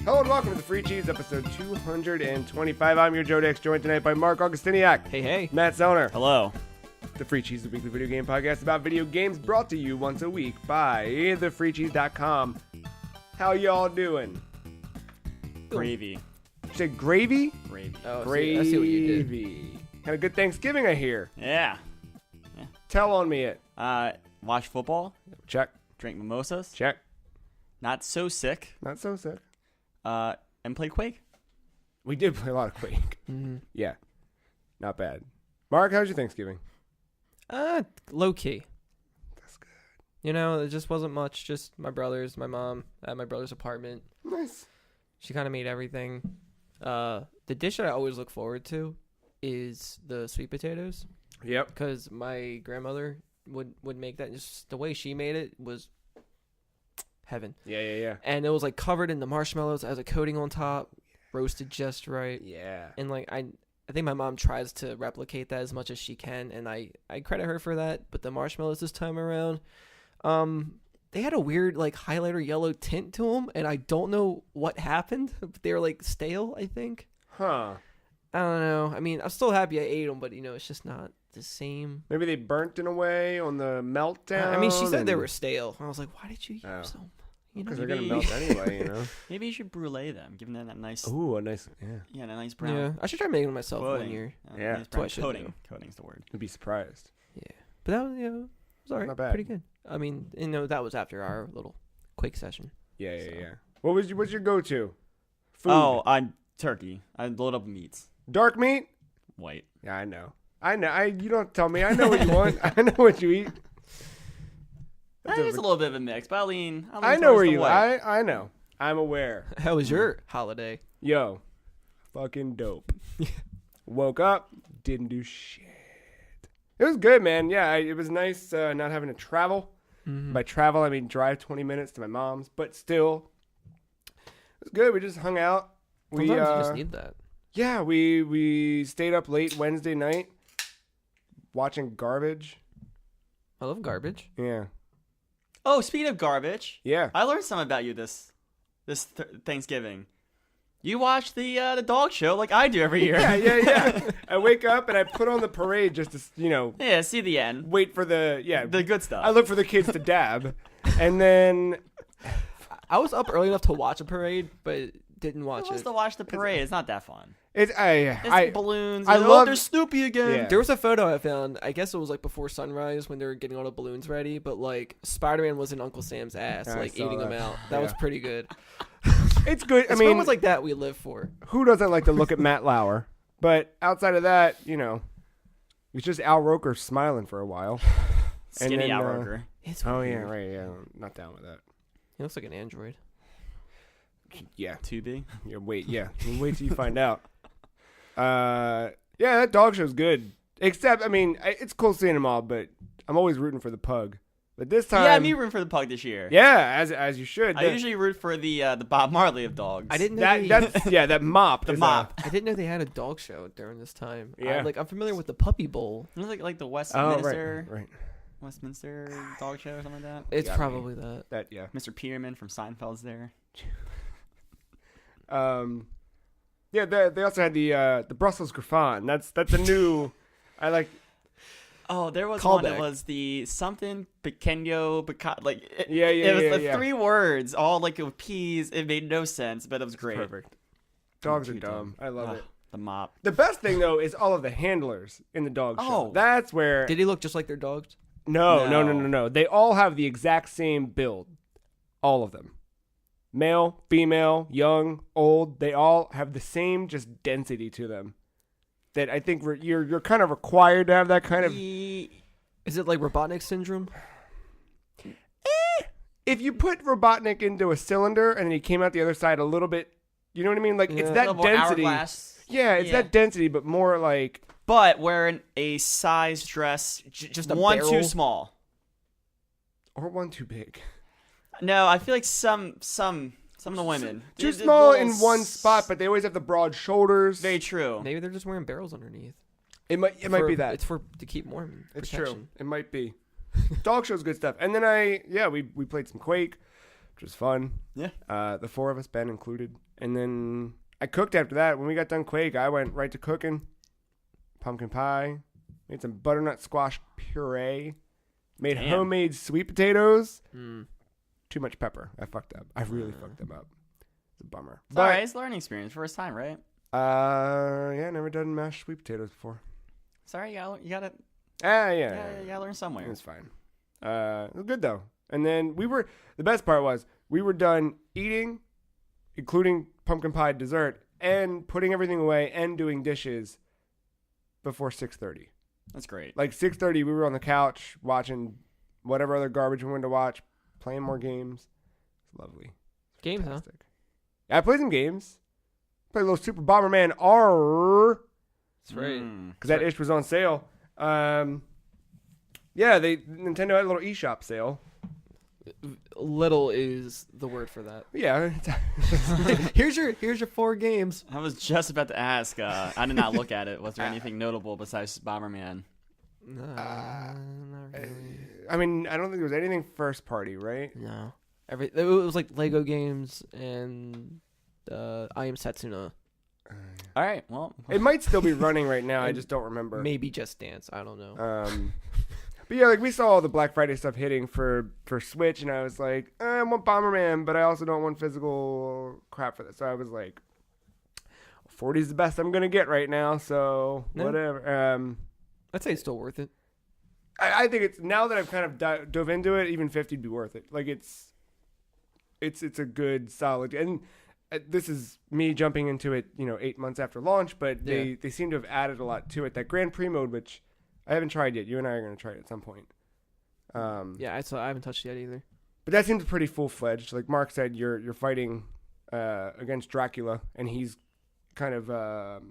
Hello and welcome to the Free Cheese, episode 225. I'm your Joe Dex, joined tonight by Marc Augustiniak. Hey. Matt Zellner. Hello. The Free Cheese, the weekly video game podcast about video games, brought to you once a week by thefreecheese.com. How y'all doing? Gravy. You said gravy? Gravy. Oh, Gravy. I see what you did. Had a good Thanksgiving, I hear. Yeah. Tell on me it. Watch football. Check. Drink mimosas. Check. Not so sick. Not so sick. And play Quake. We did play a lot of Quake. Mm-hmm. Yeah. Not bad. Mark, how's your Thanksgiving? Low key. That's good. You know, it just wasn't much. Just my brothers, my mom at my brother's apartment. Nice. She kind of made everything. The dish that I always look forward to is the sweet potatoes. Yep. Because my grandmother would make that. Just the way she made it was heaven. Yeah. And it was like covered in the marshmallows as a coating on top, roasted just right. Yeah. And like I think my mom tries to replicate that as much as she can, and I credit her for that. But the marshmallows this time around, they had a weird like highlighter yellow tint to them, and I don't know what happened. They were like stale, I think. Huh. I don't know. I mean, I'm still happy I ate them, but you know, it's just not the same. Maybe they burnt in a way on the meltdown. I mean, she said they were stale. I was like, why did you use them? You know, Because they're going to melt anyway, you know? Maybe you should brulee them. Give them that nice. Ooh, a nice, yeah. Yeah, that nice brown. Yeah, I should try making them myself coating. one year. Yeah. Nice That's what I brown should coating. do. Coating's the word. You'd be surprised. Yeah, but that was it was alright. Not bad. Pretty good. I mean, you know, that was after our little Quake session. Yeah. So. What's your go-to? Food. Oh, I'm turkey. I load up meats. Dark meat? White. Yeah, I know. You don't tell me. I know what you want. I know what you eat. It's a little bit of a mix, but I lean I know where towards the you white. I know. I'm aware. How was your holiday? Yo. Fucking dope. Woke up. Didn't do shit. It was good, man. Yeah, it was nice not having to travel. Mm-hmm. By travel, I mean drive 20 minutes to my mom's. But still, it was good. We just hung out. Sometimes you just need that. Yeah, we stayed up late Wednesday night watching Garbage. I love garbage. Yeah. Oh, speaking of garbage, Yeah. I learned something about you this Thanksgiving. You watch the dog show like I do every year. Yeah. I wake up and I put on the parade just to, Yeah, see the end. wait for the good stuff. I look for the kids to dab. And then I was up early enough to watch a parade, but didn't watch Who wants it. to watch the parade? It's not that fun. it's It's balloons. I love there's Snoopy again. Yeah. There was a photo I found. I guess it was like before sunrise when they were getting all the balloons ready. But like Spider-Man was in Uncle Sam's ass, I like saw eating them that. out. That was pretty good. It's good. I It's mean, moments like that we live for. who doesn't like to look at Matt Lauer? But outside of that, it's just Al Roker smiling for a while. Skinny And then, Al Roker. It's Oh weird. yeah, right. Yeah, I'm not down with that. He looks like an android. Yeah. Too big. Wait till you find out. Yeah, that dog show's good. Except, I mean, it's cool seeing them all, but I'm always rooting for the pug. But this time, Yeah, me rooting for the pug this year. yeah, as you should. I usually root for the Bob Marley of dogs. I didn't know that mop. The is mop. I didn't know they had a dog show during this time. Yeah. I'm familiar with the Puppy Bowl. It was like the Oh, Westminster right. Westminster dog show or something like that. It's gotta probably that. That yeah. Mr. Peterman from Seinfeld's there. Yeah. They also had the Brussels Griffon. That's a new. I like. Oh, there was Callback. one that was the something pequeño, like Yeah. it was yeah. 3 words, all like with P's. It made no sense, but it was great. Perfect. Dogs are Too dumb. I love it. The mop. The best thing though is all of the handlers in the dog show. Oh. That's where. Did he look just like their dogs? No. They all have the exact same build. All of them. Male, female, young, old. They all have the same just density to them. That I think you're kind of required to have that kind of. Is it like Robotnik syndrome? If you put Robotnik into a cylinder and then he came out the other side a little bit, you know what I mean? Like it's Yeah. that Little more density. hourglass. Yeah, it's that density, but more like. But wearing a size dress Just a one barrel? too small. Or one too big. No, I feel like some of the women Too they're small little in one spot, but they always have the broad shoulders. Very true. Maybe they're just wearing barrels underneath. It might be that. It's to keep warm. It's protection. true. It might be. Dog show's good stuff. And then we played some Quake, which was fun. Yeah. The 4 of us, Ben included. And then I cooked after that. When we got done Quake, I went right to cooking. Pumpkin pie. Made some butternut squash puree. Made homemade sweet potatoes. Too much pepper. I fucked up. I really fucked them up. It's a bummer. It's alright. It's a learning experience. First time, right? Yeah, never done mashed sweet potatoes before. Sorry, you gotta. Yeah. You gotta learn somewhere. It was fine. It was good though. And then the best part was we were done eating, including pumpkin pie dessert, and putting everything away and doing dishes before 6:30. That's great. Like 6:30, we were on the couch watching whatever other garbage we wanted to watch, playing more games. It's lovely. It's Games, fantastic. Yeah, I played some games. Played a little Super Bomberman R. That's right. Because that ish was on sale. Yeah, Nintendo had a little eShop sale. Little is the word for that. Yeah. here's your 4 games. I was just about to ask. I did not look at it. Was there anything notable besides Bomberman? No, not really. I mean, I don't think there was anything first party, right? No. It was like Lego games and I Am Setsuna. All right. Well, It might still be running right now. I just don't remember. Maybe Just Dance. I don't know. But yeah, like we saw all the Black Friday stuff hitting for Switch, and I was like, I want Bomberman, but I also don't want physical crap for this. So I was like, 40 is the best I'm gonna get right now. So whatever. I'd say it's still worth it. I think it's now that I've kind of dove into it, even 50 would be worth it. Like it's a good solid, and this is me jumping into it, 8 months after launch, but they seem to have added a lot to it. That Grand Prix mode, which I haven't tried yet. You and I are going to try it at some point. Yeah, I haven't touched it yet either. But that seems pretty full-fledged. Like Marc said, you're fighting against Dracula, and he's kind of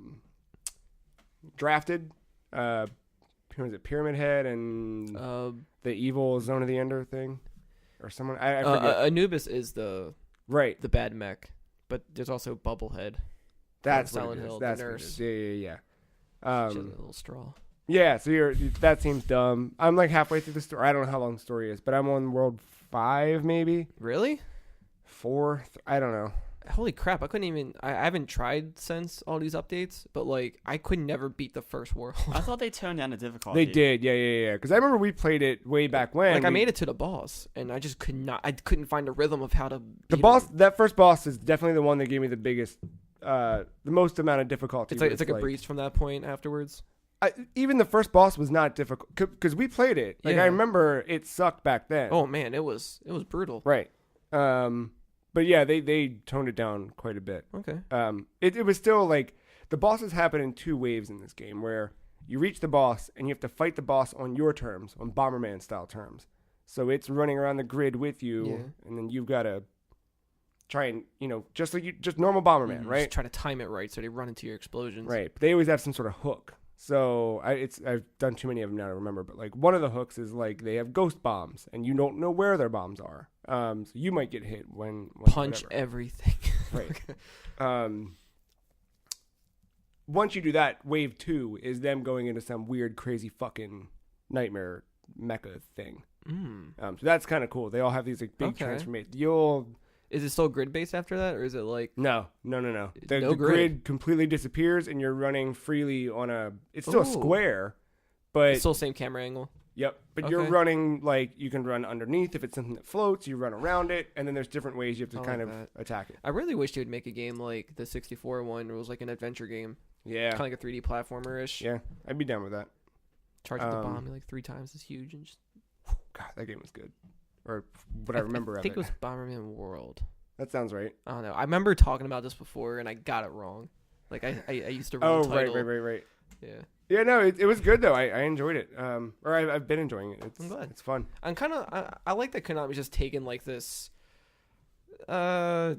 drafted. Who is it? Pyramid Head and the evil Zone of the Ender thing, or someone. I forget. Anubis is the bad mech, but there's also Bubblehead. That's Silent what it is. Hill, That's the what it nurse. is. Yeah. She has a little straw. Yeah, so that seems dumb. I'm like halfway through the story. I don't know how long the story is, but I'm on world 5 maybe. Really? 4? I don't know. Holy crap, I haven't tried since all these updates, but like I could never beat the first world. I thought they toned down the difficulty. They did, yeah. Because I remember we played it way back when. Like I made it to the boss, and I just couldn't find a rhythm of how to beat the boss. him. That first boss is definitely the one that gave me the biggest, the most amount of difficulty. It's like a breeze from that point afterwards. Even the first boss was not difficult because we played it. Like Yeah. I remember it sucked back then. Oh man, it was brutal. Right. But yeah, they toned it down quite a bit. Okay. It was still like the bosses happen in 2 waves in this game where you reach the boss and you have to fight the boss on your terms, on Bomberman style terms. So it's running around the grid with you, and then you've got to try and just normal Bomberman, right? Just try to time it right so they run into your explosions. Right. But they always have some sort of hook. So I've done too many of them now to remember, but like one of the hooks is like they have ghost bombs and you don't know where their bombs are. So you might get hit when punch whatever. everything. Right. Once you do that, wave 2 is them going into some weird, crazy fucking nightmare mecha thing. So that's kind of cool. They all have these like big transformations. Is it still grid based after that, or is it like No. No The grid. grid completely disappears, and you're running freely on a. It's still a square, but it's still same camera angle? Yep, but you're running like you can run underneath if it's something that floats. You run around it, and then there's different ways you have to kind of attack it. I really wish they would make a game like the 64 one, where it was like an adventure game. Yeah, kind of like a 3D platformer ish. Yeah, I'd be down with that. Charging the bomb like 3 times is huge, and just God, that game was good. Or what I remember of it. I think it was Bomberman World. That sounds right. I don't know. I remember talking about this before, and I got it wrong. Like I used to run title. Right. Yeah. Yeah, no, it was good though. I enjoyed it. Or I've been enjoying it. I'm glad. It's fun. I'm kind of I like that Konami's just taking like this. They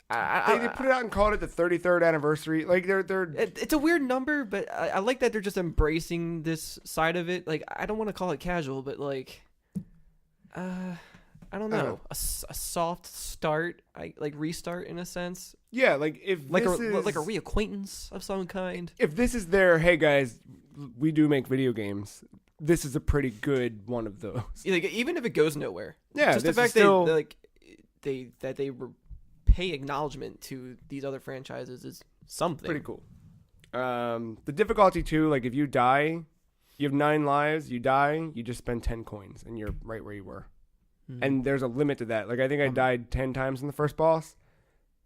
put it out and called it the 33rd anniversary. Like they're. It's a weird number, but I like that they're just embracing this side of it. Like I don't want to call it casual, but like, I don't know, a soft start, restart in a sense. Yeah, like if like this like a reacquaintance of some kind. If this is their, hey guys, we do make video games. This is a pretty good one of those. Like even if it goes nowhere. Yeah, just the this fact is still... that like they pay acknowledgement to these other franchises is something. Pretty cool. The difficulty too, like if you die, you have 9 lives, you die, you just spend 10 coins and you're right where you were. And there's a limit to that. Like I think I died 10 times in the first boss.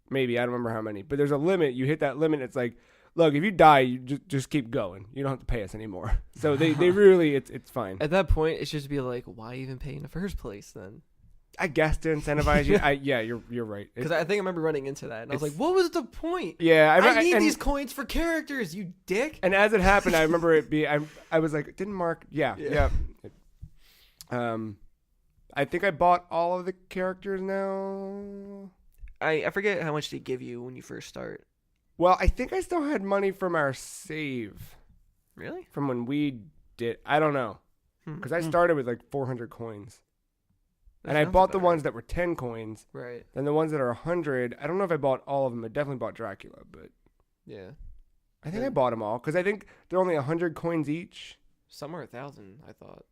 Maybe, I don't remember how many. But there's a limit. You hit that limit, it's like, look, if you die, you just keep going. You don't have to pay us anymore. So they really, it's fine. At that point, it's just be like, why even pay in the first place then? I guess to incentivize you. Yeah, you're right. Because I think I remember running into that, and I was like, what was the point? Yeah. I need these coins for characters, you dick. And as it happened, I remember it be, I was like, didn't Mark? Yeah. I think I bought all of the characters now. I forget how much they give you when you first start. Well, I think I still had money from our save. Really? From when we did. I don't know. Because I started with like 400 coins. And I bought the ones that were 10 coins. Right. Then the ones that are 100. I don't know if I bought all of them. I definitely bought Dracula, but yeah. I think I bought them all. Because I think they're only 100 coins each. Some are 1,000, I thought.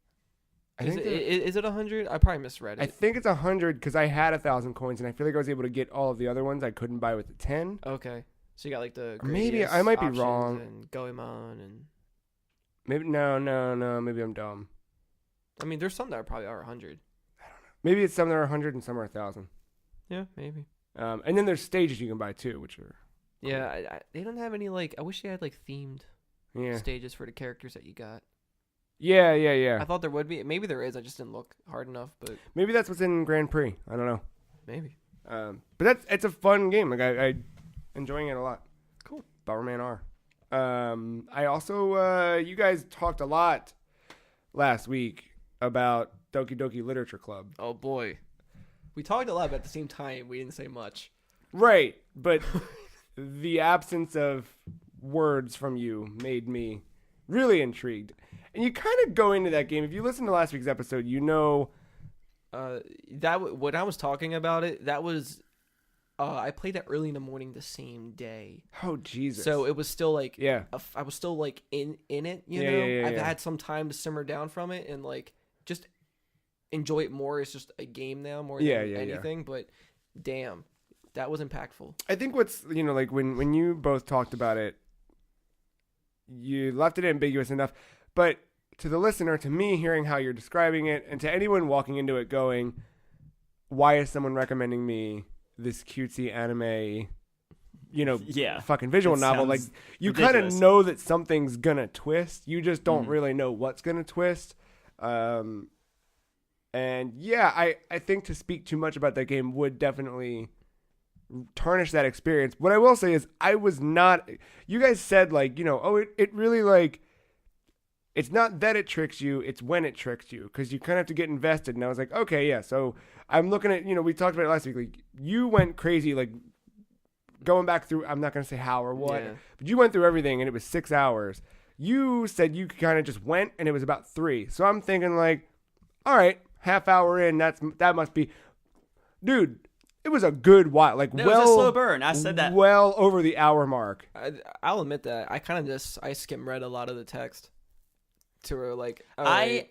Is it 100? I probably misread it. I think it's 100 because I had 1,000 coins, and I feel like I was able to get all of the other ones I couldn't buy with the 10. Okay, so you got like the maybe I might be wrong. And Goemon and maybe no. Maybe I'm dumb. I mean, there's some that probably are 100. I don't know. Maybe it's some that are 100 and some are 1,000. Yeah, maybe. And then there's stages you can buy too, which are yeah. They don't have any like. I wish they had like themed stages for the characters that you got. Yeah. I thought there would be. Maybe there is. I just didn't look hard enough. But maybe that's what's in Grand Prix. I don't know. Maybe. But it's a fun game. Like I enjoying it a lot. Cool. Bomberman R. I also you guys talked a lot last week about Doki Doki Literature Club. Oh boy, we talked a lot, but at the same time, we didn't say much. Right, but the absence of words from you made me really intrigued. And you kind of go into that game. If you listen to last week's episode, you know when I was talking about it, that was I played that early in the morning the same day. Oh Jesus! So it was still like I was still like in it. You know, I've had some time to simmer down from it and like just enjoy it more. It's just a game now more than anything. But damn, that was impactful. I think what's like when you both talked about it, you left it ambiguous enough, but to the listener, to me, hearing how you're describing it, and to anyone walking into it going, why is someone recommending me this cutesy anime, fucking visual novel? Like, you kind of know that something's gonna twist. You just don't really know what's gonna twist. And yeah, I think to speak too much about that game would definitely tarnish that experience. What I will say is I was not, you guys said it really like, it's not that it tricks you, it's when it tricks you, because you kind of have to get invested. And I was like, okay, yeah. So I'm looking at, we talked about it last week. Like, you went crazy, like going back through, I'm not going to say how or what, but you went through everything and it was 6 hours. You said you kind of just went and it was about 3. So I'm thinking like, all right, half hour in, that must be, dude, it was a good while. Like, it was a slow burn. I said that. Well over the hour mark. I'll admit that. I kind of I skim read a lot of the text. I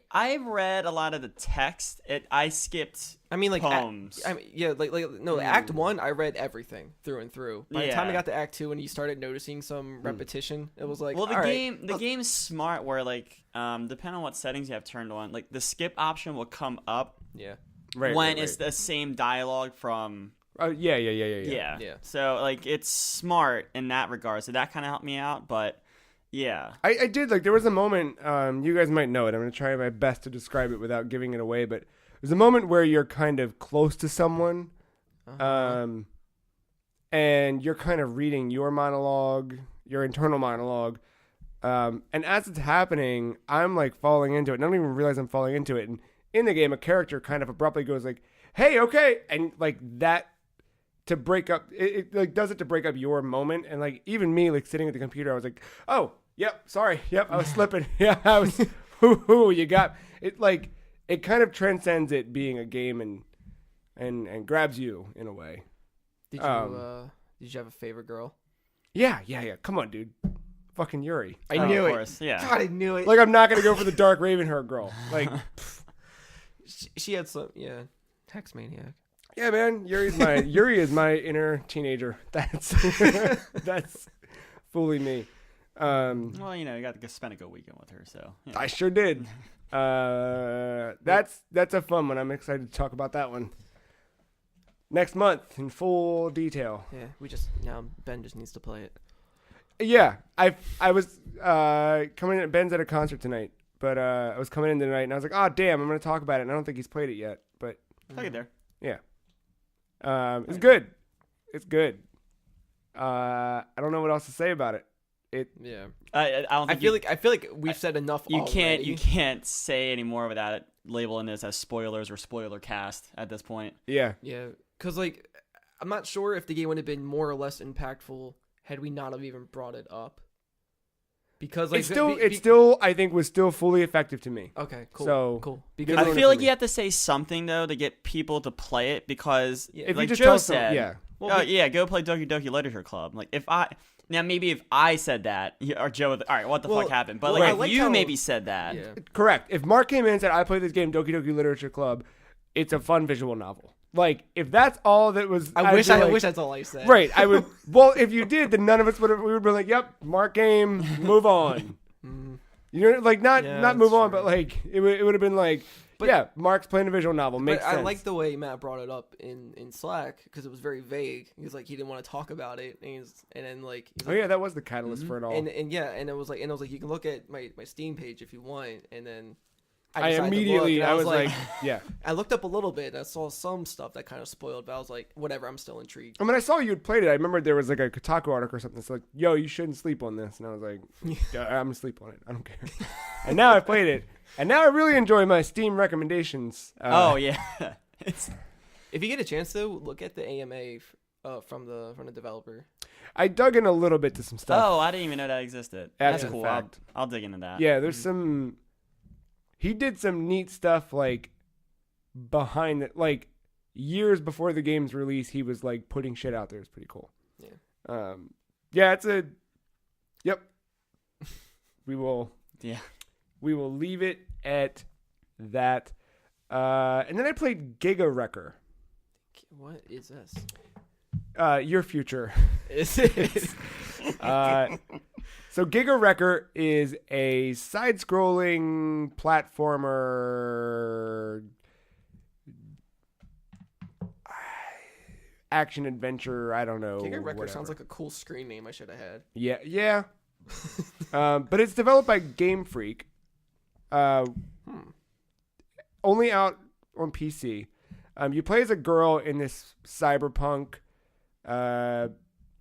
read a lot of the text. I skipped. I mean, like poems. Act 1, I read everything through and through. By the time I got to Act 2, and you started noticing some repetition, it was like, the game's smart. Where depending on what settings you have turned on, like the skip option will come up. Yeah. Right. It's the same dialogue from. Oh yeah. So it's smart in that regard. So that kind of helped me out, but. Yeah. I did, there was a moment, you guys might know it, I'm going to try my best to describe it without giving it away, but there's a moment where you're kind of close to someone, and you're kind of reading your monologue, your internal monologue, and as it's happening, I'm falling into it, and I don't even realize I'm falling into it, and in the game, a character kind of abruptly goes hey, okay, and that to break up, it does it to break up your moment, and even me sitting at the computer, I was like, oh, yep, sorry, yep, I was slipping, yeah, I was, you got it, it kind of transcends it being a game and grabs you in a way. Did you have a favorite girl? Yeah, come on, dude, fucking Yuri. I knew it. Of course, yeah. God, I knew it. I'm not gonna go for the Dark Ravenhair girl, she had some, Hex Maniac. Yeah, man. Yuri is my inner teenager. That's that's fully me. Well, you got to spend a good weekend with her, so. I sure did. That's a fun one. I'm excited to talk about that one next month in full detail. Yeah, Ben just needs to play it. Yeah, I was coming in. Ben's at a concert tonight, but I was coming in tonight, and I was like, oh damn, I'm gonna talk about it. And I don't think he's played it yet, but I'll get there. Yeah, it's good. It's good. I don't know what else to say about it. Yeah. I don't think I feel like we've said enough. You already. can't say any more without it labeling this as spoilers or spoiler cast at this point. Yeah. Yeah, because I'm not sure if the game would have been more or less impactful had we not have even brought it up. Because it still I think was still fully effective to me. Okay, cool. So, cool. Because I feel like you have to say something though to get people to play it because, if like you just Joe tell said, go play Doki Doki Literature Club. Like if I said that, or Joe, all right, what the fuck happened? But if you maybe said that, correct. If Mark came in and said, "I played this game, Doki Doki Literature Club," it's a fun visual novel. Like if that's all that was, I wish that's all I said. Right, I would. Well, if you did, then none of us would have. We would be like, "Yep, Mark game, move on." Like not move on, but like it would have been like, Mark's playing a visual novel. Makes sense. I like the way Matt brought it up in Slack because it was very vague. He was like he didn't want to talk about it, and then that was the catalyst for it all. And it was like you can look at my Steam page if you want, and then I immediately I was like yeah. I looked up a little bit. And I saw some stuff that kind of spoiled, but I was like, whatever. I'm still intrigued. I mean, I saw you had played it. I remember there was like a Kotaku article or something. It's like, yo, you shouldn't sleep on this, and I was like, I'm gonna sleep on it. I don't care. And now I played it, and now I really enjoy my Steam recommendations. If you get a chance to look at the AMA from the developer. I dug in a little bit to some stuff. Oh, I didn't even know that existed. That's cool. I'll dig into that. Yeah, there's some. He did some neat stuff like behind it, like years before the game's release. He was like putting shit out there. It's pretty cool. Yeah. It's a. Yep. We will leave it at that. And then I played Giga Wrecker. What is this? Your future. Is it? So Giga Wrecker is a side-scrolling platformer action adventure. I don't know. Giga Wrecker sounds like a cool screen name I should have had. Yeah. But it's developed by Game Freak. Only out on PC. You play as a girl in this cyberpunk,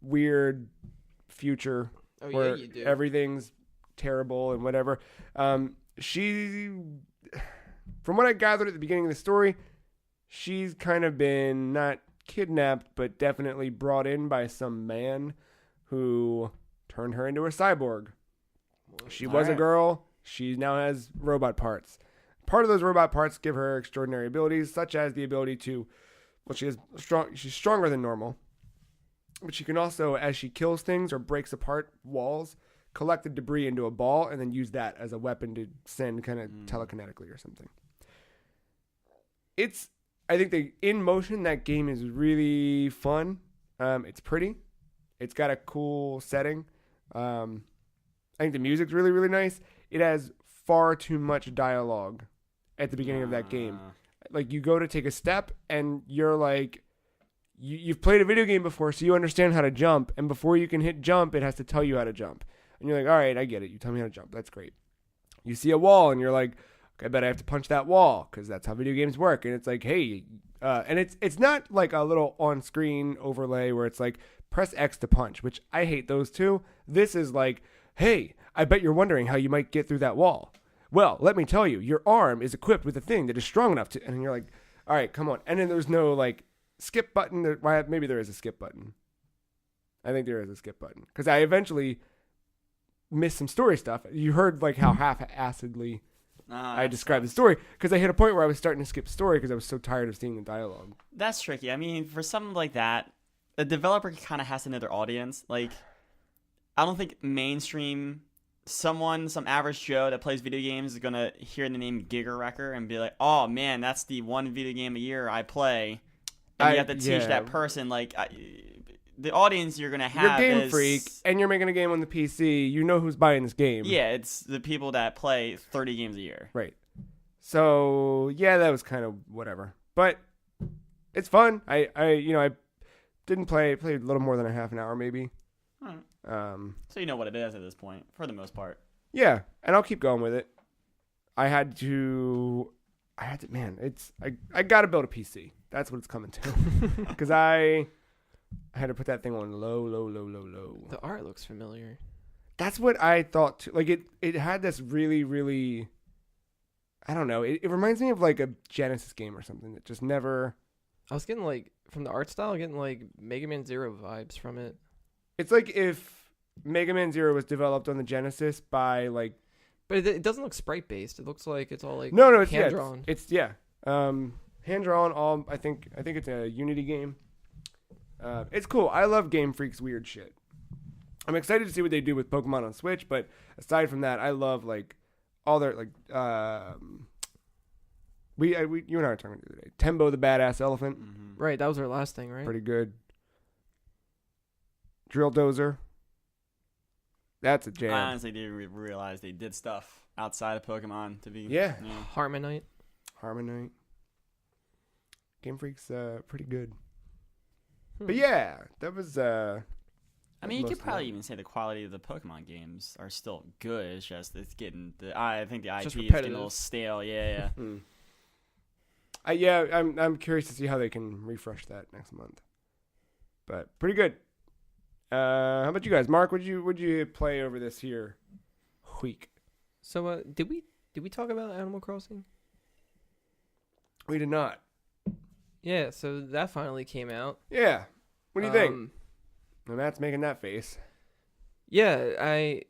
weird future where you do. Everything's terrible and whatever. She, from what I gathered at the beginning of the story, she's kind of been not kidnapped, but definitely brought in by some man who turned her into a cyborg. She was a girl. She now has robot parts. Part of those robot parts give her extraordinary abilities, such as the ability to, she's stronger than normal. But she can also, as she kills things or breaks apart walls, collect the debris into a ball and then use that as a weapon to send kind of telekinetically or something. I think in motion, that game is really fun. It's pretty. It's got a cool setting. I think the music's really, really nice. It has far too much dialogue at the beginning of that game. Like, you go to take a step and you're like, you've played a video game before, so you understand how to jump. And before you can hit jump, it has to tell you how to jump. And you're like, all right, I get it. You tell me how to jump. That's great. You see a wall and you're like, okay, I bet I have to punch that wall because that's how video games work. And it's like, hey, and it's not like a little on-screen overlay where it's like, press X to punch, which I hate those too. This is like, hey, I bet you're wondering how you might get through that wall. Well, let me tell you, your arm is equipped with a thing that is strong enough to, and you're like, all right, come on. And then there's no like skip button. Maybe there is a skip button. I think there is a skip button because I eventually missed some story stuff. You heard like how half-assedly I described the story because I hit a point where I was starting to skip story because I was so tired of seeing the dialogue. That's tricky. I mean, for something like that, the developer kind of has to know their audience. Like, I don't think mainstream some average Joe that plays video games is gonna hear the name Giga Wrecker and be like, "Oh man, that's the one video game a year I play." and you have to teach that person the audience you're gonna have. You're a game is, freak, and you're making a game on the PC. You know who's buying this game. Yeah, it's the people that play 30 games a year. Right. So yeah, that was kind of whatever, but it's fun. I didn't play. Played a little more than a half an hour, maybe. So you know what it is at this point, for the most part. Yeah, and I'll keep going with it. I had to. Man, I got to build a PC. That's what it's coming to, because I had to put that thing on low. The art looks familiar. That's what I thought too. Like it had this really, really. I don't know. It reminds me of like a Genesis game or something that just never. I was getting from the art style, getting Mega Man Zero vibes from it. It's like if Mega Man Zero was developed on the Genesis by But it doesn't look sprite based. It looks like it's all no, it's hand drawn. It's hand drawn. All I think it's a Unity game. It's cool. I love Game Freak's weird shit. I'm excited to see what they do with Pokemon on Switch. But aside from that, I love all their you and I were talking the other day. Tembo the Badass Elephant. Mm-hmm. Right, that was our last thing, right? Pretty good. Drill Dozer. That's a jam. I honestly didn't realize they did stuff outside of Pokemon to be. Yeah. Harmonite. Game Freak's pretty good. But yeah, that was. I mean, you could probably even say the quality of the Pokemon games are still good. It's just I think the IP is getting a little stale. Yeah. I'm curious to see how they can refresh that next month. But pretty good. How about you guys, Mark? Would you play over this here week? So did we talk about Animal Crossing? We did not. Yeah, so that finally came out. Yeah. What do you think? Well, Matt's making that face. Yeah, I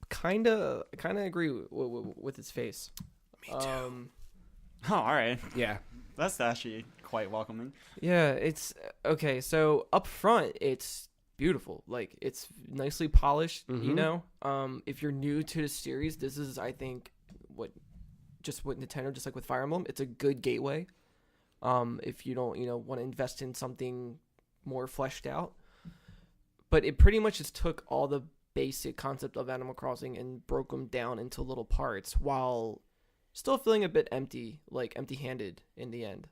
kind of agree with his face. Me too. Oh, all right. Yeah. That's actually quite welcoming. Yeah, it's okay. So up front, it's beautiful. It's nicely polished. Mm-hmm. You know, if you're new to the series, this is, I think, what Nintendo, just like with Fire Emblem, it's a good gateway. If you don't, want to invest in something more fleshed out, but it pretty much just took all the basic concept of Animal Crossing and broke them down into little parts while still feeling a bit empty-handed in the end.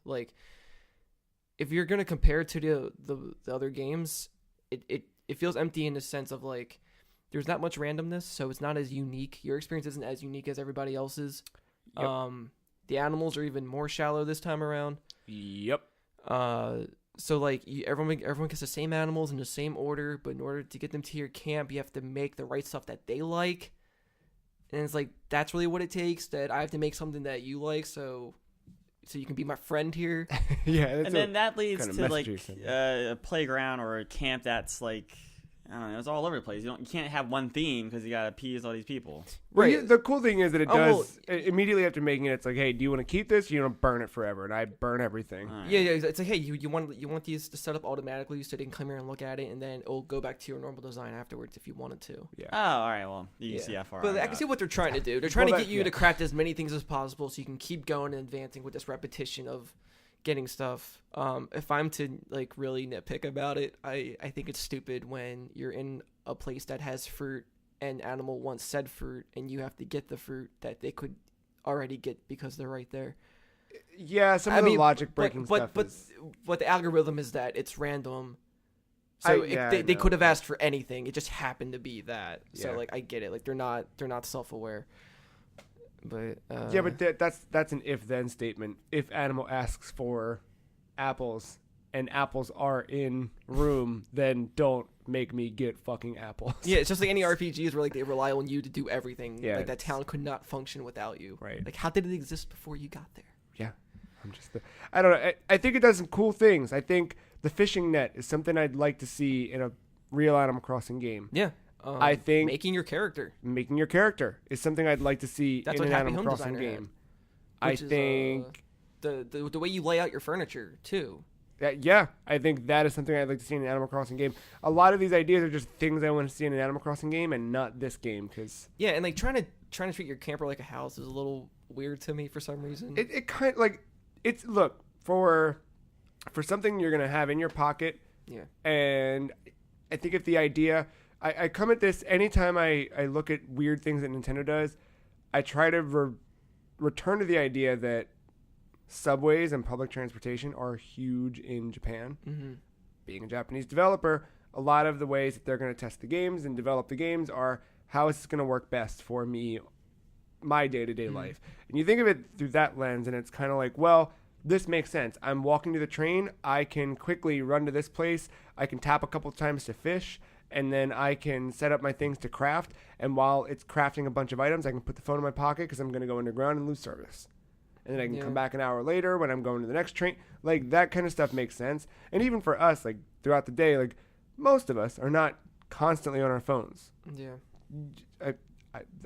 If you're gonna compare it to the other games, it feels empty in the sense of there's not much randomness, so it's not as unique. Your experience isn't as unique as everybody else's. Yep. The animals are even more shallow this time around. Yep. So everyone gets the same animals in the same order, but in order to get them to your camp, you have to make the right stuff that they like. And it's that's really what it takes, that I have to make something that you like, so you can be my friend here. Yeah. And then that leads to a playground or a camp that's I don't know, it's all over the place. You can't have one theme because you got to appease all these people. Right. Well, the cool thing is that it does immediately after making it. It's hey, do you want to keep this? Or you want to burn it forever? And I burn everything. Right. Yeah. It's hey, you want these to set up automatically, so they can come here and look at it, and then it'll go back to your normal design afterwards if you wanted to. Yeah. Oh, all right. Well, you can see how far. But I can see what they're trying to do. They're trying to get you to craft as many things as possible, so you can keep going and advancing with this repetition of getting stuff. If I'm to really nitpick about it, I think it's stupid when you're in a place that has fruit and animal wants said fruit and you have to get the fruit that they could already get because they're right there. Yeah, the logic breaking stuff. But the algorithm is that it's random. So they could have asked for anything. It just happened to be that. So I get it. They're not self-aware. But but that's an if-then statement. If animal asks for apples and apples are in room, then don't make me get fucking apples. Yeah, it's just like any RPGs where they rely on you to do everything. Yeah, that town could not function without you. Right. How did it exist before you got there? Yeah. I don't know. I think it does some cool things. I think the fishing net is something I'd like to see in a real Animal Crossing game. Yeah. I think making your character is something I'd like to see in an Animal Crossing game. I think the way you lay out your furniture too. I think that is something I'd like to see in an Animal Crossing game. A lot of these ideas are just things I want to see in an Animal Crossing game, and not this game, because and trying to treat your camper like a house is a little weird to me for some reason. It kind of it's look for for something you're going to have in your pocket. Yeah. And I think if the idea, I come at this anytime I look at weird things that Nintendo does, I try to return to the idea that subways and public transportation are huge in Japan. Mm-hmm. Being a Japanese developer, a lot of the ways that they're going to test the games and develop the games are how is this going to work best for me, my day-to-day life. And you think of it through that lens, and it's kind of like, well, this makes sense. I'm walking to the train. I can quickly run to this place. I can tap a couple times to fish, and then I can set up my things to craft. And while it's crafting a bunch of items, I can put the phone in my pocket because I'm going to go underground and lose service. And then I can come back an hour later when I'm going to the next train. Like, that kind of stuff makes sense. And even for us, like, throughout the day, like, most of us are not constantly on our phones. Yeah.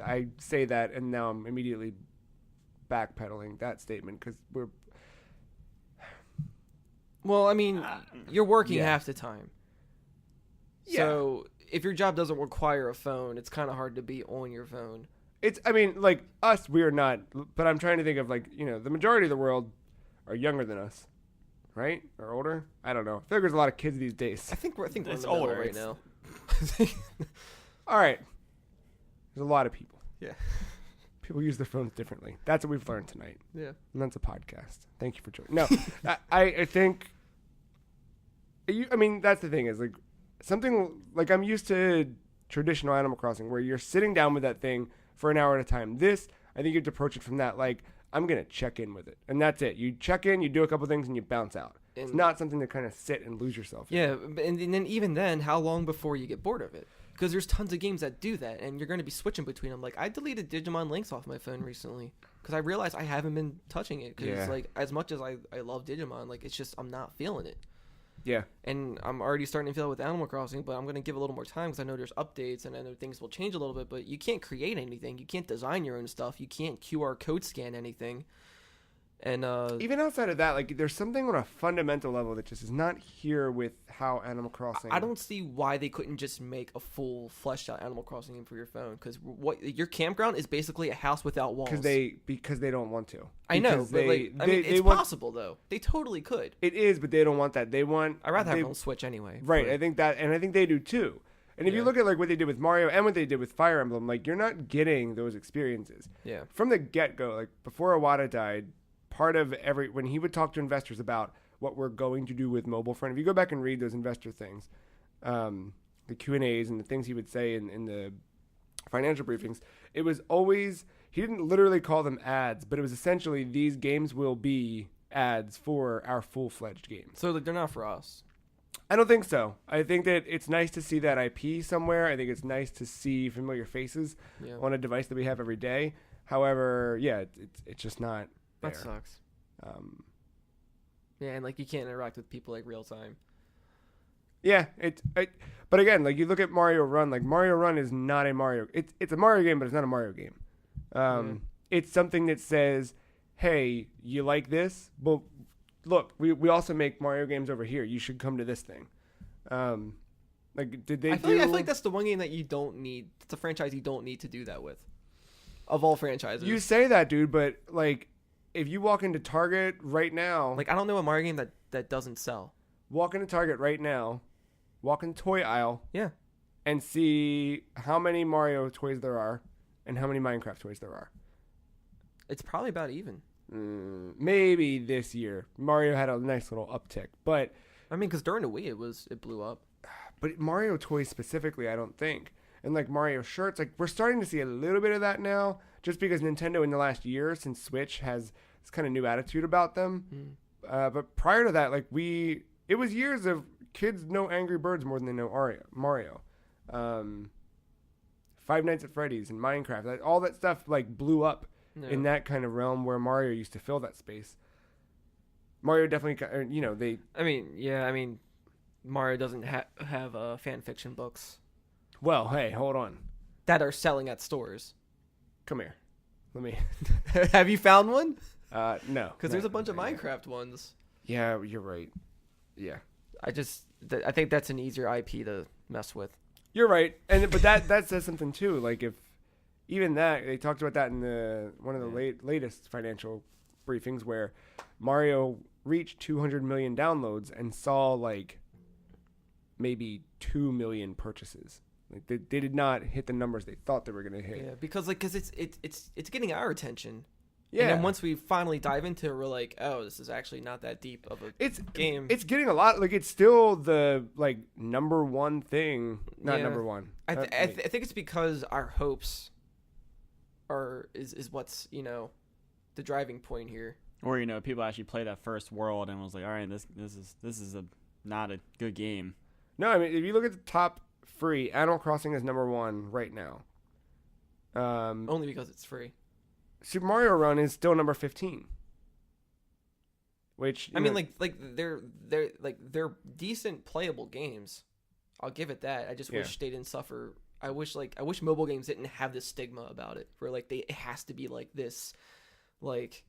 I say that, and now I'm immediately backpedaling that statement because we're... Well, I mean, you're working Yeah. half the time. Yeah. So if your job doesn't require a phone, it's kind of hard to be on your phone. It's, I mean, like, us, we are not, but I'm trying to think of, like, you know, the majority of the world are younger than us, right? Or older? I don't know. I feel like there's a lot of kids these days. I think we're in It's the middle older, right it's- now. All right. There's a lot of people. Yeah. People use their phones differently. That's what we've learned tonight. Yeah. And that's a podcast. Thank you for joining. No, I think, I mean, that's the thing is, like, something, like, I'm used to traditional Animal Crossing where you're sitting down with that thing for an hour at a time. This, I think you have to approach it from that, like, I'm going to check in with it. And that's it. You check in, you do a couple things, and you bounce out. It's And- not something to kind of sit and lose yourself in. Yeah, and then even then, how long before you get bored of it? Because there's tons of games that do that, and you're going to be switching between them. Like, I deleted Digimon Links off my phone recently because I realized I haven't been touching it. Because, Yeah. like, as much as I love Digimon, like, it's just I'm not feeling it. Yeah. And I'm already starting to feel it with Animal Crossing, but I'm going to give it a little more time because I know there's updates and I know things will change a little bit. But you can't create anything. You can't design your own stuff. You can't QR code scan anything. And Even outside of that, like, there's something on a fundamental level that just is not here with how Animal Crossing. I don't see why they couldn't just make a full fleshed out Animal Crossing game for your phone, because what your campground is basically a house without walls. because they don't want to. I know, Because but like, I mean, they it's want, possible though. They totally could. It is, but they don't want that. They want. I'd rather have they, it on Switch anyway. Right, but- I think that, and I think they do too. And if you Yeah. look at like what they did with Mario and what they did with Fire Emblem, like you're not getting those experiences yeah. from the get go. Like before Iwata died, part of when he would talk to investors about what we're going to do with mobile front. If you go back and read those investor things, the Q&As and the things he would say in the financial briefings, it was always, he didn't literally call them ads, but it was essentially these games will be ads for our full-fledged games. So like, they're not for us. I don't think so. I think that it's nice to see that IP somewhere. I think it's nice to see familiar faces Yeah. on a device that we have every day. However, yeah, it's just not there. That sucks. Um, Yeah, and like you can't interact with people like real time. yeah, but again, like you look at Mario Run, like Mario Run is not a Mario. It's a Mario game, but it's not a Mario game. It's something that says, hey, you like this? Well, look, we also make Mario games over here. You should come to this thing. Like, did they I feel like that's the one game that you don't need. It's a franchise you don't need to do that with. Of all franchises. You say that, dude, but like, if you walk into Target right now, like, I don't know a Mario game that doesn't sell. walk into Target right now, walk in the toy aisle, Yeah. and see how many Mario toys there are and how many Minecraft toys there are. It's probably about even. Maybe this year Mario had a nice little uptick, but I mean, because during the Wii, it blew up. Mario toys specifically, I don't think. And like Mario shirts, like we're starting to see a little bit of that now, just because Nintendo in the last year since Switch has this kind of new attitude about them. But prior to that, like it was years of kids know Angry Birds more than they know Mario. Five Nights at Freddy's and Minecraft, all that stuff like blew up No. in that kind of realm where Mario used to fill that space. Mario definitely, they. I mean, Mario doesn't have fan fiction books Well, hey, hold on, that are selling at stores. come here, let me. Have you found one? No, Because there's no, a bunch of not yet. Minecraft ones. Yeah, you're right. Yeah, I think that's an easier IP to mess with. you're right. But that says something too. Like if even that they talked about that in one of the latest financial briefings where Mario reach 200 million downloads and saw like maybe 2 million purchases. Like they did not hit the numbers they thought they were going to hit. Yeah, because it's getting our attention. Yeah. And then once we finally dive into it, we're like, oh, this is actually not that deep of a game. It's getting a lot. Like it's still the like number one thing. Not Yeah. number one. I think it's because our hopes is what's the driving point here. Or people actually play that first world and was like, all right, this is not a good game. No, I mean if you look at the top free, Animal Crossing is number one right now. Only because it's free. Super Mario Run is still number 15. Which I mean, they're decent playable games. I'll give it that. I just wish they didn't suffer. I wish mobile games didn't have this stigma about it, where like it has to be like this, like.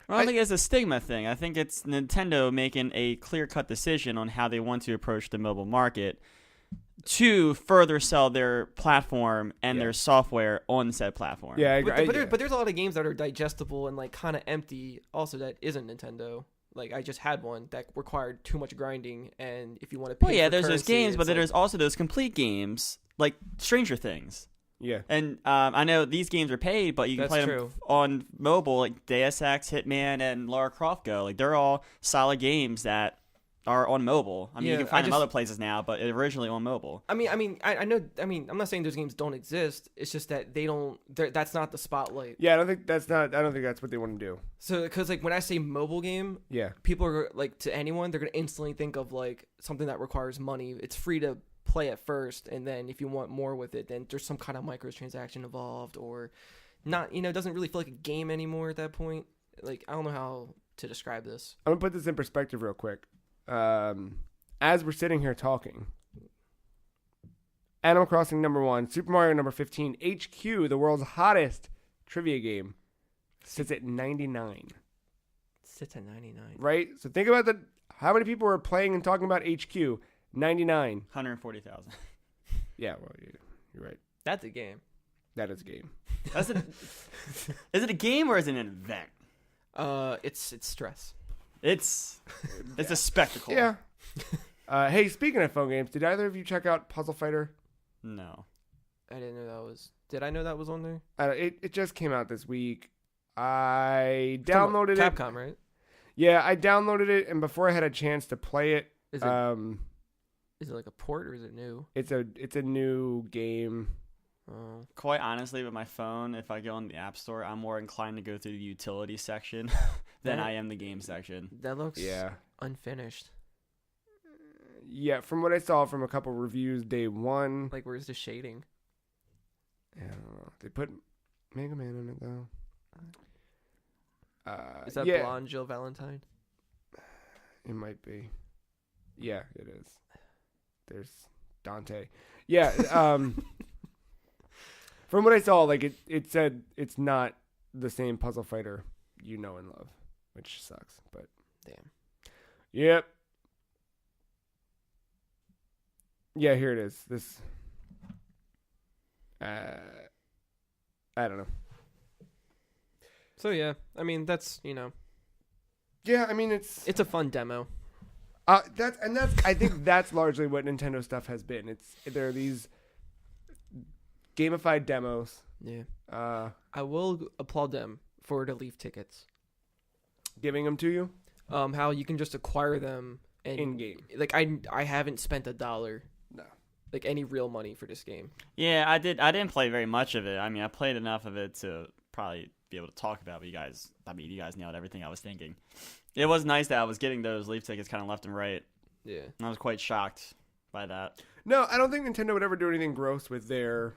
Well, I don't think it's a stigma thing. I think it's Nintendo making a clear-cut decision on how they want to approach the mobile market to further sell their platform and their software on said platform. Yeah, I agree. But there's a lot of games that are digestible and like kind of empty. Also, that isn't Nintendo. Like I just had one that required too much grinding, and if you want to pay, there's those games, but there's also those complete games like Stranger Things. Yeah, and I know these games are paid, but you can play them on mobile, like Deus Ex, Hitman, and Lara Croft Go. Like they're all solid games that are on mobile. I mean, you can find them other places now, but originally on mobile. I know. I'm not saying those games don't exist. It's just that they don't. That's not the spotlight. Yeah, I don't think that's what they want to do. So, because like when I say mobile game, people are like to anyone, they're gonna instantly think of like something that requires money. It's free to play at first, and then if you want more with it, then there's some kind of microtransaction involved, or not. It doesn't really feel like a game anymore at that point. Like I don't know how to describe this. I'm gonna put this in perspective real quick. As we're sitting here talking, Animal Crossing number 1, Super Mario number 15, HQ, the world's hottest trivia game, sits at 99. Sits at 99. Right? So think about how many people are playing and talking about HQ. 99. 140,000. Yeah, well, you're right. That's a game. That is a game. Is it a game or is it an event? It's stress. It's a spectacle. Yeah. Hey, speaking of phone games, did either of you check out Puzzle Fighter? No. I didn't know that was. Did I know that was on there? It just came out this week. I downloaded it. Capcom, right? Yeah, I downloaded it, and before I had a chance to play it, Is it like a port or is it new? It's a new game. Oh. Quite honestly, with my phone, if I go on the App Store, I'm more inclined to go through the utility section than I am the game section. That looks unfinished. Yeah, from what I saw from a couple reviews, day one. Like, where's the shading? I don't know. They put Mega Man in it though. Is that blonde Jill Valentine? It might be. Yeah, it is. There's Dante. Yeah. From what I saw, like it said it's not the same Puzzle Fighter you know and love, which sucks. But damn. Yep. Yeah, here it is. This. I don't know. So yeah, I mean that's Yeah, I mean it's a fun demo. That's I think that's largely what Nintendo stuff has been. There are these gamified demos. Yeah. I will applaud them for the Leaf tickets. Giving them to you? How you can just acquire them in game. Like I haven't spent $1. No. Like any real money for this game. Yeah, I didn't play very much of it. I mean, I played enough of it to probably be able to talk about it. You guys nailed everything I was thinking. It was nice that I was getting those Leaf tickets kind of left and right. Yeah. And I was quite shocked by that. No, I don't think Nintendo would ever do anything gross with their...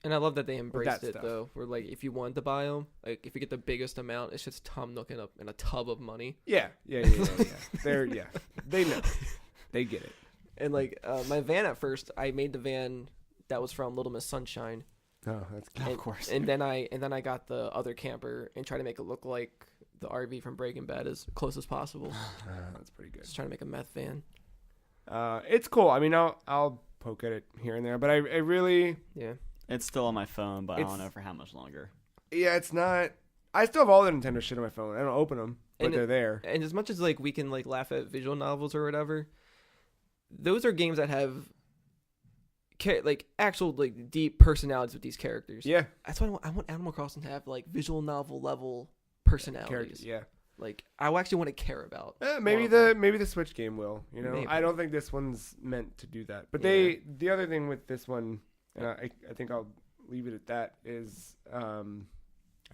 And I love that they embraced it, stuff. though. Where, like, if you wanted to buy them, like, if you get the biggest amount, it's just Tom looking up in a tub of money. Yeah. They know. They get it. And, like, my van at first, I made the van that was from Little Miss Sunshine. Oh, that's good. Of course. And then I got the other camper and tried to make it look like the RV from Breaking Bad as close as possible. That's pretty good. Just trying to make a meth van. It's cool. I mean, I'll poke at it here and there, but I really... Yeah. It's still on my phone, but I don't know for how much longer. Yeah, it's not... I still have all the Nintendo shit on my phone. I don't open them. but they're there. And as much as like we can like laugh at visual novels or whatever, those are games that have like actual like deep personalities with these characters. Yeah, That's why I want Animal Crossing to have like visual novel level personalities. characters. Yeah, Like I actually want to care about. maybe the Switch game will. You know, Maybe. I don't think this one's meant to do that. But Yeah. the other thing with this one, and I think I'll leave it at that, is I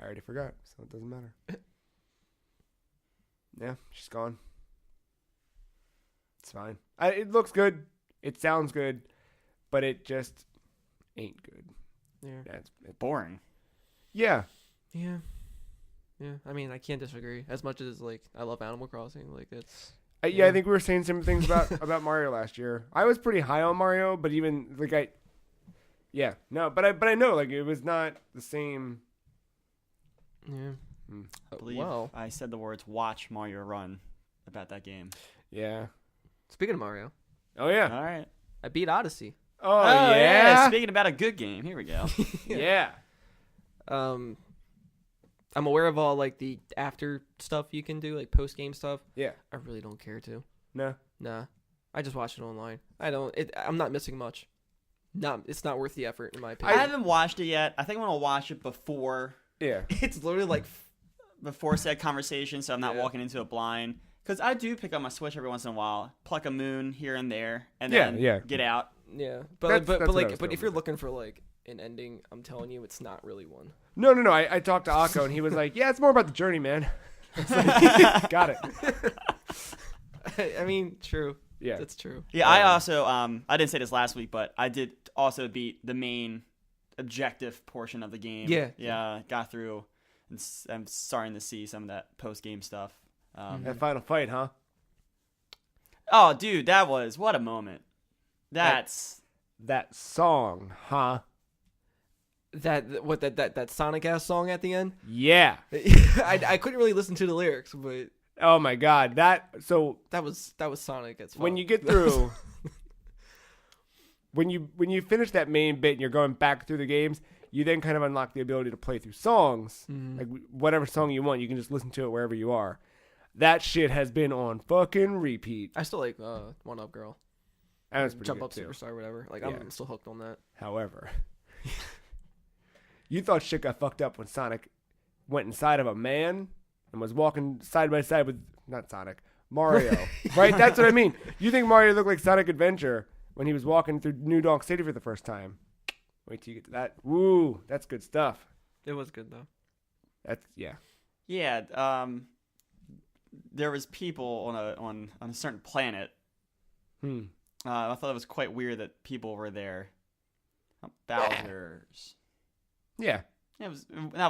already forgot, so it doesn't matter. Yeah, she's gone. It's fine. It looks good. It sounds good, but it just ain't good. Yeah. It's Boring. yeah. Yeah. Yeah. I mean, I can't disagree. As much as like I love Animal Crossing, like it's. I think we were saying some things about Mario last year. I was pretty high on Mario, but even like but I know like it was not the same. Yeah. I believe Wow. I said the words "watch Mario run" about that game. Yeah. Speaking of Mario, Oh yeah. All right. I beat Odyssey. Oh, yeah. Speaking about a good game, here we go. Yeah. I'm aware of all like the after stuff you can do, like post game stuff. Yeah. I really don't care to. No. Nah, I just watch it online. I'm not missing much. It's not worth the effort in my I opinion. haven't watched it yet. I think I'm gonna watch it before Yeah. It's literally like said conversation, so I'm not walking into it blind. Because I do pick up my Switch every once in a while, pluck a moon here and there, and then get out. yeah, That's what I was but going if you're with. looking for like an ending, I'm telling you, it's not really one. No. I talked to Akko and he was like, "Yeah, it's more about the journey, man." Like, got it. I mean, true. Yeah. That's true. Yeah, I also I didn't say this last week, but I did also beat the main objective portion of the game. Yeah. Got through, and I'm starting to see some of that post game stuff. That final fight, huh? Oh, dude, what a moment. That's That song, huh? That Sonic ass song at the end. Yeah. I couldn't really listen to the lyrics, but Oh my God. That was Sonic. It's when you get through, when you finish that main bit and you're going back through the games, you then kind of unlock the ability to play through songs. Like whatever song you want, you can just listen to it wherever you are. That shit has been on fucking repeat. I still like One Up Girl, And it's pretty Jump good Up too. Superstar, whatever. Like Yeah. I'm still hooked on that. However, you thought shit got fucked up when Sonic went inside of a man and was walking side by side with not Sonic, Mario. Right? That's what I mean. You think Mario looked like Sonic Adventure when he was walking through New Donk City for the first time. Wait till you get to that. Woo, that's good stuff. It was good though. That's yeah. yeah. There was people on a certain planet. I thought it was quite weird that people were there. Bowser's. Yeah. That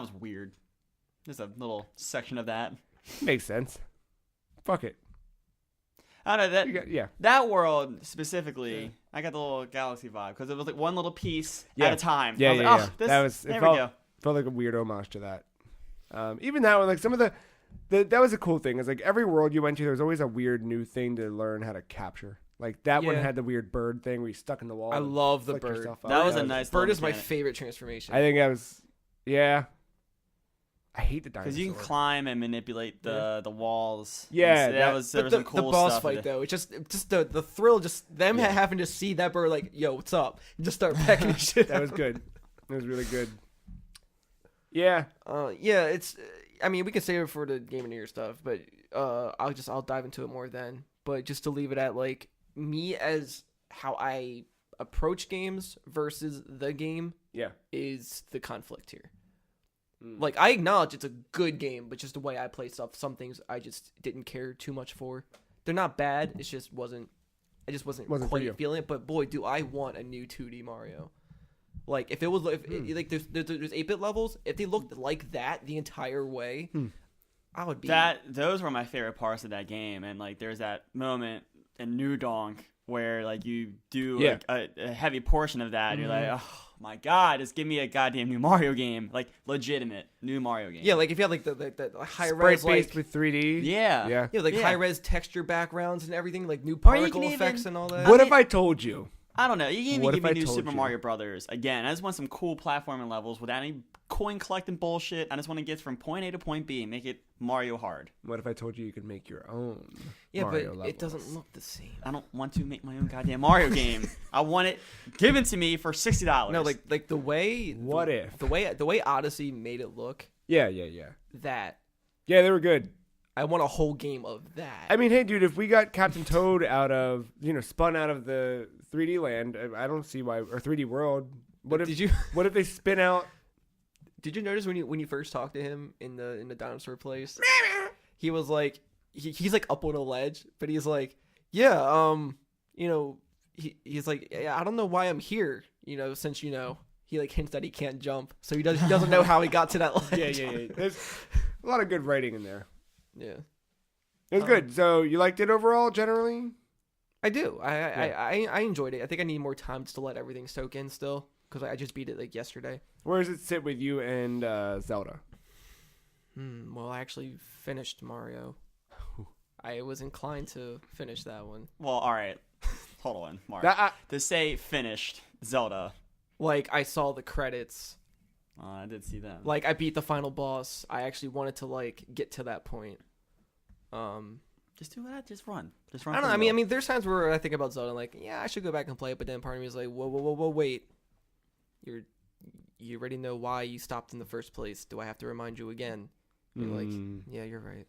was weird. There's a little section of that. Makes sense. Fuck it. I don't know Yeah. that world specifically. I got the little galaxy vibe because it was like one little piece Yeah. at a time. Yeah, I was yeah, like, yeah. oh, this, That was there it we go. felt like a weird homage to that. Even that one, like some of the that was a cool thing. Is like every world you went to, there was always a weird new thing to learn how to capture. Like that one Yeah. had the weird bird thing where you stuck in the wall. I and love the flicked bird. yourself up. That was a nice Bird little is my mechanic. favorite transformation. I think that was yeah. I hate the dinosaur. Because you can climb and manipulate the walls. Yeah, And so that- there was But some cool the boss stuff fight with it. though, it's just the thrill, just them Yeah. having to see that bird like, yo, what's up? And just start pecking his shit. That was good. It was really good. Yeah. Yeah, it's. I mean, we can save it for the Game of the Year stuff, but I'll dive into it more then. But just to leave it at like me as how I approach games versus the game Yeah. is the conflict here. Like I acknowledge it's a good game, but just the way I play stuff, some things I just didn't care too much for. They're not bad. It just wasn't. I just wasn't for quite you. feeling it. But boy, do I want a new 2D Mario. Like if it was like there's 8-bit levels, if they looked like that the entire way, I would be Those were my favorite parts of that game, and like there's that moment in New Donk where like you do Yeah. like, a heavy portion of that, and you're like, oh my god, just give me a goddamn new Mario game, like legitimate new Mario game. Yeah, like if you had like the high Sprite res based like with 3D. Yeah. Yeah. like Yeah. high res texture backgrounds and everything, like new Or you particle can effects even- and all that. What if I told you I don't know. You can even What give if me I new told Super you? Mario Brothers. Again, I just want some cool platforming levels without any coin collecting bullshit. I just want to get from point A to point B and make it Mario hard. What if I told you could make your own? Yeah, Mario but levels? it doesn't look the same. I don't want to make my own goddamn Mario game. I want it given to me for $60. No, like the way. What if? the way Odyssey made it look? Yeah. That Yeah, they were good. I want a whole game of that. I mean, hey, dude, if we got Captain Toad spun out of the 3D land, I don't see why, or 3D world. What if they spin out? Did you notice when you first talked to him in the dinosaur place? He was like, he's like up on a ledge, but he's like, yeah, he's like, yeah, I don't know why I'm here, since he like hints that he can't jump, so he doesn't know how he got to that ledge. Yeah. There's a lot of good writing in there. Yeah. It was good. So you liked it overall, generally? I do. I enjoyed it. I think I need more time just to let everything soak in still, because I just beat it like yesterday. Where does it sit with you and Zelda? Well, I actually finished Mario. I was inclined to finish that one. Well, all right. Hold on, Mark. To say finished Zelda. Like, I saw the credits. I did see that. Like, I beat the final boss. I actually wanted to, like, get to that point. Just do that. Just run. I don't know. I mean, there's times where I think about Zelda, like, yeah, I should go back and play it. But then part of me is like, whoa, wait. You already know why you stopped in the first place. Do I have to remind you again? You're like, yeah, you're right.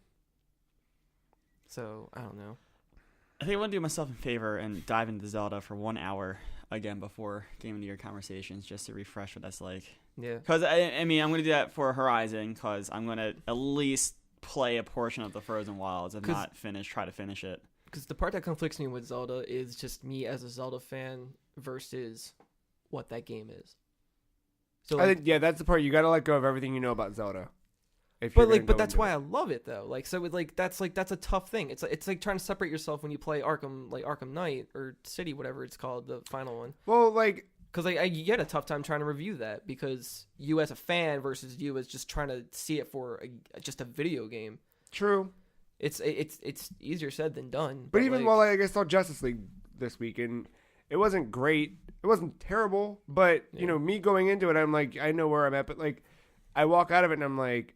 So, I don't know. I think I want to do myself a favor and dive into Zelda for 1 hour again before Game of the Year conversations, just to refresh what that's like. Yeah. Because, I mean, I'm going to do that for Horizon, because I'm going to at least play a portion of the Frozen Wilds, if not try to finish it. Because the part that conflicts me with Zelda is just me as a Zelda fan versus what that game is. So, I think, that's the part. You got to let go of everything you know about Zelda. But that's why I love it though. Like, so that's a tough thing. It's like trying to separate yourself when you play Arkham Knight or City, whatever it's called, the final one. Well, like, because you get a tough time trying to review that, because you as a fan versus you as just trying to see it for just a video game. True. It's easier said than done. But even while I saw Justice League this week, and it wasn't great. It wasn't terrible, but me going into it, I'm like, I know where I'm at, but like, I walk out of it and I'm like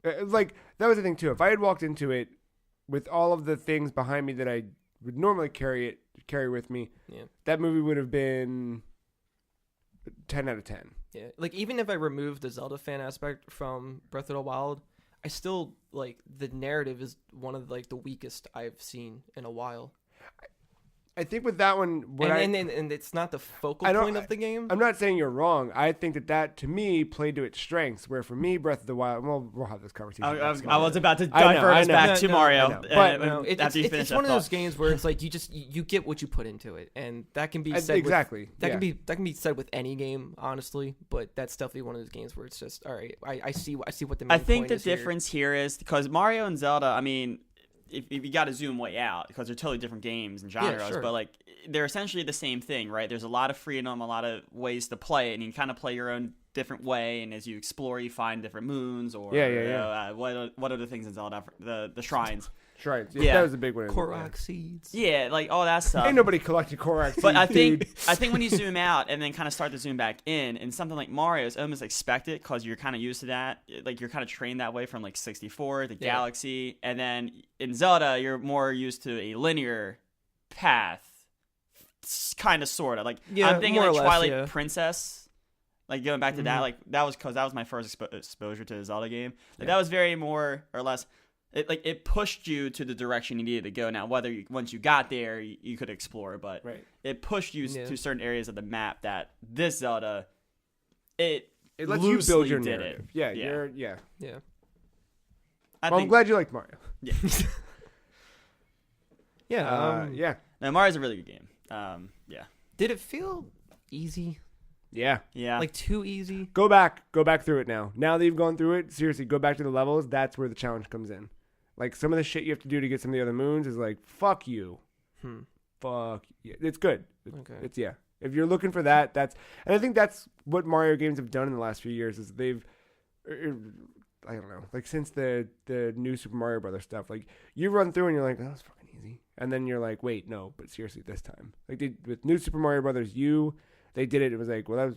that was the thing too. If I had walked into it with all of the things behind me that I would normally carry with me, that movie would have been 10 out of 10. Yeah, like even if I removed the Zelda fan aspect from Breath of the Wild, I still like the narrative is one of like the weakest I've seen in a while. I think with that one, and it's not the focal point of the game. I'm not saying you're wrong. I think that to me played to its strengths. Where for me, Breath of the Wild. Well, we'll have this conversation. I was about to divert us back to Mario, but it's one of those games where it's like you get what you put into it, and that can be said exactly. That can be said with any game, honestly. But that's definitely one of those games where it's just all right. I see what the main I think point the is difference here is because Mario and Zelda. I mean, if you got to zoom way out, because they're totally different games and genres, yeah, sure. but like they're essentially the same thing, right? There's a lot of freedom, a lot of ways to play it, and you kind of play your own different way. And as you explore, you find different moons or what are the things in Zelda? The shrines. Shrines. Yeah, that was a big one. Korok seeds. Yeah, like all that stuff. Ain't nobody collected Korok seeds. But I think when you zoom out and then kind of start to zoom back in something like Mario, it's almost expected because you're kind of used to that. Like you're kind of trained that way from like 64 to Galaxy, and then in Zelda you're more used to a linear path, kind of sort of. Like I'm thinking like Twilight Princess. Like going back to that, like that was my first exposure to a Zelda game. Like that was very more or less. It pushed you to the direction you needed to go. Now, once you got there, you could explore, but it pushed you to certain areas of the map that this Zelda, it lets you build your narrative. Yeah. I'm glad you liked Mario. Yeah. Yeah. No, Mario's a really good game. Yeah. Did it feel easy? Yeah. Like too easy? Go back through it now. Now that you've gone through it, seriously, go back to the levels. That's where the challenge comes in. Like some of the shit you have to do to get some of the other moons is like, fuck you. Fuck you. It's good. It's If you're looking for that, and I think that's what Mario games have done in the last few years is they've, I don't know, like since the new Super Mario Brothers stuff, like you run through and you're like, oh, that's fucking easy. and then you're like, wait, no, but seriously, this time, like with New Super Mario Brothers U, they did it. It was like, well, that was,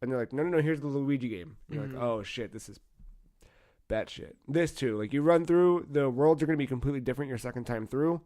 and they're like, no, here's the Luigi game. You're like, oh shit, this is batshit. This too, like you run through, the worlds are gonna be completely different your second time through.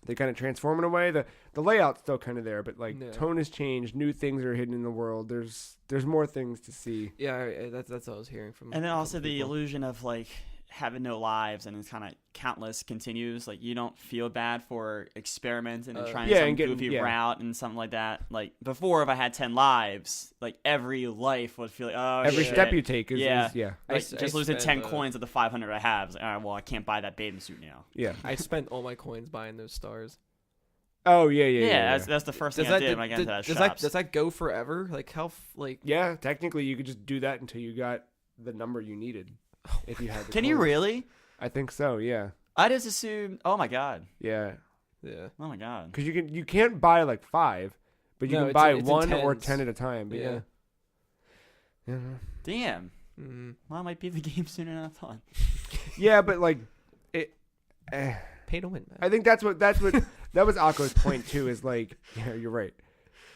They kind of transform in a way. The layout's still kind of there, but like tone has changed. New things are hidden in the world. There's more things to see. Yeah, that's what I was hearing from. And then also the illusion of like having no lives and it's kind of countless continues. Like you don't feel bad for experimenting and trying some goofy route and something like that. Like before, if I had 10 lives, like every life would feel like, oh, every shit. step you take is Like just losing 10 coins of the 500 I have. It's like, all right, well, I can't buy that bathing suit now. Yeah, I spent all my coins buying those stars. Oh yeah. That's the first thing I did when I got into that shop. Does that go forever? Like how Yeah, technically you could just do that until you got the number you needed. If you had the Can you really? I think so, yeah. I just assumed. Oh my god. Yeah. Yeah. Oh my god. Because you can't buy like 5, but you can buy 1 or 10 at a time. But yeah. Damn. Mm-hmm. Well, I might beat the game soon enough. Yeah, but like it. Pay to win, man. I think that's what that was Akko's point too. Is like, yeah, you're right.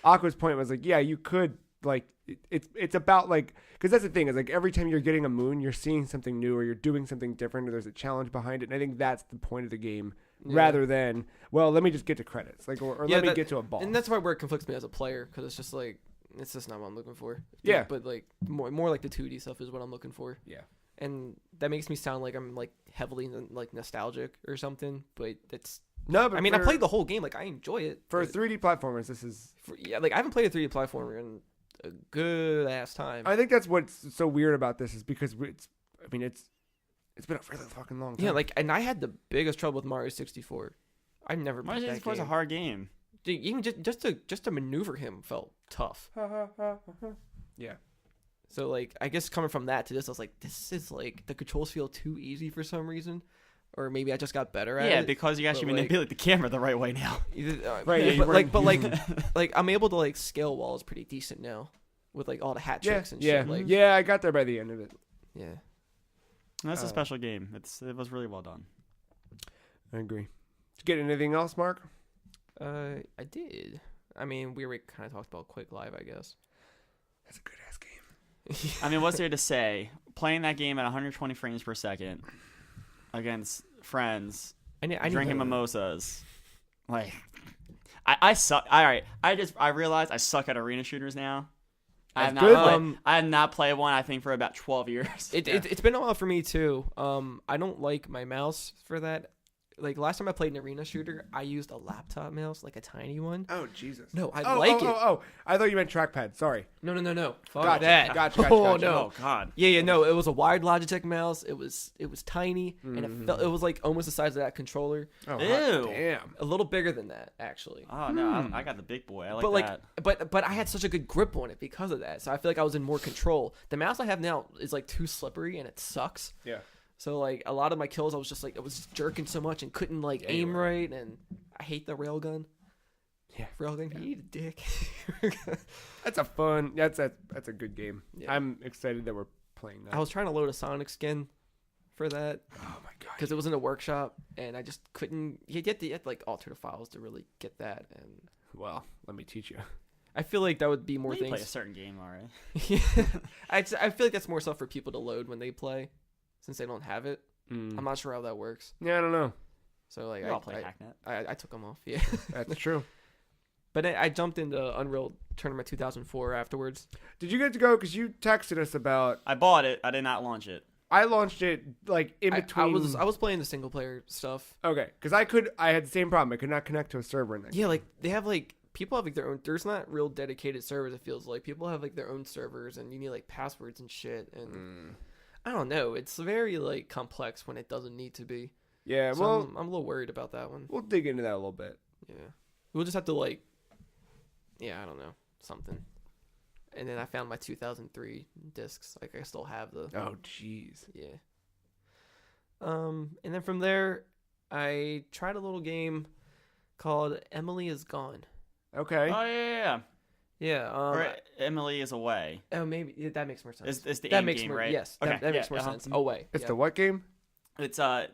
Akko's point was like, yeah, you could like. It's about like, because that's the thing is like every time you're getting a moon, you're seeing something new or you're doing something different or there's a challenge behind it. And I think that's the point of the game rather than, well, let me just get to credits, like or let me get to a boss. And that's why where it conflicts me as a player, because it's just like it's just not what I'm looking for. Yeah, but like more like the 2D stuff is what I'm looking for. Yeah, and that makes me sound like I'm like heavily like nostalgic or something, but it's. No, but I mean, I played the whole game. Like I enjoy it for 3D platformers. This is like I haven't played a 3D platformer in a good ass time. I think that's what's so weird about this is because it's been a really fucking long time. Yeah, like, and I had the biggest trouble with Mario 64. I never. Mario 64 is a hard game. Dude, even just to maneuver him felt tough. Yeah. So like, I guess coming from that to this, I was like, this is like the controls feel too easy for some reason. Or maybe I just got better at it. Yeah, because you actually manipulate the camera the right way now. Right, yeah, but I'm able to like scale walls pretty decent now, with like all the hat tricks and shit. Like, yeah, I got there by the end of it. Yeah, that's a special game. It was really well done. I agree. Did you get anything else, Mark? I did. I mean, we were kind of talked about Quick Live, I guess. That's a good ass game. I mean, what's there to say? Playing that game at 120 frames per second. Against friends, drinking mimosas, like I suck. All right, I realized I suck at arena shooters now. I have not played one. I think for about 12 years. It's been a while for me too. I don't like my mouse for that. Like last time I played an arena shooter, I used a laptop mouse, like a tiny one. Oh Jesus! No, I like it. Oh! I thought you meant trackpad. Sorry. No. Fuck gotcha. that. Gotcha. No. Oh God. Yeah. No, it was a wired Logitech mouse. It was tiny, and it was like almost the size of that controller. Oh, ew! Damn. A little bigger than that, actually. Oh no, I got the big boy. I like that. But I had such a good grip on it because of that. So I feel like I was in more control. The mouse I have now is like too slippery and it sucks. Yeah. So like a lot of my kills, I was just jerking so much and couldn't like aim right, and I hate the railgun. Yeah, railgun, you eat a dick. That's a good game. Yeah. I'm excited that we're playing that. I was trying to load a Sonic skin for that. Oh my god! Because it was in a workshop, and I just couldn't. You had to like alter the files to really get that. And well, let me teach you. I feel like that would be more you things. Play a certain game, all right. Yeah, I feel like that's more stuff for people to load when they play. Since they don't have it, I'm not sure how that works. Yeah, I don't know. So like, I'll play Hacknet. I took them off. Yeah, that's true. But I jumped into Unreal Tournament 2004 afterwards. Did you get to go? Because you texted us about. I bought it. I did not launch it. I launched it like in between. I was playing the single player stuff. Okay, because I had the same problem. I could not connect to a server in that. Yeah, like they have like people have like their own. There's not real dedicated servers. It feels like people have like their own servers, and you need like passwords and shit and. I don't know. It's very like complex when it doesn't need to be. Yeah, so well, I'm a little worried about that one. We'll dig into that a little bit. Yeah, we'll just have to like, I don't know, something. And then I found my 2003 discs. Like I still have the. Oh jeez. Yeah. And then from there, I tried a little game called Emily is Gone. Okay. Oh yeah. Yeah. Or Emily is Away. Oh, maybe that makes more sense. It's the that end makes game, more, right? Yes. Okay. That makes more sense. Away. It's the what game? It's go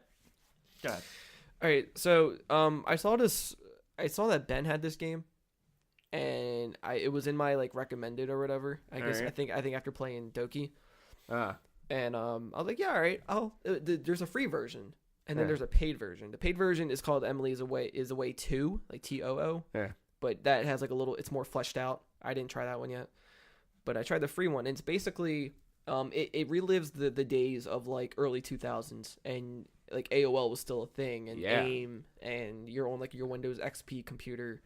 ahead. All right, so I saw that Ben had this game, and it was in my like recommended or whatever. I think after playing Doki, and I was like, yeah, all right, there's a free version, and then there's a paid version. The paid version is called Emily is Away 2, like TOO. Yeah. But that has like it's more fleshed out. I didn't try that one yet, but I tried the free one. And it's basically it relives the days of like early 2000s, and like AOL was still a thing, and AIM, and you're on like your Windows XP computer,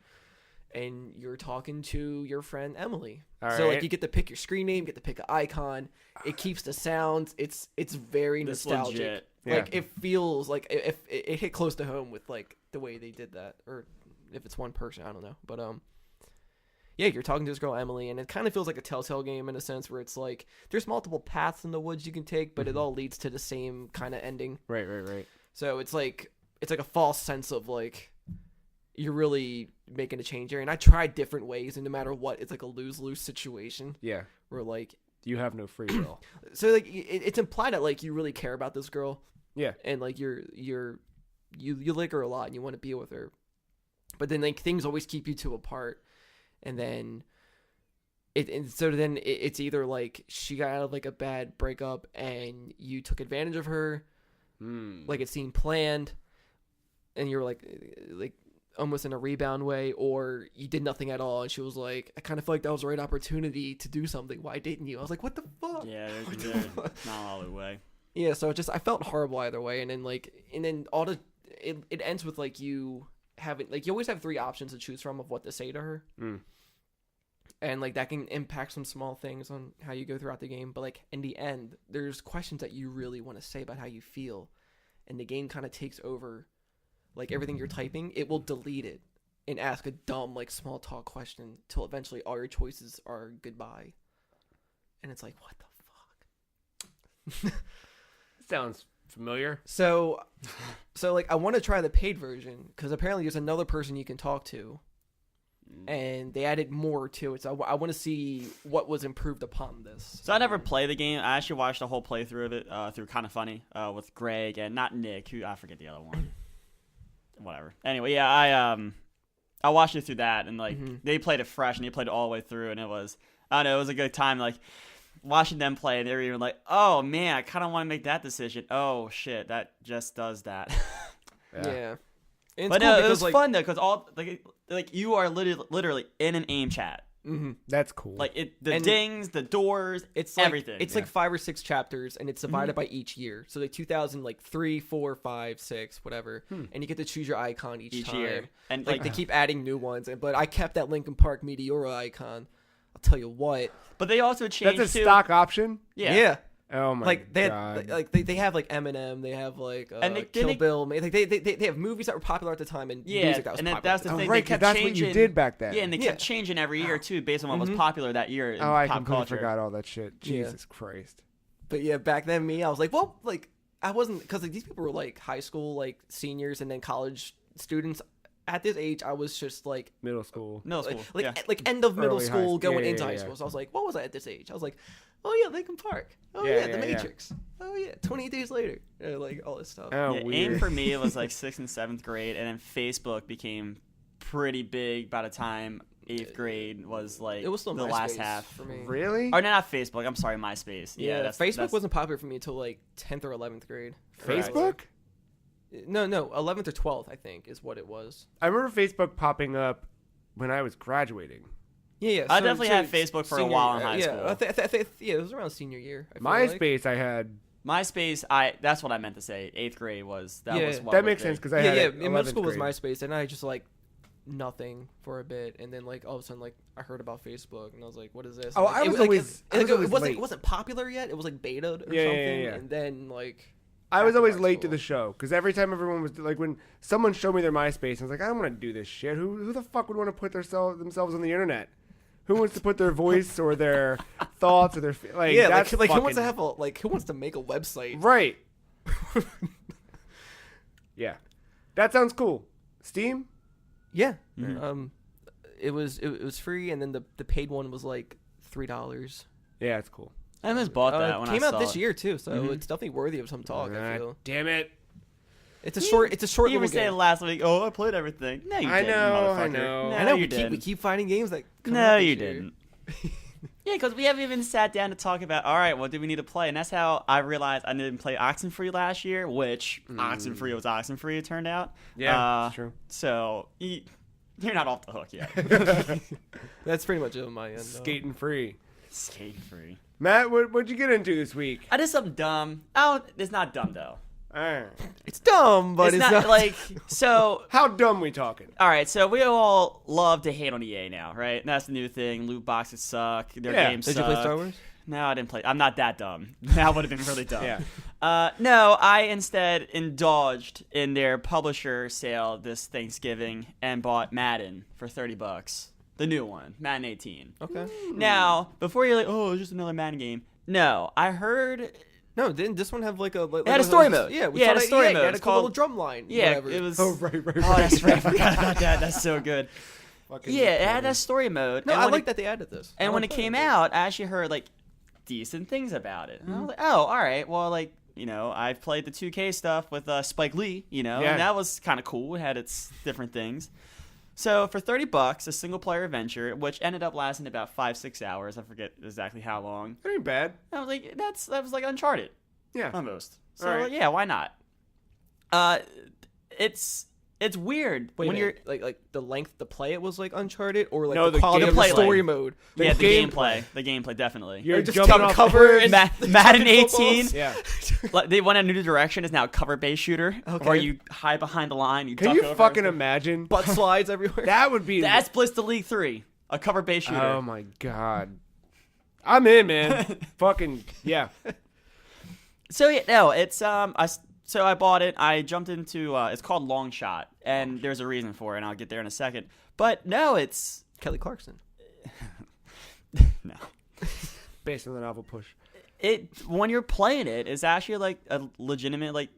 and you're talking to your friend Emily. Like you get to pick your screen name, get to pick an icon. It keeps the sounds. It's very nostalgic. Legit. Like it feels like if it hit close to home with like the way they did that, or if it's one person, I don't know. But yeah, you're talking to this girl Emily, and it kind of feels like a Telltale game in a sense where it's like there's multiple paths in the woods you can take, but it all leads to the same kind of ending. Right. So it's like a false sense of like you're really making a change here. And I tried different ways, and no matter what, it's like a lose-lose situation. Yeah. Where like you have no free will. So like it's implied that like you really care about this girl. Yeah. And like you like her a lot and you want to be with her. But then like things always keep you two apart. And then it's either like she got out of like a bad breakup and you took advantage of her, like it seemed planned, and you were like almost in a rebound way, or you did nothing at all and she was like, I kind of feel like that was the right opportunity to do something. Why didn't you? I was like, what the fuck? Yeah, not all the way. Yeah, so I felt horrible either way, and then it ends with like you having like you always have 3 options to choose from of what to say to her. And like that can impact some small things on how you go throughout the game, but like in the end there's questions that you really want to say about how you feel, and the game kind of takes over like everything you're typing. It will delete it and ask a dumb like small talk question till eventually all your choices are goodbye, and it's like, what the fuck? Sounds familiar. So like I want to try the paid version because apparently there's another person you can talk to, and they added more to it. So I want to see what was improved upon this. So I never played the game. I actually watched a whole playthrough of it through Kind of Funny with Greg and not Nick, who I forget the other one. Whatever. Anyway, yeah, I watched it through that, and like they played it fresh and they played it all the way through, and it was, I don't know, it was a good time. Like watching them play, they were even like, oh man, I kind of want to make that decision. Oh shit, that just does that. Yeah. But cool it was like, fun though, because all like you are literally in an AIM chat. That's cool. Like the dings, the doors, it's like, everything. It's like 5 or 6 chapters, and it's divided by each year. So like 2003, 4, 5, 6, whatever, and you get to choose your icon each time. Year. And like they keep adding new ones. But I kept that Linkin Park Meteora icon. I'll tell you what. But they also changed. That's a stock option. Yeah. Oh my god! They have like Eminem, they have like Kill Bill. Like they have movies that were popular at the time and music that was popular. That's the thing. Right, they kept that's changing. what you did back then. Yeah, and they kept changing every year too, based on what was popular that year in I pop completely culture. forgot all that shit. Jesus Christ! But yeah, back then I was like, well, like I wasn't, because like these people were like high school, like seniors, and then college students. At this age, I was just like middle school, like end of middle school, going into high school. Yeah. So I was like, what was I at this age? I was like, oh yeah, Linkin Park. Oh yeah, The Matrix. Oh yeah, 28 Days Later. Like all this stuff. Oh, weird. AIM for me, it was like 6th and 7th grade, and then Facebook became pretty big by the time 8th grade was like it was still the MySpace last half. For me. Really? Or not Facebook. I'm sorry, MySpace. Yeah, Facebook wasn't popular for me until like 10th or 11th grade. Facebook? No, 11th or 12th, I think, is what it was. I remember Facebook popping up when I was graduating. Yeah. I definitely had Facebook for a while in high school. It was around senior year. MySpace, I had. MySpace, that's what I meant to say. 8th grade was that was what that was makes big. sense because I had in middle school was MySpace, and I just like nothing for a bit, and then like all of a sudden like I heard about Facebook, and I was like, what is this? Oh, like, it wasn't popular yet. It was like beta or something, and then like. I was always late to the show because every time everyone was like, when someone showed me their MySpace, I was like, I don't want to do this shit. Who the fuck would want to put themselves on the internet? Who wants to put their voice or their thoughts or their that's like who wants to have who wants to make a website? Right. Yeah, that sounds cool. Steam. Yeah. It was free, and then the paid one was like $3. Yeah, it's cool. I almost bought that when I saw it. Came out this year too, so it's definitely worthy of some talk. I feel. Damn it! It's a short. It's a short. You were little saying game. last week, "Oh, I played everything." No, you didn't. I motherfucker. know. No, I know. you We didn't. keep finding games that. Come No, out this you year. didn't. Yeah, because we haven't even sat down to talk about, all right, what do we need to play? And that's how I realized I didn't play Oxenfree last year, which Oxenfree was Oxenfree, it turned out. Yeah, that's true. So you're not off the hook yet. That's pretty much it on my end. though. Skating free. Skate free. Matt, what'd you get into this week? I did something dumb. Oh, it's not dumb, though. All right. It's dumb, but it's not like, so... How dumb we talking? All right, so we all love to hate on EA now, right? And that's the new thing. Loot boxes suck. Their games Did suck. you play Star Wars? No, I didn't play. I'm not that dumb. That would have been really dumb. Yeah. No, I instead indulged in their publisher sale this Thanksgiving and bought Madden for $30. The new one, Madden 18. Okay. Now, before you're like, oh, it's just another Madden game. No, I heard... No, didn't this one have like a? Like, It had a story mode. Yeah, we Yeah, it saw had a that story EA. mode. It had It's a cool little called- drum line. Yeah, whatever. it was... Oh, right. Oh, that's right. I forgot about that. That's so good. Fucking Yeah, it had a story mode. No, and I when like it, that they added this. And when it came out, I actually heard like decent things about it. And I was like, oh, all right. Well, like, you know, I've played the 2K stuff with Spike Lee, you know, Yeah. and that was kind of cool. It had its different things. So for $30, a single player adventure, which ended up lasting about 5-6 hours. I forget exactly how long. That ain't bad. I was like, that was like Uncharted Yeah. almost. So All right. yeah, why not? It's weird Wait, when you're like the length to play it was like Uncharted, or like No, the the quality of the gameplay. story mode. yeah the gameplay. gameplay definitely. You're just jumping jump off cover and Madden chucking 18. footballs? Yeah. Like, they went a new direction. Is now a cover-based shooter, Okay. where you hide behind the line. You Can duck you over fucking everything. imagine? Butt slides everywhere. That would be. That's Blitz to League 3, a cover-based shooter. Oh my god. I'm in, man. Fucking yeah. So yeah, no, it's so I bought it. I jumped into it's called Long Shot, and there's a reason for it, and I'll get there in a second. But no, it's Kelly Clarkson. no. Based on the novel Push. It when you're playing it, it's actually like a legitimate like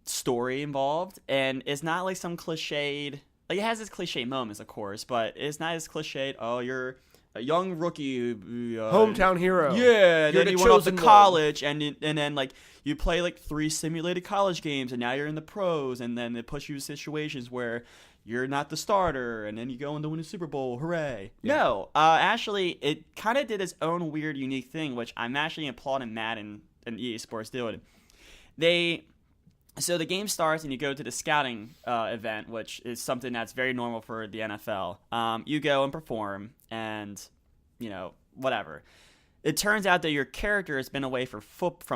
story involved, and it's not like some cliched. Like, it has its cliche moments, of course, but it's not as cliched. Oh, you're a young rookie, Hometown hero. Yeah, You're then the you went off to chosen one. college, and then like you play like 3 simulated college games, and now you're in the pros, and then it puts you in situations where you're not the starter, and then you go and win a Super Bowl. Hooray! Yeah. No, actually, it kind of did its own weird, unique thing, which I'm actually applauding Madden and EA Sports doing. So the game starts, and you go to the scouting event, which is something that's very normal for the NFL. You go and perform, and, you know, whatever. It turns out that your character has been away from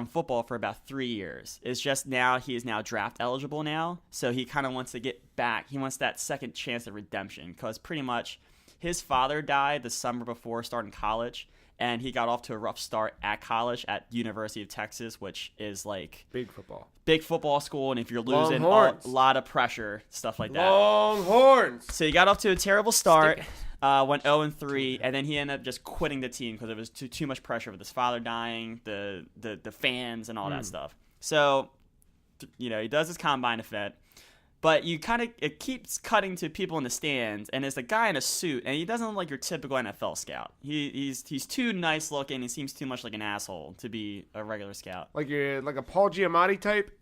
football for about 3 years. It's just now he is now draft eligible now, so he kind of wants to get back. He wants that second chance of redemption, because pretty much his father died the summer before starting college, and he got off to a rough start at college at University of Texas, which is like Big football. big football school, and if you're losing, a Longhorns. lot of pressure, stuff like that. Longhorns. So he got off to a terrible start, went 0-3, and then he ended up just quitting the team because it was too much pressure with his father dying, the fans, and all that stuff. So, you know, he does his combine event, but it keeps cutting to people in the stands, and it's a guy in a suit, and he doesn't look like your typical NFL scout. He's too nice looking. He seems too much like an asshole to be a regular scout. Like you're like a Paul Giamatti type.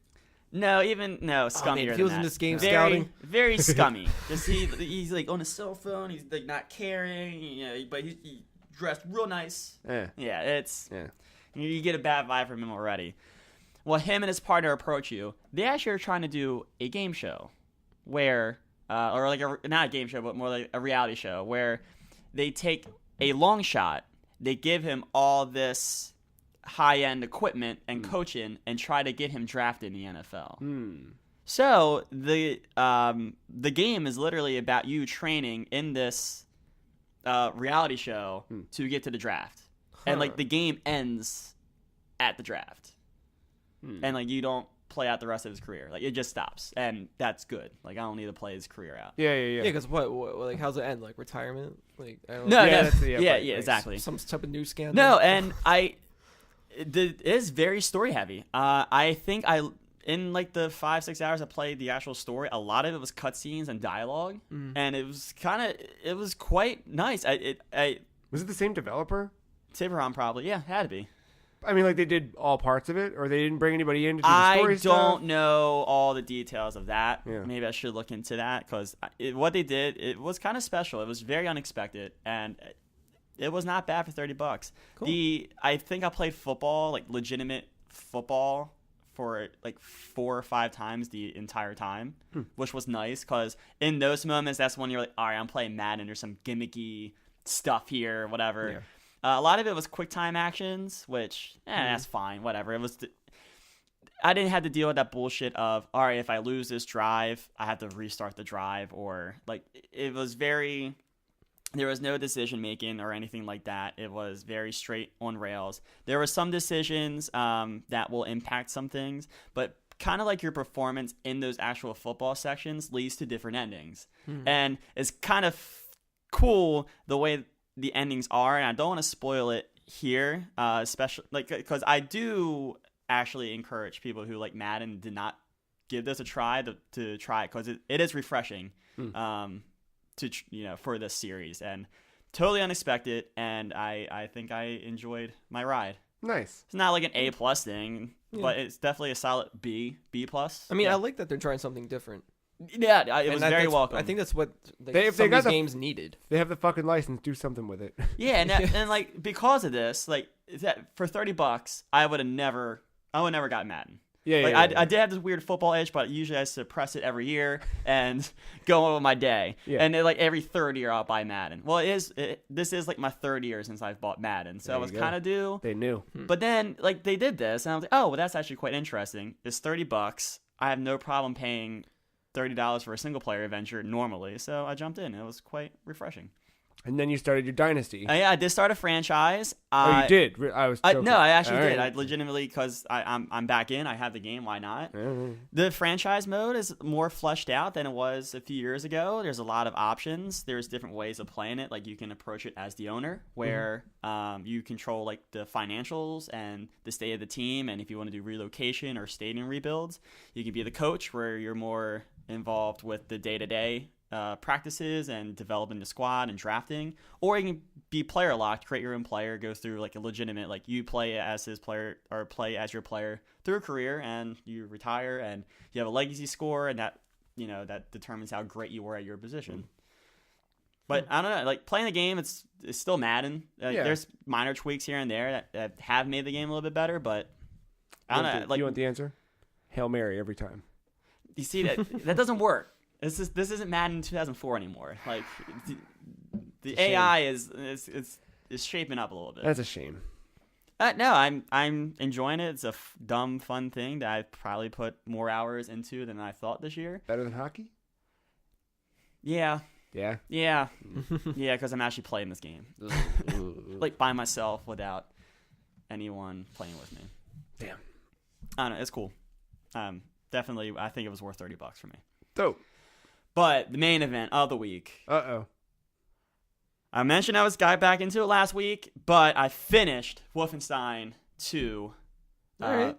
No, scummier if he was than in that. this game very, scouting. very scummy. Just he's like on his cell phone. He's like not caring, you know, but he dressed real nice. Yeah. Yeah, you get a bad vibe from him already. Well, him and his partner approach you. They actually are trying to do a game show, where or like not a game show, but more like a reality show, where they take a long shot. They give him all this high-end equipment and coaching and try to get him drafted in the NFL. So the game is literally about you training in this reality show to get to the draft. And like the game ends at the draft. And like you don't play out the rest of his career. Like it just stops. And that's good. Like I don't need to play his career out. Yeah. Yeah, because what, like, how's it end? Like retirement? Like, I don't No, Yeah, no. that's the- yeah, yeah, right, yeah, right. exactly. some type of news scandal. No, and it is very story heavy. I think in like the 5-6 hours I played the actual story, a lot of it was cutscenes and dialogue, and it was quite nice. Was it the same developer? Tiburon probably, yeah, had to be. I mean, like they did all parts of it, or they didn't bring anybody in to do the story I stuff? don't know all the details of that. Yeah. Maybe I should look into that because what they did, it was kind of special. It was very unexpected, and it was not bad for $30. Cool. I think I played football, like legitimate football, for like 4 or 5 times the entire time, which was nice because in those moments, that's when you're like, all right, I'm playing Madden. There's some gimmicky stuff here, whatever. Yeah. A lot of it was quick time actions, which that's fine, whatever. It was. I didn't have to deal with that bullshit of, all right, if I lose this drive, I have to restart the drive, or like it was very. There was no decision making or anything like that. It was very straight on rails. There were some decisions that will impact some things, but kind of like your performance in those actual football sections leads to different endings. And it's kind of cool the way the endings are, and I don't want to spoil it here, especially like because I do actually encourage people who like Madden did not give this a try to try it because it is refreshing. For this series, and totally unexpected, and I think I enjoyed my ride. Nice. It's not like an A+ thing, but it's definitely a solid B+. I mean, I like that they're trying something different. Yeah, it was very welcome. I think that's what If some they of got these games needed. They have the fucking license. Do something with it. Yeah, and like because of this, like that for $30, I would never got Madden. Yeah, I did have this weird football itch, but usually I suppress it every year and go on with my day. Yeah. And like every third year I'll buy Madden. Well, this is like my third year since I've bought Madden, so I was kind of due. They knew. But then like they did this, and I was like, oh, well, that's actually quite interesting. It's $30. I have no problem paying $30 for a single player adventure normally, so I jumped in. It was quite refreshing. And then you started your dynasty. Yeah, I did start a franchise. You did? I was joking. No, I actually All did. right. I legitimately, because I'm back in. I have the game. Why not? Mm-hmm. The franchise mode is more fleshed out than it was a few years ago. There's a lot of options. There's different ways of playing it. Like you can approach it as the owner, where you control like the financials and the state of the team. And if you want to do relocation or stadium rebuilds, you can be the coach, where you're more involved with the day-to-day practices and developing the squad and drafting, or you can be player locked, create your own player, go through like a legitimate, like you play as his player or play as your player through a career, and you retire and you have a legacy score, and that that determines how great you were at your position. But I don't know, like playing the game, it's still Madden. There's minor tweaks here and there that have made the game a little bit better, but I don't know. Like, you want the answer? Hail Mary every time. You see that doesn't work. This isn't Madden 2004 anymore. Like the AI is shaping up a little bit. That's a shame. No, I'm enjoying it. It's a dumb, fun thing that I've probably put more hours into than I thought this year. Better than hockey? Yeah. Yeah. Yeah. Yeah, because I'm actually playing this game. Like by myself without anyone playing with me. Damn. I don't know. It's cool. Definitely, I think it was worth $30 for me. Dope. But the main event of the week. Uh-oh. I mentioned I was got back into it last week, but I finished Wolfenstein II. All right.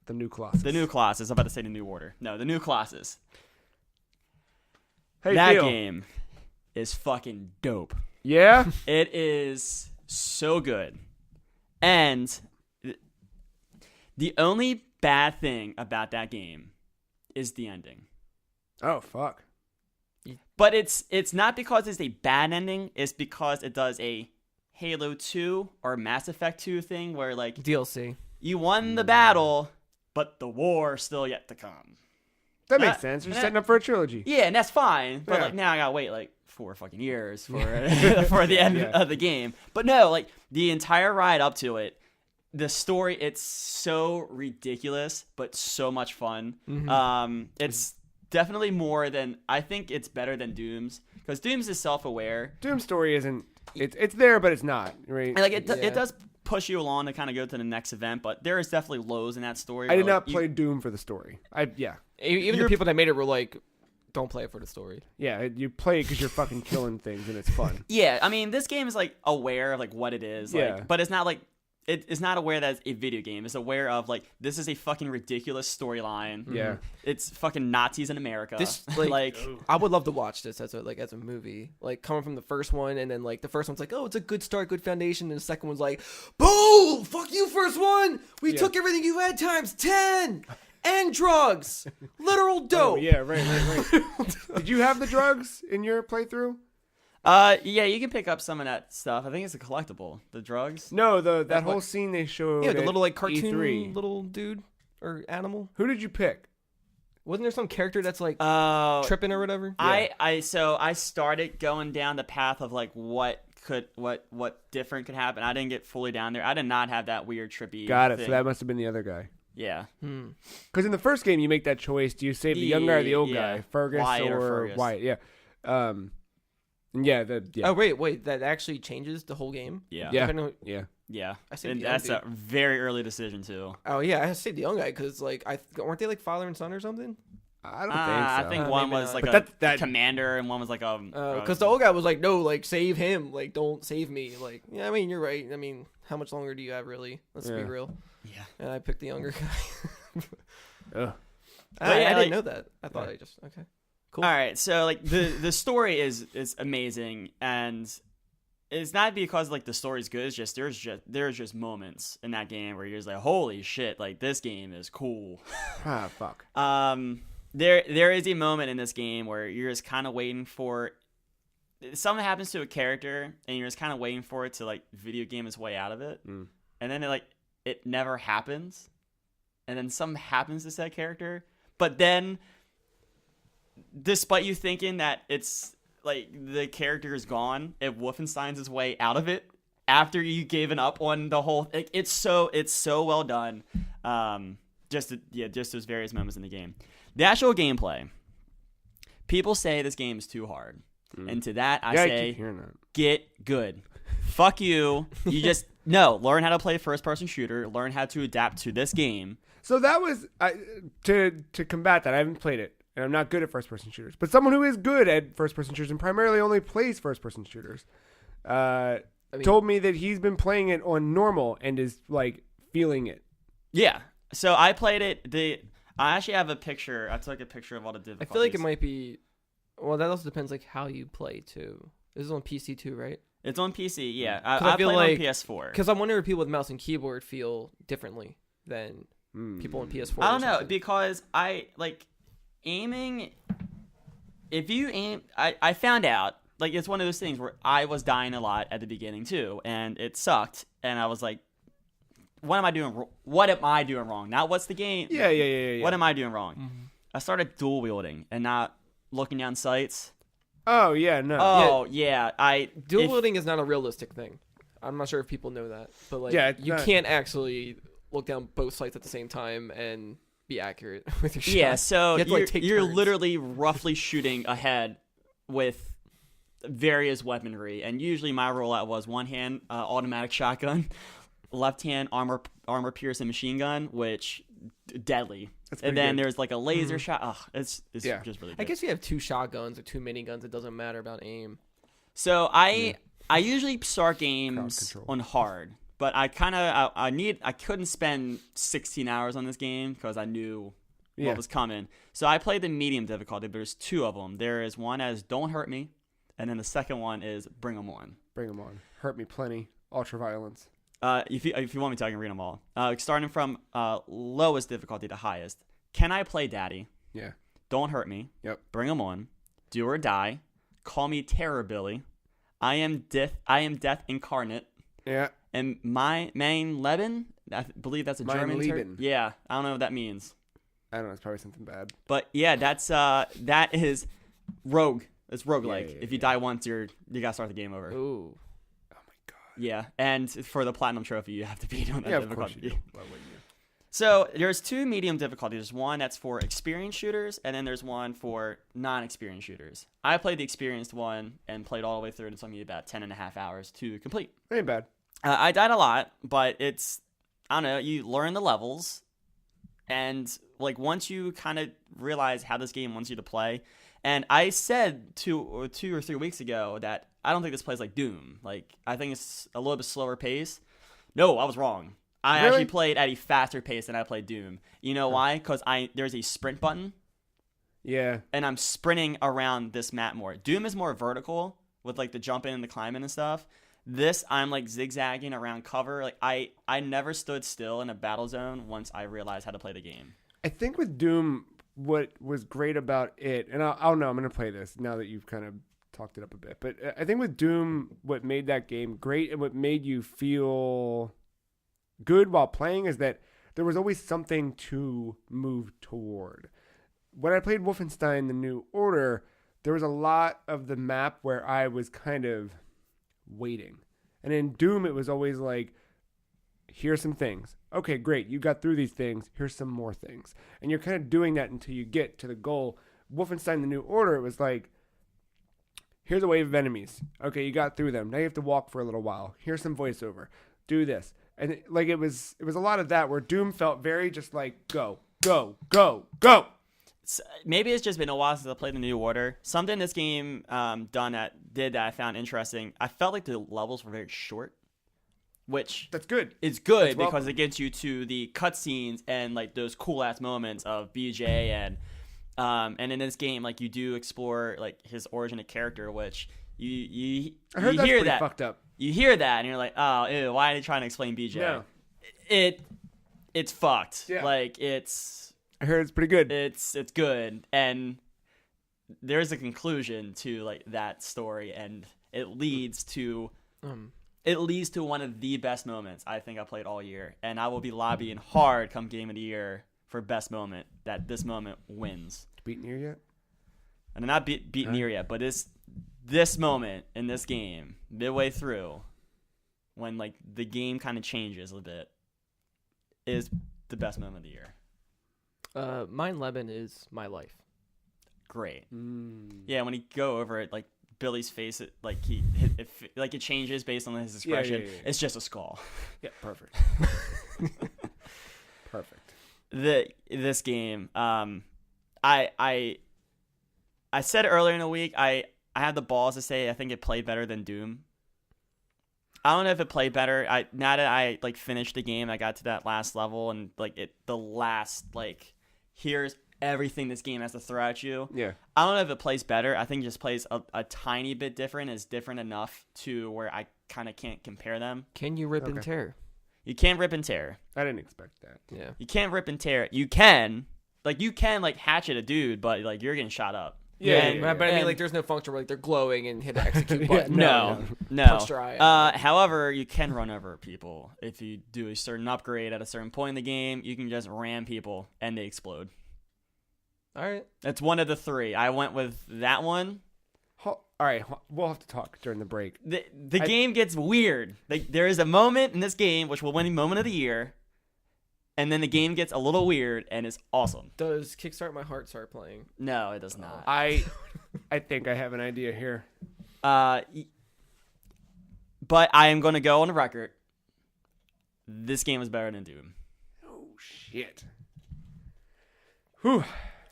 The new Colossus. The new Colossus. I'm about to say the new order. No, the new Colossus. How you that feel? game is fucking dope. Yeah? It is so good. And the only bad thing about that game is the ending. Oh, fuck. But it's not because it's a bad ending. It's because it does a Halo 2 or Mass Effect 2 thing where, like, DLC. you won the battle, but the war is still yet to come. That makes sense. You're setting up for a trilogy. Yeah, and that's fine. But, Yeah. like, now I gotta wait, like, 4 fucking years for for the end Yeah. of the game. But no, like, the entire ride up to it, the story, it's so ridiculous, but so much fun. It's definitely more than, I think it's better than Doom's, because Doom's is self-aware. Doom's story isn't, it's there, but it's not, right? And, like, it does push you along to kind of go to the next event, but there is definitely lows in that story. I did where, not like, play Doom for the story. Even the people that made it were like, don't play it for the story. Yeah, you play it because you're fucking killing things and it's fun. Yeah, I mean, this game is, like, aware of, like, what it is. Like, Yeah. but it's not, like, it is not aware that it's a video game. It's aware of like this is a fucking ridiculous storyline. Yeah. It's fucking Nazis in America. This I would love to watch this as a movie. Like coming from the first one, and then like the first one's like, oh, it's a good start, good foundation, and the second one's like, boom, fuck you, first one. We took everything you had times 10. And drugs, literal dope. Oh, yeah, right. Did you have the drugs in your playthrough? Yeah, you can pick up some of that stuff. I think it's a collectible. The drugs. No, that whole scene they showed. Yeah, the little like at cartoon E3. little dude or animal. Who did you pick? Wasn't there some character that's like tripping or whatever? So I started going down the path of like what different could happen. I didn't get fully down there. I did not have that weird trippy. Got it. thing. So that must have been the other guy. Yeah. Because in the first game, you make that choice. Do you save the young guy or the old guy? Fergus Wyatt or Fergus. Wyatt? Yeah. Yeah. Oh wait, that actually changes the whole game. Yeah. Yeah. Yeah. I saved And the young that's dude. a very early decision too. Oh yeah, I saved the young guy because like weren't they like father and son or something? I don't think so. I think one maybe was not. like But a commander and one was like Because the old guy was like, no, like save him, like don't save me. Like yeah, I mean you're right. I mean how much longer do you have really? Let's be real. Yeah. And I picked the younger guy. Ugh. I yeah, didn't like- know that. I thought I just okay. Cool. All right, so like the story is amazing, and it's not because like the story's good. It's just there's just moments in that game where you're just like, holy shit, like this game is cool. Ah, fuck. There is a moment in this game where you're just kind of waiting for something happens to a character, and you're just kind of waiting for it to like video game its way out of it, and then it never happens, and then something happens to that character, but then. Despite you thinking that it's like the character is gone, it Wolfenstein's its way out of it after you given up on the whole. Like, it's so well done. Just those various moments in the game. The actual gameplay. People say this game is too hard, and to that I say, keep hearing that. get good. Fuck you. You just learn how to play a first-person shooter. Learn how to adapt to this game. So that was to combat that. I haven't played it. And I'm not good at first-person shooters. But someone who is good at first-person shooters and primarily only plays first-person shooters told me that he's been playing it on normal and is, like, feeling it. Yeah. So I played it. I actually have a picture. I took a picture of all the difficulties. I feel like it might be. Well, that also depends like how you play too. This is on PC too, right? It's on PC. Yeah, I feel played like on PS4. Because I'm wondering if people with mouse and keyboard feel differently than people on PS4. I don't know because I like. Aiming, if you aim, I found out, like, it's one of those things where I was dying a lot at the beginning, too, and it sucked, and I was like, what am I doing wrong? Not what's the game. Yeah. What am I doing wrong? Mm-hmm. I started dual wielding and not looking down sights. Oh, yeah, no. Oh, yeah. Dual wielding is not a realistic thing. I'm not sure if people know that, but, like, you can't actually look down both sights at the same time and be accurate with your shot. Yeah, so you're turns. literally roughly shooting ahead with various weaponry, and usually my rollout was one hand automatic shotgun, left hand armor piercing machine gun, which deadly, and then there's like a laser shot. It's just really good. I guess you have two shotguns or two miniguns. It doesn't matter about aim. So I usually start games on hard. But I couldn't spend 16 hours on this game because I knew what was coming. So I played the medium difficulty, but there's two of them. There is one as Don't Hurt Me, and then the second one is Bring 'Em On. Bring 'em on. Hurt me plenty. Ultra violence. If you want me to, I can read them all. Starting from lowest difficulty to highest. Can I Play Daddy? Yeah. Don't Hurt Me. Yep. Bring 'Em On. Do or Die. Call Me Terror Billy. I Am Death Incarnate. Yeah. And my main Leben, I believe that's a German term. Yeah, I don't know what that means. I don't know. It's probably something bad. But yeah, that is rogue. It's roguelike. Yeah, if you die once, you gotta start the game over. Ooh. Oh my god. Yeah, and for the platinum trophy, you have to beat on that Of difficulty. course you do. Why wouldn't you? So there's two medium difficulties. There's one that's for experienced shooters, and then there's one for non-experienced shooters. I played the experienced one and played all the way through, and it took me about 10.5 hours to complete. Ain't bad. I died a lot, but it's, I don't know, you learn the levels, and like once you kind of realize how this game wants you to play, and I said two or 3 weeks ago that I don't think this plays like Doom. Like, I think it's a little bit slower pace, No, I was wrong. I Really? actually played at a faster pace than I played Doom. You know why? Because there's a sprint button, Yeah. and I'm sprinting around this map more. Doom is more vertical with like the jumping and the climbing and stuff. This, I'm like zigzagging around cover. Like I never stood still in a battle zone once I realized how to play the game. I think with Doom, what was great about it, and I'll know I'm going to play this now that you've kind of talked it up a bit, but I think with Doom, what made that game great and what made you feel good while playing is that there was always something to move toward. When I played Wolfenstein: The New Order, there was a lot of the map where I was kind of waiting. And in Doom, it was always like, here's some things. Okay, great. You got through these things. Here's some more things. And you're kind of doing that until you get to the goal. Wolfenstein: The New Order, it was like, here's a wave of enemies. Okay, you got through them. Now you have to walk for a little while. Here's some voiceover. Do this. And it was a lot of that where Doom felt very just like, go, go, go, go. Maybe it's just been a while since I played the New Order. Something this game did that I found interesting. I felt like the levels were very short, which That's good. is good That's because it gets you to the cutscenes and like those cool ass moments of BJ and in this game, like you do explore like his origin of character, which you I heard that's hear pretty that fucked up. you hear that and you're like, oh, ew, why are they trying to explain BJ? No. It's fucked. Yeah. Like it's I heard it's pretty good. it's good, and there's a conclusion to like that story, and it leads to one of the best moments I think I played all year, and I will be lobbying hard come game of the year for best moment, that this moment wins. Beat near yet? And I'm not beat near yet, but this moment in this game, midway through, when like the game kind of changes a bit, is the best moment of the year. Mine Lemon is My Life. Great. Yeah, when you go over it, like Billy's face, it changes based on his expression. Yeah. It's just a skull. Yeah, perfect. Perfect. This game, I said earlier in the week, I had the balls to say I think it played better than Doom. I don't know if it played better. Now that I like finished the game, I got to that last level and like here's everything this game has to throw at you. Yeah. I don't know if it plays better. I think it just plays a tiny bit different. It's different enough to where I kind of can't compare them. Can you rip and tear? You can't rip and tear. I didn't expect that. Yeah. You can't rip and tear. You can hatchet a dude, but like you're getting shot up. Yeah, but I mean, like, there's no function where like they're glowing and hit the execute button. No. Punch their eye out. However, you can run over people if you do a certain upgrade at a certain point in the game. You can just ram people and they explode. All right. That's one of the three. I went with that one. All right, we'll have to talk during the break. The game gets weird. There is a moment in this game which will win Moment of the Year, and then the game gets a little weird and it's awesome. Does Kickstart My Heart start playing? No, it does not. I think I have an idea here. But I am going to go on the record. This game is better than Doom. Oh, shit. Whew.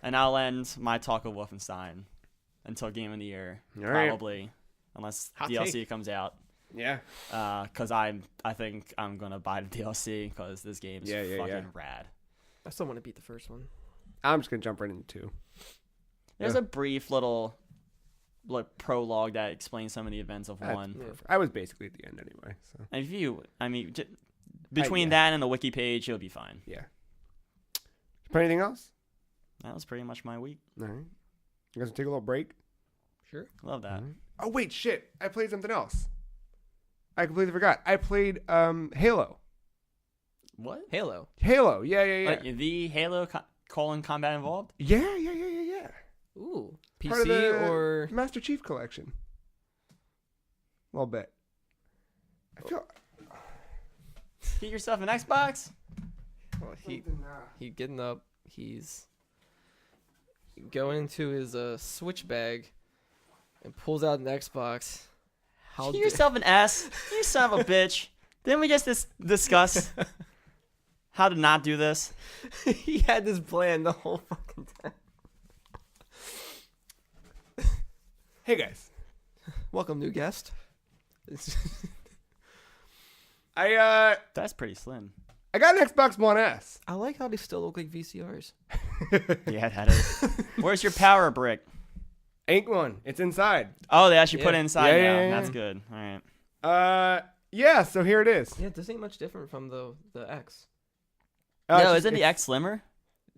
And I'll end my talk of Wolfenstein until Game of the Year, All right. probably, unless Hot DLC take. comes out. Yeah. Because I think I'm gonna buy the DLC because this game is fucking rad. I still want to beat the first one. I'm just going to jump right into 2. There's a brief little like prologue that explains some of the events of one. Yeah. I was basically at the end anyway. So And between that and the wiki page, you'll be fine. yeah. Anything else? That was pretty much my week. All right. You guys want to take a little break? Sure. Love that. Oh wait, shit! I played something else. I completely forgot. I played Halo. What? Halo. Halo. Yeah. Like, the Halo combat involved? Yeah. Ooh. Part of PC the or Master Chief collection. A little bit. I feel. Get yourself an Xbox. well, he getting up. He's going into his switch bag and pulls out an Xbox. Get yourself an S. You son of a bitch. Didn't we just discuss how to not do this? He had this plan the whole fucking time. Hey guys. Welcome, new guest. That's pretty slim. I got an Xbox One S. I like how they still look like VCRs. Yeah, that is. Where's your power brick? Ain't one. It's inside. Oh, they actually put it inside now. Yeah. That's good. All right. Yeah. So here it is. Yeah, this ain't much different from the X. No, isn't the X slimmer?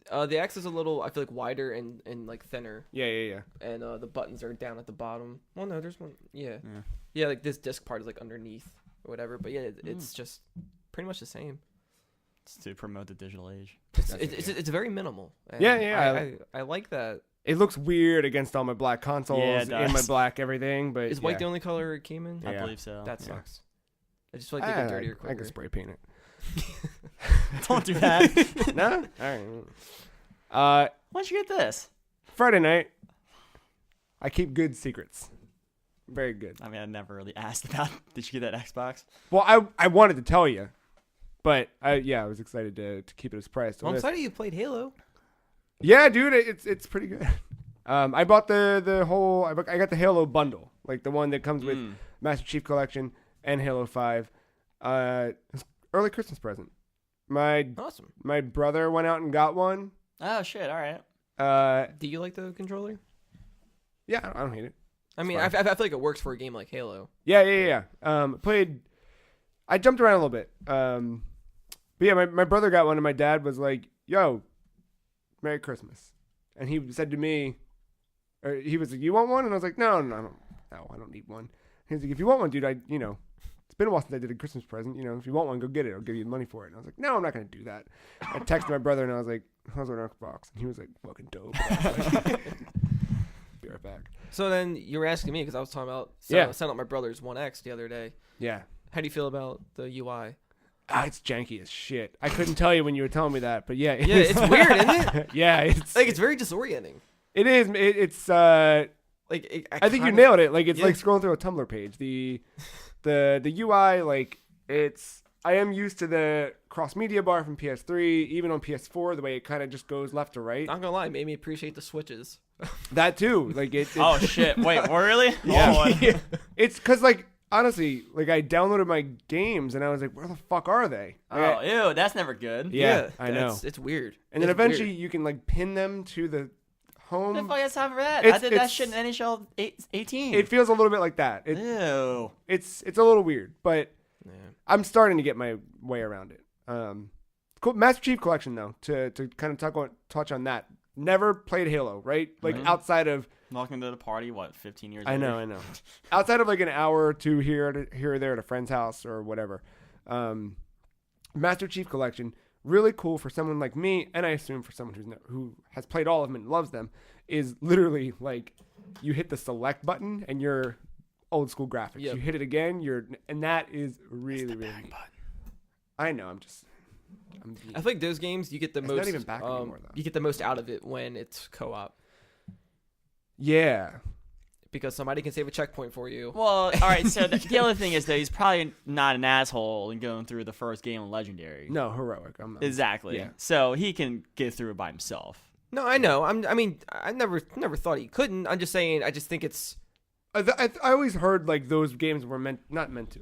The X is a little, I feel like, wider and like thinner. Yeah. And the buttons are down at the bottom. Well, no, there's one. Yeah, like this disc part is like underneath or whatever. But yeah, it's just pretty much the same. It's to promote the digital age. It's very minimal. And I like that. It looks weird against all my black consoles and my black everything, but is white the only color it came in? I believe so. That sucks. I just feel like they get dirtier quicker. I can spray paint it. Don't do that. No? All right. Why'd you get this? Friday night. I keep good secrets. Very good. I mean, I never really asked about. Did you get that Xbox? Well, I wanted to tell you, but I was excited to keep it a surprise. Well, I'm excited you played Halo. Yeah, dude, it's pretty good. I bought the whole. I got the Halo bundle, like the one that comes with Master Chief Collection and Halo 5. It's early Christmas present. Awesome. My brother went out and got one. Oh shit! All right. Do you like the controller? Yeah, I don't hate it. I mean, I feel like it works for a game like Halo. Yeah. I jumped around a little bit. But yeah, my brother got one, and my dad was like, "Yo, Merry Christmas," and he said to me, or he was like, "You want one?" And I was like, "No, I don't need one." He was like, "If you want one, dude, it's been a while since I did a Christmas present. If you want one, go get it. I'll give you the money for it." And I was like, "No, I'm not gonna do that." I texted my brother, and I was like, "How's our Xbox?" And he was like, "Fucking dope." Be right back. So then you were asking me because I was talking about sent out my brother's 1X the other day. Yeah. How do you feel about the UI? It's janky as shit. I couldn't tell you when you were telling me that, but yeah. It's weird, isn't it? Yeah, it's very disorienting. It is. It's I think you nailed it. Like it's like scrolling through a Tumblr page. The UI, like I am used to the cross media bar from PS3, even on PS4, the way it kind of just goes left to right. Not gonna lie, it made me appreciate the switches. That too. Like it oh shit! Wait, really? Yeah. It's because like. Honestly, like I downloaded my games and I was like, where the fuck are they? Oh, ew, that's never good. Yeah, I know. It's weird. And then eventually you can like pin them to the home. What the fuck is time for that? I did that shit in NHL 18. It feels a little bit like that. Ew. It's a little weird, but I'm starting to get my way around it. Cool. Master Chief Collection though, to kind of touch on that. Never played Halo, right? Like outside of walking to the party, 15 years I know. Outside of like an hour or two here or there at a friend's house or whatever. Master Chief Collection, really cool for someone like me, and I assume for someone who has played all of them and loves them, is literally like you hit the select button and you're old school graphics. Yep. You hit it again, and that is really, really neat. I know, I think those games you get the most. Not even back anymore, though. You get the most out of it when it's co-op. Yeah, because somebody can save a checkpoint for you. Well, all right. So the other thing is that he's probably not an asshole and going through the first game on Legendary. No, heroic. Exactly. Yeah. So he can get through it by himself. No, I know. I never thought he couldn't. I'm just saying. I just think it's. I always heard like those games were not meant to.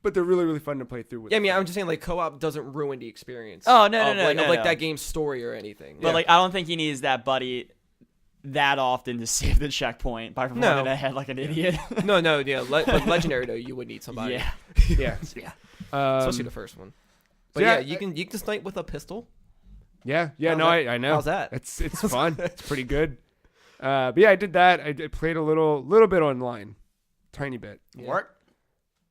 But they're really, really fun to play through with. Yeah, I mean, I'm just saying, like, co-op doesn't ruin the experience. Oh, no. That game's story or anything. But, like, I don't think he needs that buddy that often to save the checkpoint by running ahead like an idiot. No, yeah. But Legendary, though, you would need somebody. Yeah. Especially the first one. But you can snipe with a pistol. Yeah. I know. How's that? It's fun. It's pretty good. But yeah, I did that. I played a little bit online. Tiny bit. Yeah. Work?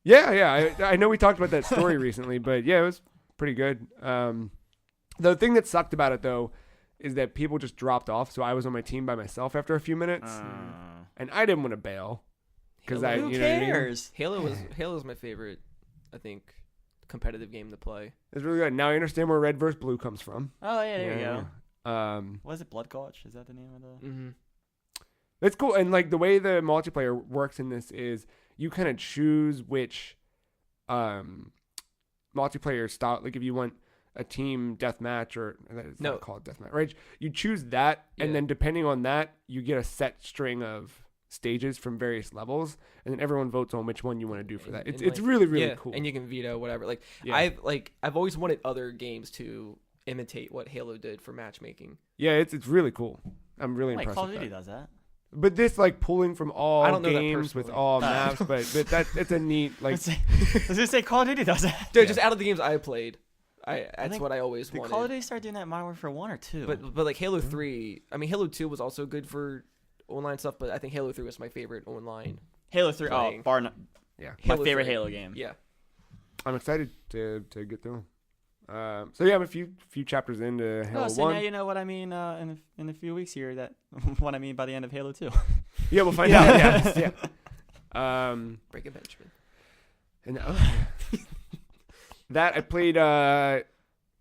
Yeah. I know we talked about that story recently, but yeah, it was pretty good. The thing that sucked about it, though, is that people just dropped off, so I was on my team by myself after a few minutes, and I didn't want to bail. Who cares? Halo's my favorite, I think, competitive game to play. It's really good. Now I understand where red versus blue comes from. Oh, yeah, there you go. Was it Blood Gulch? Is that the name of the... Mm-hmm. It's cool, and like the way the multiplayer works in this is you kind of choose which multiplayer style. Like if you want a team deathmatch or it's not called deathmatch, right? You choose that, and then depending on that, you get a set string of stages from various levels, and then everyone votes on which one you want to do for that. And It's really yeah, cool. and you can veto whatever. Like Yeah. I've always wanted other games to imitate what Halo did for matchmaking. Yeah, it's really cool. I'm really Like impressed Call of with Duty that. does that. But this like pulling from all I don't know that games with personally. all maps, but that it's a neat like. I was gonna say Call of Duty does that. Dude, just out of the games I played, that's think what I always Did wanted. Call of Duty start doing that Modern Warfare 1 or 2? But like Halo 3, I mean Halo 2 was also good for online stuff, but I think Halo 3 was my favorite online. Halo 3, playing. bar none. Yeah. My Halo favorite 3. Halo game. Yeah. I'm excited to get through them. So yeah, I'm a few chapters into Halo Oh, so 1. now you know what I mean in a few weeks here. That what I mean by the end of Halo 2. Yeah, we'll find out. Yeah. Breaking Benjamin. And that I played.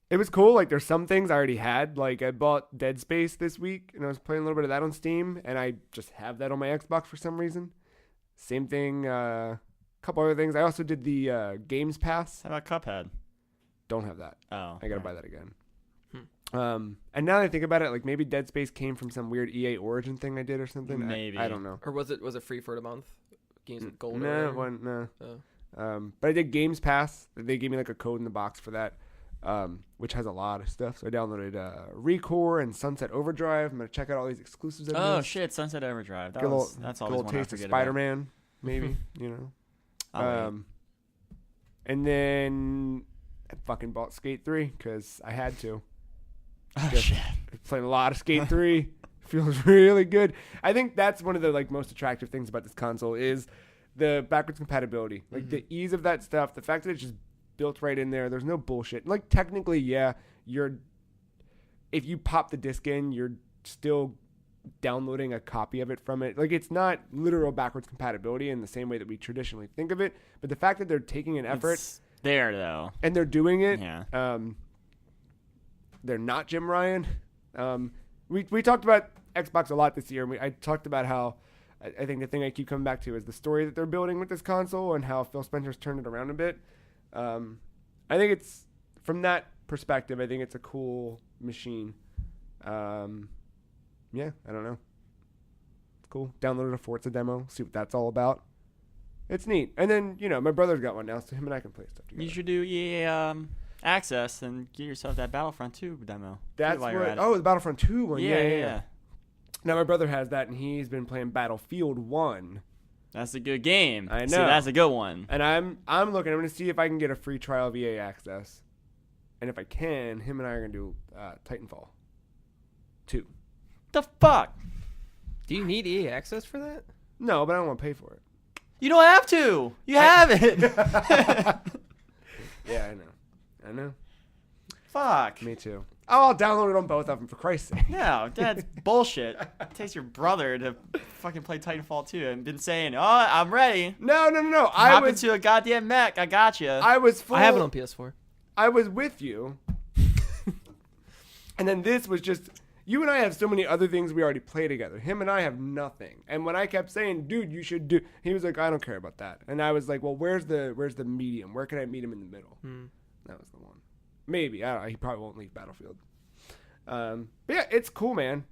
It was cool. Like there's some things I already had. Like I bought Dead Space this week, and I was playing a little bit of that on Steam, and I just have that on my Xbox for some reason. Same thing. A couple other things. I also did the Games Pass. How about Cuphead? Don't have that. Oh, I gotta buy that again. And now that I think about it, like maybe Dead Space came from some weird EA Origin thing I did or something. Maybe. I don't know. Or was it free for the month? Games with gold. No, or whatever? no. Oh. But I did Games Pass. They gave me like a code in the box for that, which has a lot of stuff. So I downloaded Recore and Sunset Overdrive. I'm gonna check out all these exclusives. I've Oh missed. shit, Sunset Overdrive. Get a little, That's get a always little one I taste of forget about. Spider-Man, maybe. You know. I'll wait. And then I fucking bought Skate 3 because I had to. Oh Just shit. playing a lot of Skate 3. Feels really good. I think that's one of the like most attractive things about this console is the backwards compatibility. Like the ease of that stuff, the fact that it's just built right in there. There's no bullshit. Like technically, yeah, if you pop the disc in, you're still downloading a copy of it from it. Like it's not literal backwards compatibility in the same way that we traditionally think of it. But the fact that they're taking an effort It's there though. and they're doing it, Yeah. they're not Jim Ryan. We talked about Xbox a lot this year, and I talked about how I think the thing I keep coming back to is the story that they're building with this console and how Phil Spencer's turned it around a bit. I think it's from that perspective. I think it's a cool machine. Yeah, I don't know. It's cool. Downloaded a Forza demo. See what that's all about. It's neat. And then my brother's got one now, so him and I can play stuff together. You should do EA Access and get yourself that Battlefront 2 demo. That's while you're what. at it. Oh, the Battlefront 2 one. Yeah. Now my brother has that, and he's been playing Battlefield 1. That's a good game. I know. See, that's a good one. And I'm looking. I'm going to see if I can get a free trial of EA Access, and if I can, him and I are going to do Titanfall 2. The fuck? Do you need EA access for that? No, but I don't want to pay for it. You don't have to. You have it. Yeah, I know. Fuck. Me too. Oh, I'll download it on both of them for Christ's sake. No, that's bullshit. It takes your brother to fucking play Titanfall 2 and been saying, "Oh, I'm ready." No. Hop into a goddamn mech. I got you. I was full. I have it on PS4. I was with you, and then this was just. You and I have so many other things we already play together. Him and I have nothing. And when I kept saying, "Dude, you should do," he was like, "I don't care about that." And I was like, "Well, where's the medium? Where can I meet him in the middle?" That was the one. Maybe I don't know. He probably won't leave Battlefield. But yeah, it's cool, man.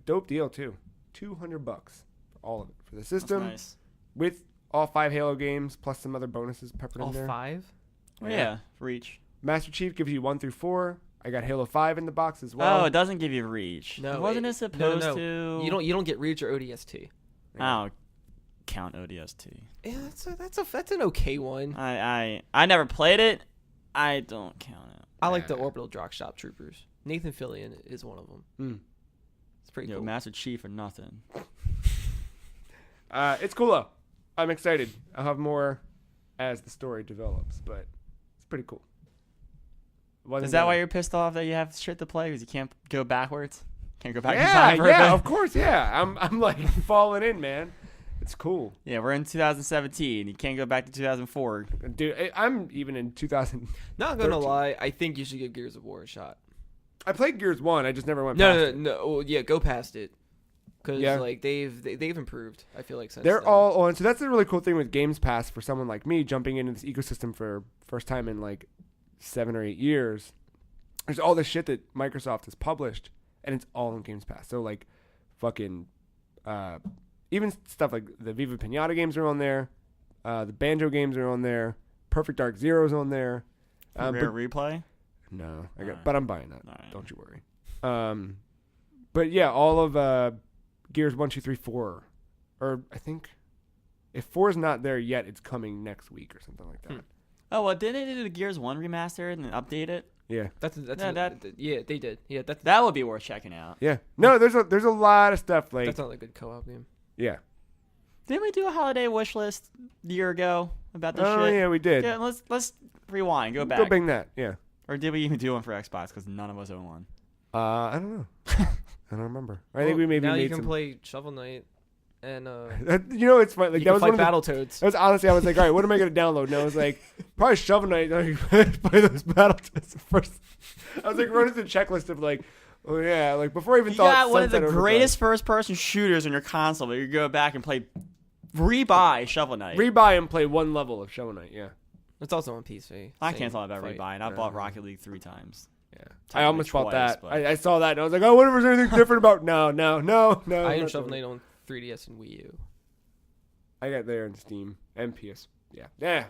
Dope deal too. $200 for all of it for the system That's nice. with all 5 Halo games plus some other bonuses peppered All in there. 5? Oh, yeah, Reach. Master Chief gives you 1 through 4. I got Halo 5 in the box as well. Oh, it doesn't give you Reach. No, Wasn't it supposed no. to? You don't get Reach or ODST. I don't count ODST. Yeah, that's an okay one. I never played it. I don't count it. I like the Orbital Drop Shop Troopers. Nathan Fillion is one of them. It's pretty Yo, cool. Master Chief or nothing. It's cool though. I'm excited. I'll have more as the story develops, but it's pretty cool. Is that why you're pissed off that you have shit to play? Because you can't go backwards? Can't go back in Yeah, time for a bit? of course, yeah. I'm like falling in, man. It's cool. Yeah, we're in 2017. You can't go back to 2004. Dude, I'm even in 2000. Not gonna lie, I think you should give Gears of War a shot. I played Gears 1. I just never went past it. No. Well, yeah, go past it. Because Yeah. like they've improved. I feel like since They're then. all on. So that's the really cool thing with Games Pass for someone like me jumping into this ecosystem for first time in like 7 or 8 years. There's all this shit that Microsoft has published, and it's all on Games Pass. So like, fucking even stuff like the Viva Pinata games are on there. The Banjo games are on there. Perfect Dark Zero's on there. Rare Replay? No, Alright. but I'm buying that. Alright. Don't you worry. But yeah, all of Gears 1, 2, 3, 4, or I think if 4 is not there yet, it's coming next week or something like that. Oh, well, didn't they do the Gears 1 remaster and then update it? Yeah, Yeah, they did. Yeah, That would be worth checking out. yeah. No, there's a lot of stuff like that's not a good co-op game. yeah. Didn't we do a holiday wish list a year ago about this Oh shit? yeah, we did. Yeah, let's rewind. Go back. Go bang that. Yeah. Or did we even do one for Xbox? Because none of us own one. I don't know. I don't remember. I think we maybe now made you can some. Play Shovel Knight, and You know, it's fun. Like you that can was fight one of the, Battletoads. that was honestly, I was like, all right, what am I gonna download? And I was like, probably Shovel Knight. Play those Battletoads first. I was like running through the checklist of like, oh yeah, like before I even You thought. got one of the Sunset Overdrive. greatest first-person shooters on your console, but you go back and rebuy Shovel Knight. Rebuy and play one level of Shovel Knight. Yeah. It's also on PC. I Same can't talk about fight. rebuying. I bought Rocket League 3 times. Yeah. I Technically almost bought twice, that. but- I saw that and I was like, oh, I wonder if there's anything different about. No. I own not Shovel doing it. Knight on 3DS and Wii U. I got there in Steam and PS. Yeah. So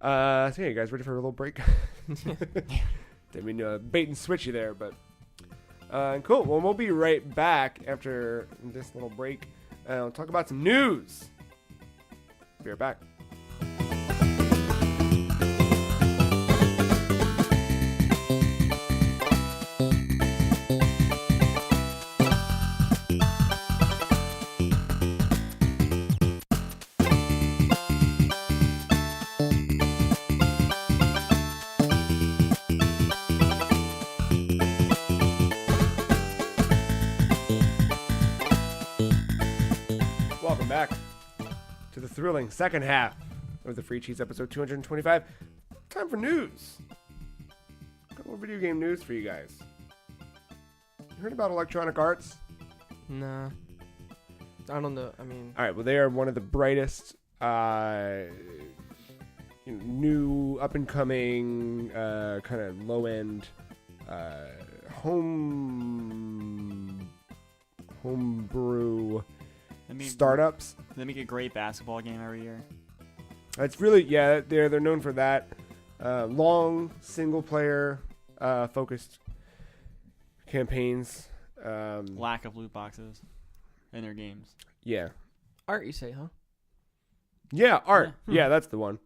yeah, you guys ready for a little break? Didn't mean to bait and switch you there, but cool. Well, we'll be right back after this little break. We'll talk about some news. Be right back. Welcome back to the thrilling second half of the Free Cheese episode 225. Time for news. Got a little video game news for you guys. You heard about Electronic Arts? Nah. I don't know. I mean, All right, well, they are one of the brightest, new, up-and-coming, kind of low-end homebrew startups. They make a great basketball game every year. It's really, yeah, they're known for that. Long, single-player, focused campaigns. Lack of loot boxes in their games. Yeah. art, you say, huh? Yeah, art. Yeah. Yeah, that's the one.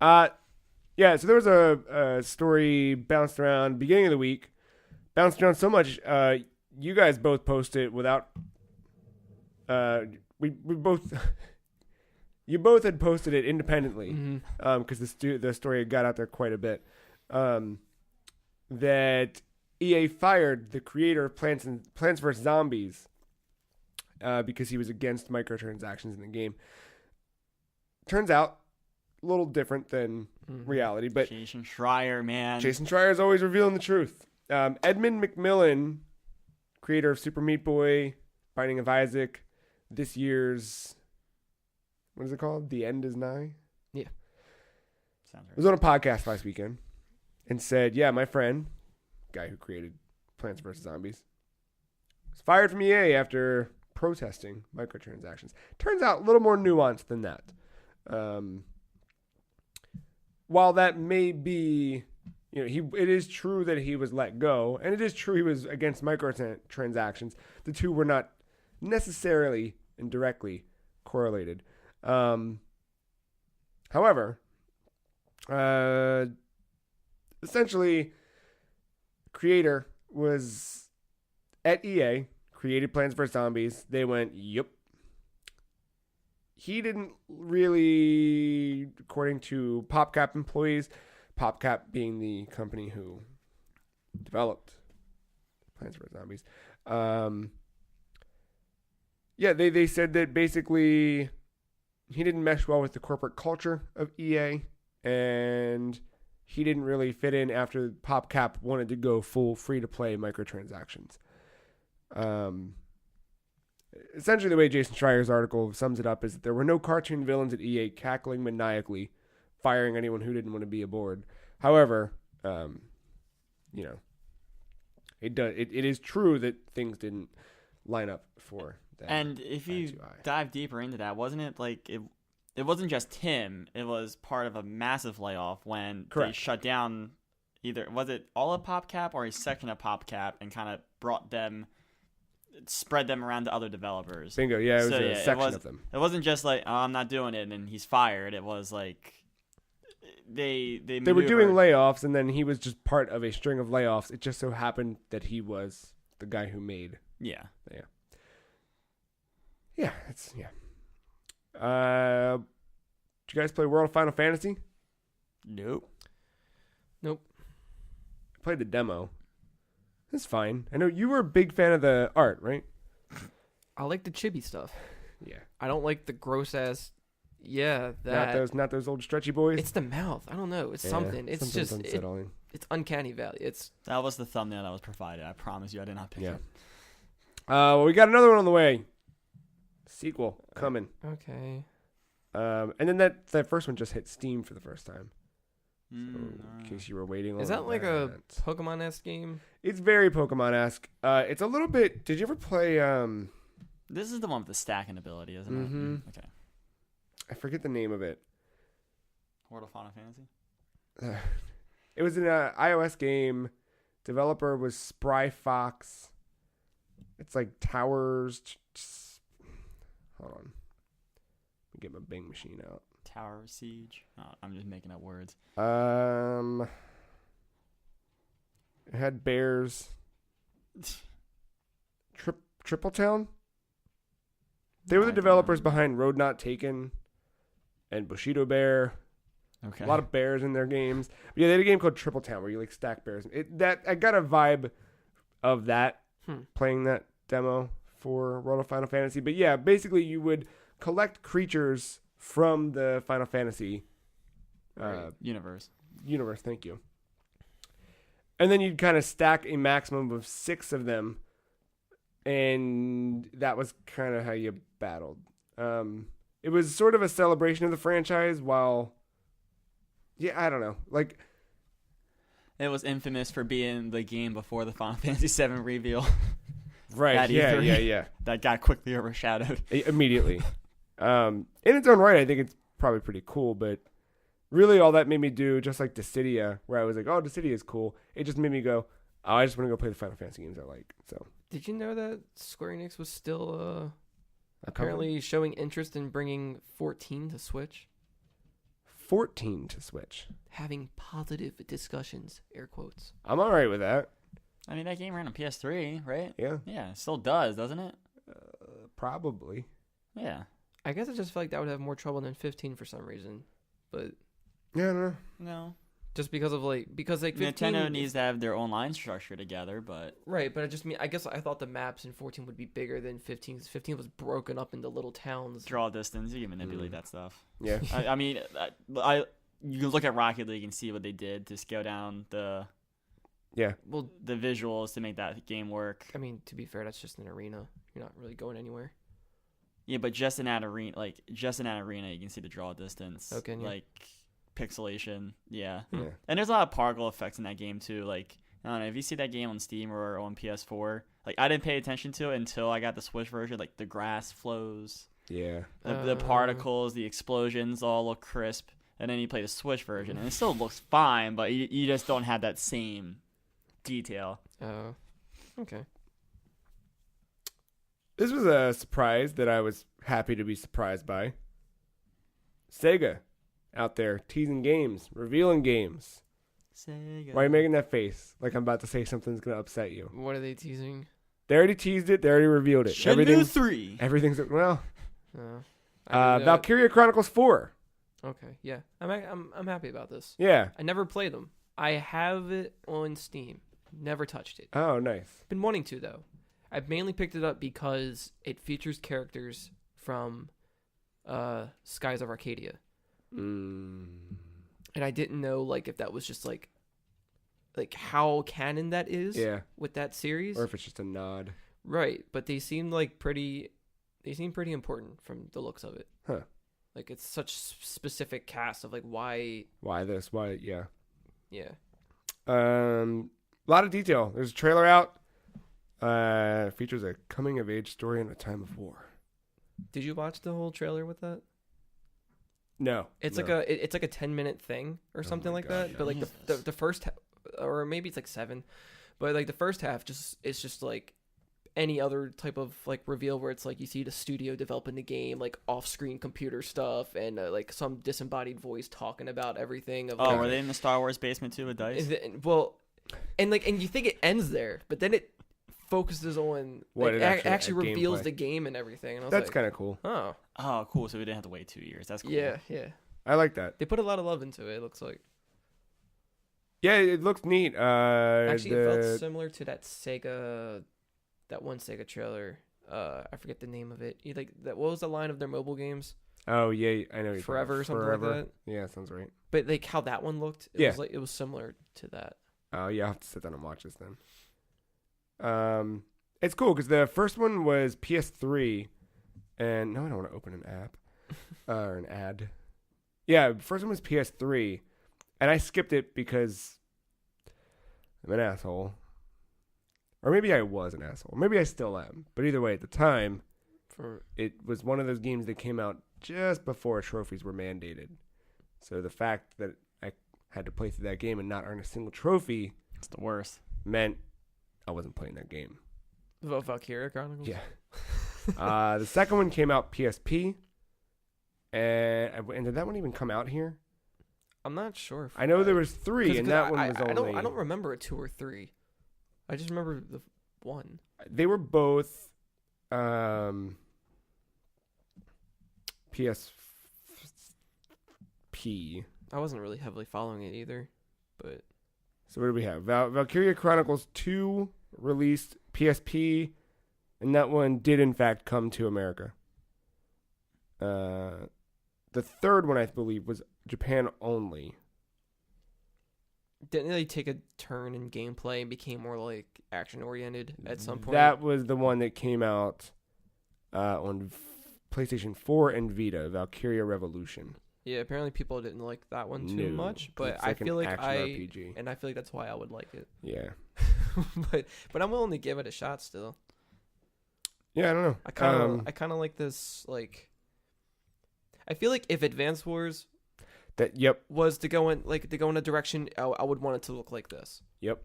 Yeah, so there was a story bounced around beginning of the week. Bounced around so much, you guys both posted without... we both... You both had posted it independently because the story had got out there quite a bit. That EA fired the creator of Plants vs. Zombies because he was against microtransactions in the game. Turns out, a little different than reality, but Jason Schreier, man. Jason Schreier is always revealing the truth. Edmund McMillan, creator of Super Meat Boy, Binding of Isaac, this year's... What is it called? The End is Nigh? Yeah. Sounds right. Was on a podcast last weekend and said, yeah, my friend, guy who created Plants vs. Zombies, was fired from EA after protesting microtransactions. Turns out a little more nuanced than that. While that may be, it is true that he was let go, and it is true he was against microtransactions. The two were not necessarily and directly correlated. However, essentially, creator was at EA, created Plants vs. Zombies. They went, yep. He didn't really, according to PopCap employees, PopCap being the company who developed Plants vs. Zombies. Yeah, they said that basically he didn't mesh well with the corporate culture of EA, and he didn't really fit in after PopCap wanted to go full free-to-play microtransactions. Essentially, the way Jason Schreier's article sums it up is that there were no cartoon villains at EA cackling maniacally, firing anyone who didn't want to be aboard. However, it is true that things didn't line up for And if you dive deeper into that, wasn't it like it wasn't just him, it was part of a massive layoff when they shut down either, was it all of PopCap or a section of PopCap, and kind of spread them around to other developers. Bingo, yeah, it was a section of them. It wasn't just like, oh, I'm not doing it, and then he's fired. It was like they were doing layoffs, and then he was just part of a string of layoffs. It just so happened that he was the guy who made. Yeah. Did you guys play World of Final Fantasy? Nope. I played the demo. It's fine. I know you were a big fan of the art, right? I like the chibi stuff. Yeah. I don't like the gross ass. Yeah, that. Not those old stretchy boys. It's the mouth. I don't know. It's something. It's just unsettling. It's uncanny valley. That was the thumbnail that was provided. I promise you, I did not pick it. Well, we got another one on the way. Sequel coming. Okay. And then that first one just hit Steam for the first time. So, in case you were waiting on Is that like a Pokemon-esque game? It's very Pokemon-esque. It's a little bit... Did you ever play... This is the one with the stacking ability, isn't it? Okay. I forget the name of it. World of Final Fantasy? It was an iOS game. Developer was Spry Fox. It's like towers... Hold on. Let me get my Bing machine out. Tower Siege? Oh, I'm just making up words. It had bears. Triple Town? They were the developers behind Road Not Taken and Bushido Bear. Okay. A lot of bears in their games. But yeah, they had a game called Triple Town where you like stack bears. I got a vibe of that playing that demo for World of Final Fantasy. But yeah, basically you would collect creatures from the Final Fantasy universe. Thank you. And then you'd kind of stack a maximum of 6 of them, and that was kind of how you battled. It was sort of a celebration of the franchise while... Yeah, I don't know. Like... It was infamous for being the game before the Final Fantasy VII reveal. Right, yeah. That got quickly overshadowed. Immediately. In its own right, I think it's probably pretty cool, but really all that made me do, just like Dissidia, where I was like, oh, Dissidia is cool. It just made me go, oh, I just want to go play the Final Fantasy games I like. So, did you know that Square Enix was still apparently showing interest in bringing 14 to Switch? 14 to Switch. Having positive discussions, air quotes. I'm all right with that. I mean, that game ran on PS3, right? Yeah. Yeah, it still does, doesn't it? Probably. Yeah. I guess I just feel like that would have more trouble than 15 for some reason. But yeah, no. Just because 15, Nintendo needs to have their own line structure together, but right. But I guess I thought the maps in 14 would be bigger than 15. 'Cause 15 was broken up into little towns. Draw distance, you can manipulate that stuff. Yeah. I mean, you can look at Rocket League and see what they did to scale down the visuals to make that game work. I mean, to be fair, that's just an arena. You're not really going anywhere. Yeah, but just in that arena, you can see the draw distance. Okay. Yeah. Like pixelation. Yeah. And there's a lot of particle effects in that game too. Like, I don't know, if you see that game on Steam or on PS4, like I didn't pay attention to it until I got the Switch version. Like the grass flows. Yeah. The particles, the explosions all look crisp. And then you play the Switch version and it still looks fine, but you just don't have that same detail. Oh. Okay. This was a surprise that I was happy to be surprised by. Sega out there teasing games, revealing games. Sega. Why are you making that face? Like I'm about to say something's going to upset you. What are they teasing? They already teased it. They already revealed it. Shenmue 3. Everything's, well. Valkyria Chronicles 4. Okay, yeah. I'm happy about this. Yeah. I never played them. I have it on Steam. Never touched it. Oh, nice. Been wanting to, though. I've mainly picked it up because it features characters from Skies of Arcadia. And I didn't know like if that was just like how canon that is with that series. Or if it's just a nod. Right, but they seem pretty important from the looks of it. Huh. Like it's such specific cast of like why this, yeah. A lot of detail. There's a trailer out. Features a coming-of-age story in a time of war. Did you watch the whole trailer with that? No. It's no. it's like a 10-minute thing or something my like God, that. But like the first, or maybe it's like 7, but like the first half it's just like any other type of like reveal where it's like you see the studio developing the game, like off-screen computer stuff, and like some disembodied voice talking about everything. Of, were they in the Star Wars basement too with dice? Well, and you think it ends there, but then it focuses on What, like, it actually reveals gameplay. the game and everything. And I was That's like, kind of cool. oh Oh, cool. So we didn't have to wait 2 years. That's cool. yeah. I like that. They put a lot of love into it. It looks like. Yeah, it looks neat. Actually, it felt similar to that one Sega trailer. I forget the name of it. Like that. What was the line of their mobile games? Oh yeah, I know. You're Forever or something Forever. like that. Yeah, sounds right. But like how that one looked, it was similar to that. Oh yeah, I'll have to sit down and watch this then. It's cool because the first one was PS3, and no, I don't want to open an app or an ad. Yeah, the first one was PS3, and I skipped it because I'm an asshole. Or maybe I was an asshole. Maybe I still am. But either way, at the time, it was one of those games that came out just before trophies were mandated. So the fact that I had to play through that game and not earn a single trophy, It's the worst. meant I wasn't playing that game. Valkyria Chronicles. Yeah. The second one came out PSP. And did that one even come out here? I'm not sure. I know there was 3, and that one was only... I don't remember a 2 or 3. I just remember the 1. They were both PSP. I wasn't really heavily following it either, but So what do we have? Valkyria Chronicles 2 released PSP, and that one did in fact come to America. The third one, I believe, was Japan only. didn't they take a turn in gameplay and became more like action oriented at some point? That was the one that came out on PlayStation 4 and Vita, Valkyria Revolution. Yeah, apparently people didn't like that one too No. much, but It's I like an feel like action RPG. and I feel like that's why I would like it. Yeah. but I'm willing to give it a shot still. Yeah, I don't know. I kind of like this like. I feel like if Advance Wars was to go in a direction, I would want it to look like this. Yep.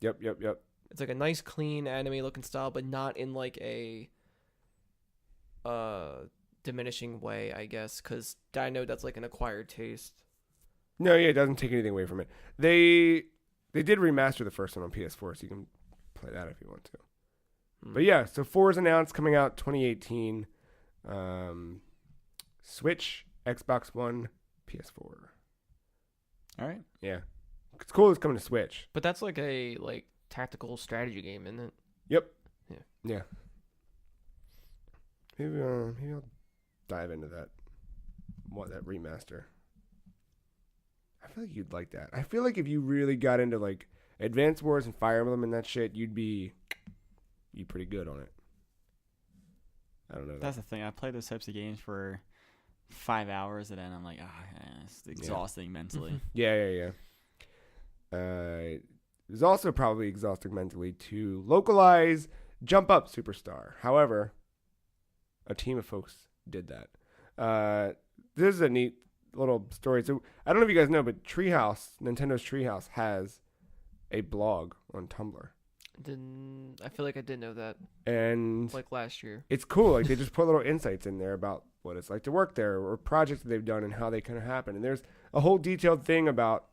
It's like a nice, clean anime looking style, but not in like a diminishing way, I guess, because I know that's like an acquired taste. No, yeah, it doesn't take anything away from it. They did remaster the first one on PS4, so you can play that if you want to. But yeah, so 4 is announced, coming out 2018. Switch, Xbox One, PS4. All right. Yeah. It's cool it's coming to Switch. But that's like a tactical strategy game, isn't it? Yep. Yeah. Maybe I'll dive into that remaster. I feel like you'd like that. I feel like if you really got into like Advance Wars and Fire Emblem and that shit, you'd be pretty good on it. I don't know. That's the thing. I play those types of games for 5 hours, and then I'm like, it's exhausting mentally. Yeah. It's also probably exhausting mentally to localize Jump Up Superstar. However, a team of folks did that. This is a neat little story. So I don't know if you guys know, but Nintendo's Treehouse has a blog on Tumblr. I feel like I did know that. And like last year. It's cool. Like they just put little insights in there about what it's like to work there or projects that they've done and how they kind of happen. And there's a whole detailed thing about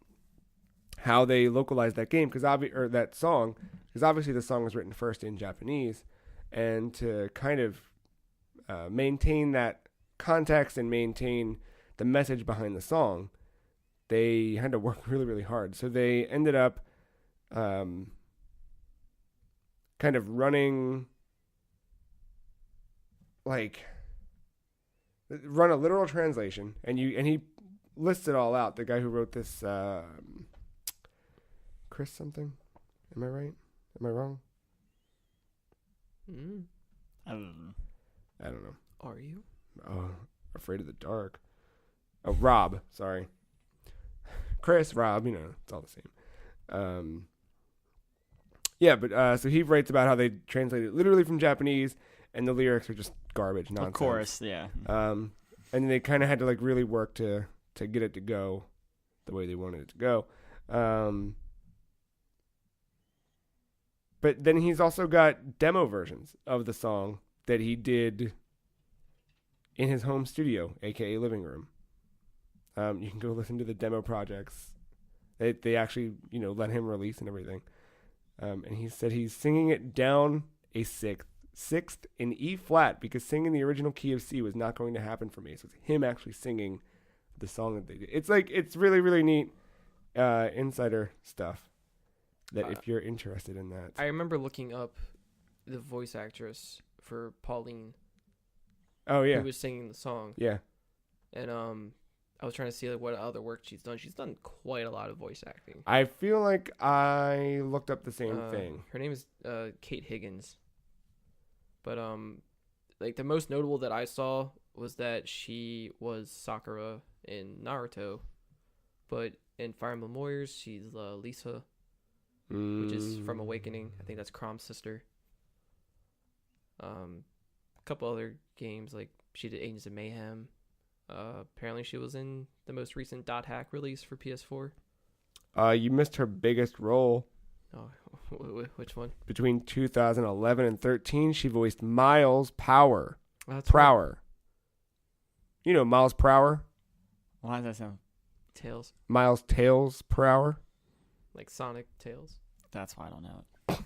how they localized that game or that song, because obviously the song was written first in Japanese, and to kind of maintain that context and maintain the message behind the song, they had to work really, really hard. So they ended up kind of running run a literal translation, and he lists it all out. The guy who wrote this, Chris something. Am I right? Am I wrong? I don't know. Are you? Oh, Afraid of the Dark. Oh, Rob. Sorry. Chris, Rob. It's all the same. Yeah, but so he writes about how they translate it literally from Japanese, and the lyrics are just garbage nonsense. Of course, yeah. And they kind of had to like really work to get it to go the way they wanted it to go. But then he's also got demo versions of the song that he did in his home studio, aka living room. You can go listen to the demo projects. They actually, let him release and everything. And he said he's singing it down a sixth in E flat, because singing the original key of C was not going to happen for me. So it's him actually singing the song that they did. It's really, really neat insider stuff that if you're interested in that. I remember looking up the voice actress for Pauline. Oh, yeah. Who was singing the song. Yeah. And I was trying to see like what other work she's done. She's done quite a lot of voice acting. I feel like I looked up the same thing. Her name is Kate Higgins. But like the most notable that I saw was that she was Sakura in Naruto, but in Fire Emblem Warriors she's Lisa, which is from Awakening. I think that's Crom's sister. A couple other games, like she did Agents of Mayhem. Apparently she was in the most recent Dot Hack release for PS4. You missed her biggest role. Oh, which one? Between 2011 and 13, she voiced Miles Prower. Oh, that's Prower. Right. You know Miles Prower? Why does that sound? Tails. Miles Tails Prower? Like Sonic Tails. That's why I don't know it.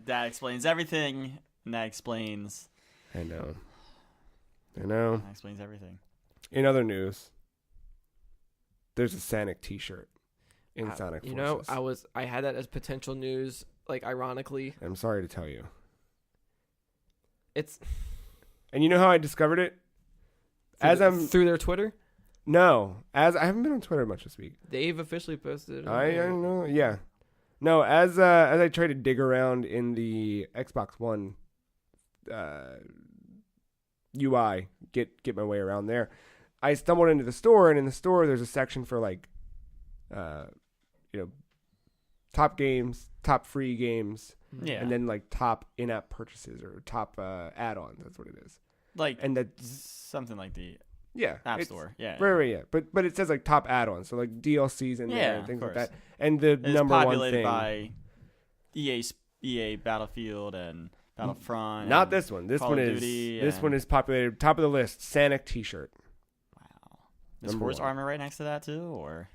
that explains everything, and that explains... I know. That explains everything. In other news, there's a Sonic t-shirt in Sonic Forces. I had that as potential news, like ironically. I'm sorry to tell you. And you know how I discovered it? Through their Twitter? No, I haven't been on Twitter much this week. They've officially posted. I know, yeah. No, as I try to dig around in the Xbox One UI, get my way around there, I stumbled into the store, and in the store there's a section for like, top games, top free games, yeah, and then like top in-app purchases or top add-ons. That's what it is. Like, and that's something like the App Store. Yeah, right, yeah. But it says like top add-ons, so like DLCs in there and things like that. And the number one thing by EA Battlefield and Battlefront. Not this one. This Call one of is Duty this one is populated top of the list. Sonic T-shirt. Wow. Is horse armor right next to that too, or?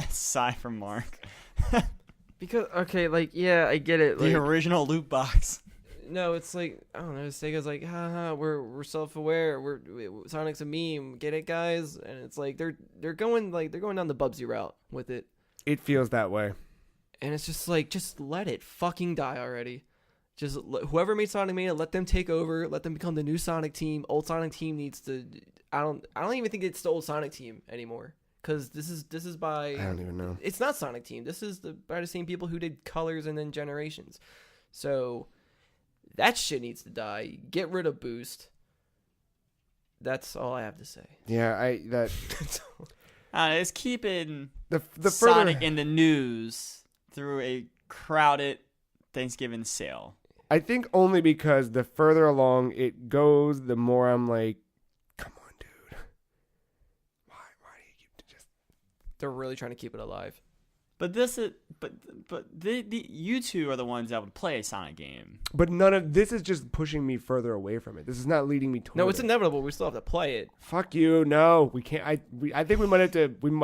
Sigh from Mark. Because I get it. The original loot box. No, it's like, I don't know. Sega's like, haha, we're self-aware. Sonic's a meme. Get it, guys? And it's like they're going down the Bubsy route with it. It feels that way. And it's just like, just let it fucking die already. Just whoever made Sonic Mania, let them take over. Let them become the new Sonic team. Old Sonic team needs to. I don't even think it's the old Sonic team anymore. Because this is by. I don't even know. It's not Sonic team. This is by the same people who did Colors and then Generations. So that shit needs to die. Get rid of Boost. That's all I have to say. Yeah, It's keeping the Sonic further in the news through a crowded Thanksgiving sale. I think only because the further along it goes, the more I'm like, come on, dude. Why do you keep just? They're really trying to keep it alive. But you two are the ones that would play a Sonic game. But none of this is just pushing me further away from it. This is not leading me toward No, it's it. inevitable. We still have to play it. Fuck you. No, we can't. I think we might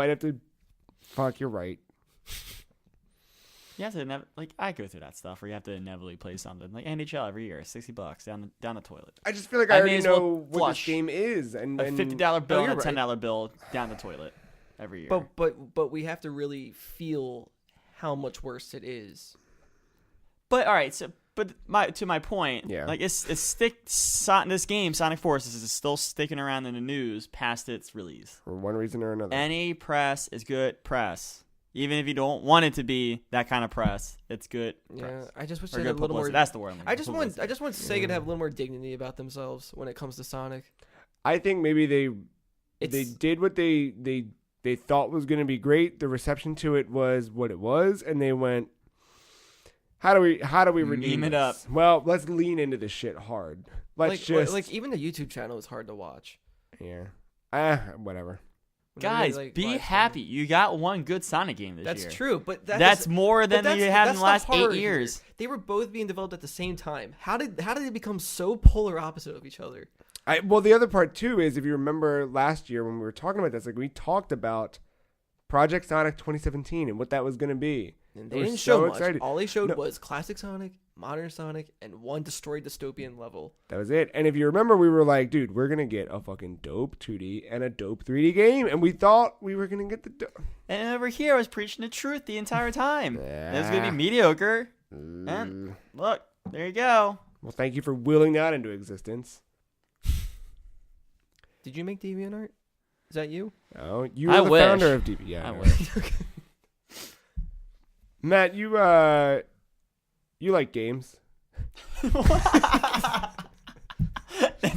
have to. Fuck, you're right. You have to I go through that stuff where you have to inevitably play something like NHL every year, $60 down the toilet. I just feel like I already know what this game is, and a $50 bill and a right. $10 bill down the toilet every year. But we have to really feel how much worse it is. But all right, to my point, yeah, like this game Sonic Forces is still sticking around in the news past its release for one reason or another. Any press is good press. Even if you don't want it to be that kind of press, it's good press. I just wish they they had a little more. That's the word. I just want Sega to have a little more dignity about themselves when it comes to Sonic. I think maybe they did what they they thought was going to be great. The reception to it was what it was, and they went, how do we redeem Meme it this? up. Well, let's lean into this shit hard. Let's just like even the YouTube channel is hard to watch. yeah. Whatever. Guys, be happy. You got one good Sonic game this year. That's true, but that's more than you had in the last 8 years. Here. They were both being developed at the same time. How did they become so polar opposite of each other? Well, the other part too is if you remember last year when we were talking about this, like we talked about Project Sonic 2017 and what that was going to be. And they didn't show much. All they showed was classic Sonic, modern Sonic, and one destroyed dystopian level. That was it. And if you remember, we were like, dude, we're going to get a fucking dope 2D and a dope 3D game. And we thought we were going to get the dope. And over here, I was preaching the truth the entire time. It was going to be mediocre. And look, there you go. Well, thank you for willing that into existence. Did you make DeviantArt? Is that you? Oh, you were the founder of DeviantArt. Yeah, I wish. Matt, you like games?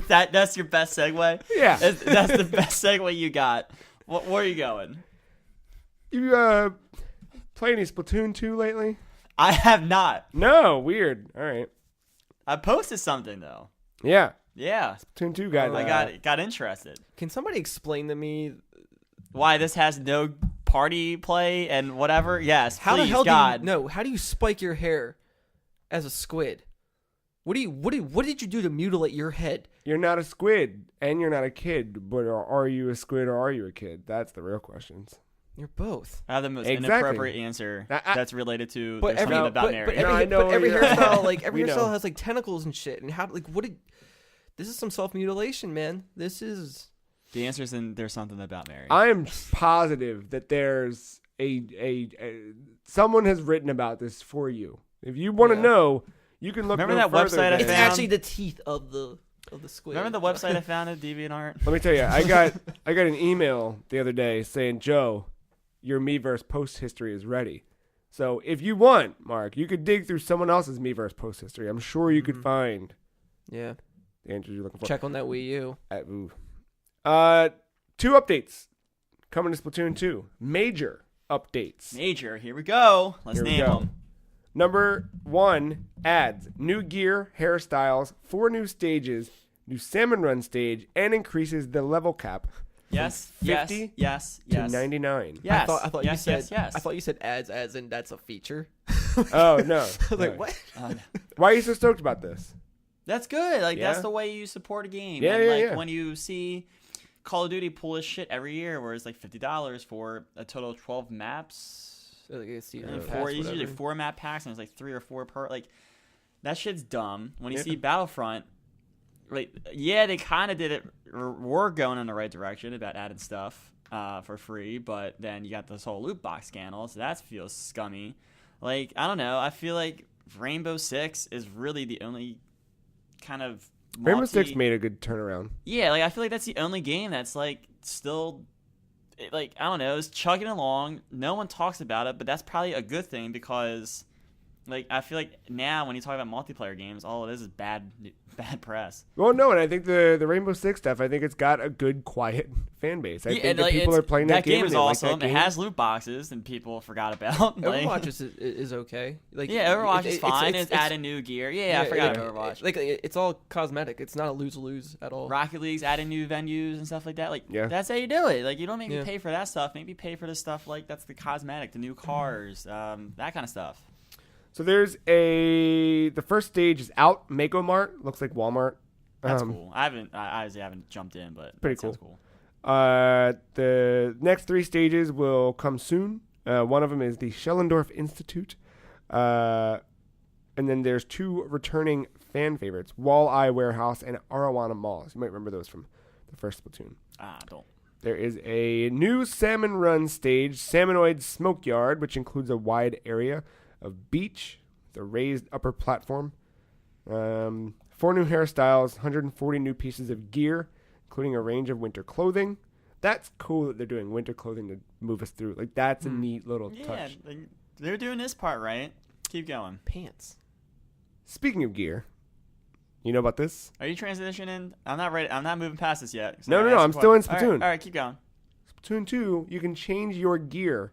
That's your best segue? Yeah. That's the best segue you got. Where are you going? You play any Splatoon 2 lately? I have not. No, weird. All right. I posted something though. Yeah. Yeah. Splatoon 2 guys. I got interested. Can somebody explain to me why this has no party play and whatever? Yes. How please, the hell God. how do you spike your hair as a squid? What did you do to mutilate your head? You're not a squid and you're not a kid, but are you a squid or are you a kid? That's the real questions. You're both. I have the most Exactly. inappropriate answer that's related to there's something about Mary. But every hairstyle has like tentacles and shit. And this is some self-mutilation, man. This is... The answer is in there's something about Mary. I am positive that there's a someone has written about this for you. If you want to know, you can look. Remember no that website I It's found? actually the teeth of the squid. Remember the website I found at DeviantArt? Let me tell you, I got an email the other day saying, Joe, your Miiverse post history is ready. So if you want, Mark, you could dig through someone else's Miiverse post history. I'm sure you could find the answers you're looking for. Check on that Wii U. Ooh. 2 updates coming to Splatoon 2. Major updates. Major. Here we go. Let's name them. Number 1, adds new gear, hairstyles, 4 new stages, new salmon run stage, and increases the level cap. Yes. 50 yes. to 99. Yes. I thought yes, you said yes. I thought you said adds as in that's a feature. Oh no. I was like, what? Why are you so stoked about this? That's good. Like Yeah. that's the way you support a game. Yeah, and yeah, like yeah. when you see Call of Duty pull this shit every year where it's like $50 for a total of 12 maps. Usually 4 map packs and it's like 3 or 4 per. Like that shit's dumb. When you see Battlefront, like they kind of did it. Were going in the right direction about adding stuff for free, but then you got this whole loot box scandal, so that feels scummy. Like I don't know. I feel like Rainbow Six is really the only kind of Rainbow Six made a good turnaround. Yeah, like I feel like that's the only game that's like still. Like, I don't know, it's chugging along. No one talks about it, but that's probably a good thing because, like, I feel like now when you talk about multiplayer games, all it is bad press. Well, no, and I think the Rainbow Six stuff, I think it's got a good, quiet fan base. I think that people are playing that game. That game is awesome. It has loot boxes, and people forgot about. Like, Overwatch is okay. Like, Overwatch is fine. It's adding new gear. Yeah, I forgot about Overwatch. Like, it's all cosmetic. It's not a lose-lose at all. Rocket League's adding new venues and stuff like that. Like, that's how you do it. Like, you don't make me pay for that stuff. Make me pay for the stuff like that's the cosmetic, the new cars, that kind of stuff. So there's the first stage is out. Mako Mart looks like Walmart. That's cool. I obviously haven't jumped in, but pretty that sounds cool. The next 3 stages will come soon. One of them is the Schellendorf Institute. And then there's 2 returning fan favorites, Walleye Warehouse and Arawana Malls. You might remember those from the first Splatoon. I don't. There is a new Salmon Run stage, Salmonoid Smoke Yard, which includes a wide area of beach, the raised upper platform. 4 new hairstyles, 140 new pieces of gear, including a range of winter clothing. That's cool that they're doing winter clothing to move us through. Like, that's a neat little touch. Yeah, they're doing this part right. Keep going. Pants. Speaking of gear, you know about this? Are you transitioning? I'm not ready. I'm not moving past this yet. No, I'm still in Splatoon. All right, keep going. Splatoon 2, you can change your gear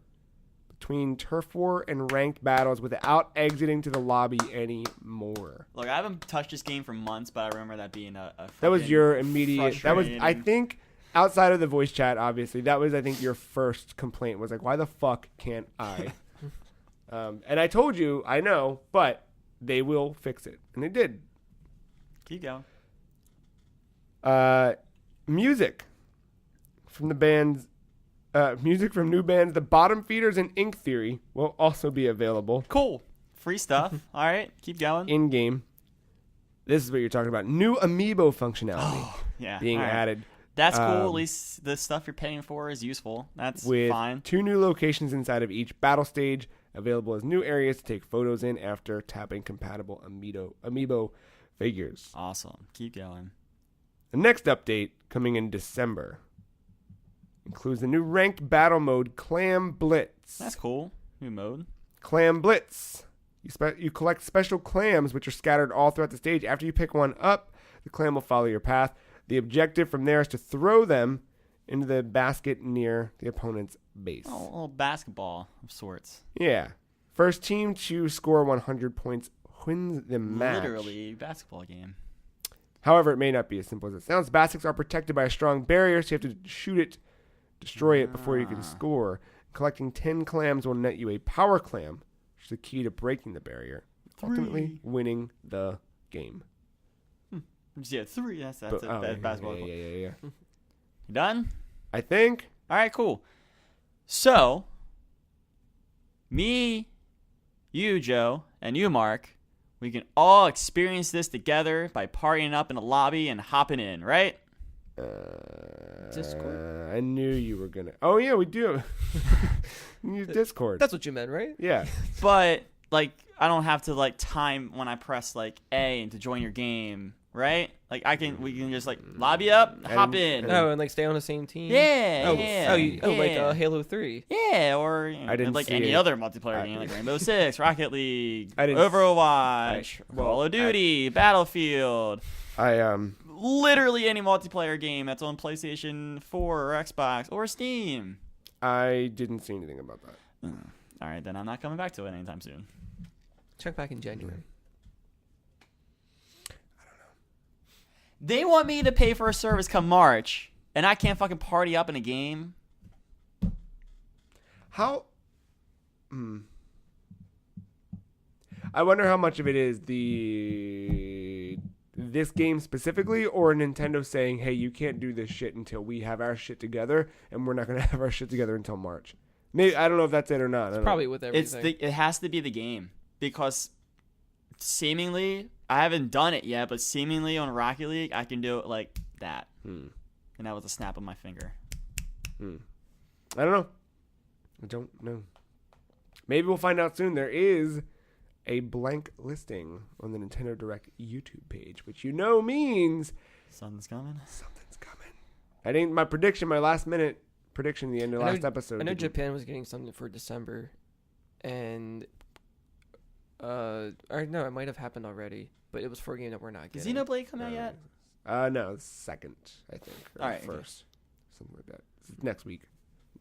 between Turf War and ranked battles without exiting to the lobby anymore. Look, I haven't touched this game for months, but I remember that being a That was your immediate. That was, I frustrating- think, outside of the voice chat, obviously, that was, I think, your first complaint was like, why the fuck can't I? And I told you, I know, but they will fix it. And they did. Keep going. Music from the bands. Music from new bands, The Bottom Feeders and Ink Theory will also be available Cool. Free stuff. All right. Keep going. in game. This is what you're talking about. New amiibo functionality Yeah. being all right. added That's cool. At Um, least the stuff you're paying for is useful. That's with fine. 2 new locations inside of each battle stage, available as new areas to take photos in after tapping compatible amiibo figures. Awesome. Keep going. The next update, coming in December, includes the new ranked battle mode, Clam Blitz. That's cool. New mode. Clam Blitz. You collect special clams, which are scattered all throughout the stage. After you pick one up, the clam will follow your path. The objective from there is to throw them into the basket near the opponent's base. Oh, a little basketball of sorts. Yeah. First team to score 100 points wins the match. Literally a basketball game. However, it may not be as simple as it sounds. Baskets are protected by a strong barrier, so you have to shoot it, destroy it before you can score. Collecting 10 clams will net you a power clam, which is the key to breaking the barrier, ultimately winning the game. Yeah, 3. That's But- a basketball. yeah. You done? I think. All right, cool. So, me, you, Joe, and you, Mark, we can all experience this together by partying up in the lobby and hopping in, right? Discord? I knew you were gonna. Oh yeah, we do. We use Discord. That's what you meant, right? Yeah. But like, I don't have to like time when I press like A and to join your game, right? Like we can just like lobby up, hop in. and- Oh, and like stay on the same team. Yeah, Oh, yeah. like yeah. Halo 3. Yeah, or you know, I didn't like see any it. other multiplayer game, like Rainbow Six, Rocket League, I didn't s- Overwatch, well, Call of Duty, Battlefield. I Literally any multiplayer game that's on PlayStation 4 or Xbox or Steam. I didn't see anything about that. All right, then I'm not coming back to it anytime soon. Check back in January. They want me to pay for a service come March, and I can't fucking party up in a game. How? I wonder how much of it is this game specifically, or Nintendo saying, "Hey, you can't do this shit until we have our shit together, and we're not gonna have our shit together until March." Maybe I don't know if that's it or not. I don't Probably know. with everything. It has to be the game because seemingly I haven't done it yet, but seemingly on Rocket League I can do it like that, and that was a snap of my finger. I don't know. I don't know. Maybe we'll find out soon. There is a blank listing on the Nintendo Direct YouTube page, which means Something's coming. something's coming. I think my prediction, my last minute prediction, the end of last episode. I know didn't- Japan was getting something for December, and or no, it might have happened already, but it was for a game that we're not getting. Does Xenoblade come out yet? No, second, I think. Or All right, okay. first, something like that. It's next week.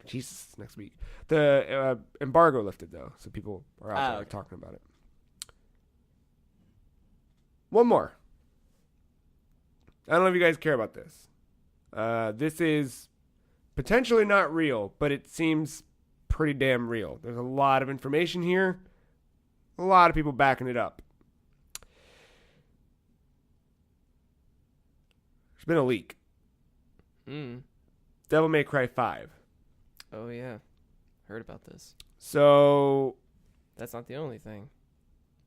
Jesus, it's next week. The embargo lifted though, so people are out there okay. talking about it. One more. I don't know if you guys care about this. This is potentially not real, but it seems pretty damn real. There's a lot of information here. A lot of people backing it up. There's been a leak. Devil May Cry 5. Oh yeah, heard about this. So That's not the only thing,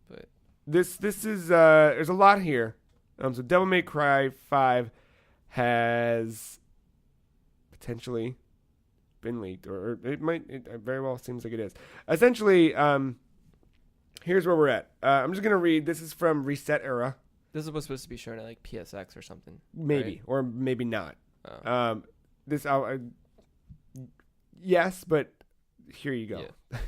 but this is there's a lot here. So Devil May Cry 5 has potentially been leaked, or it very well seems like it is. Essentially, here's where we're at. I'm just gonna read. This is from Reset Era, this was supposed to be shown at like PSX or something. maybe right? or maybe not. Oh. Yes, but here you go. Yeah.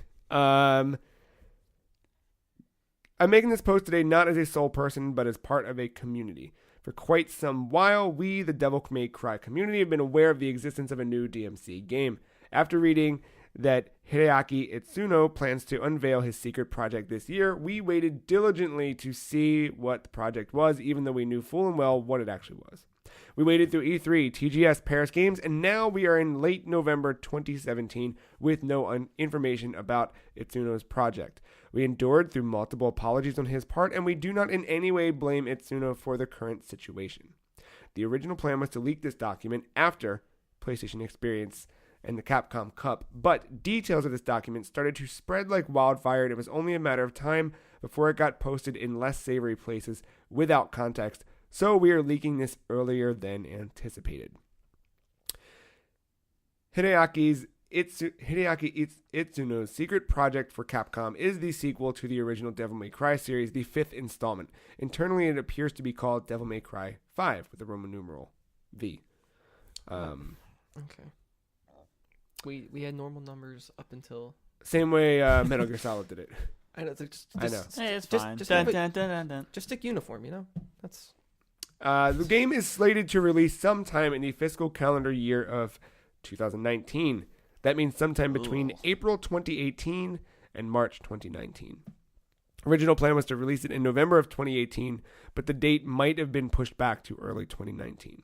I'm making this post today not as a sole person, but as part of a community. For quite some while, we, the Devil May Cry community, have been aware of the existence of a new DMC game. After reading that Hideaki Itsuno plans to unveil his secret project this year, we waited diligently to see what the project was, even though we knew full and well what it actually was. We waited through E3, TGS, Paris Games, and now we are in late November 2017 with no information about Itsuno's project. We endured through multiple apologies on his part, and we do not in any way blame Itsuno for the current situation. The original plan was to leak this document after PlayStation Experience and the Capcom Cup, but details of this document started to spread like wildfire, and it was only a matter of time before it got posted in less savory places without context, so we are leaking this earlier than anticipated. Hideaki Itsuno's secret project for Capcom is the sequel to the original Devil May Cry series, the 5th installment. Internally, it appears to be called Devil May Cry 5 with the Roman numeral V. Okay. We had normal numbers up until... Same way Metal Gear Solid did it. I know. I know. Hey, it's fine. Just stick uniform, you know? That's... The game is slated to release sometime in the fiscal calendar year of 2019. That means sometime between April 2018 and March 2019. Original plan was to release it in November of 2018, but the date might have been pushed back to early 2019.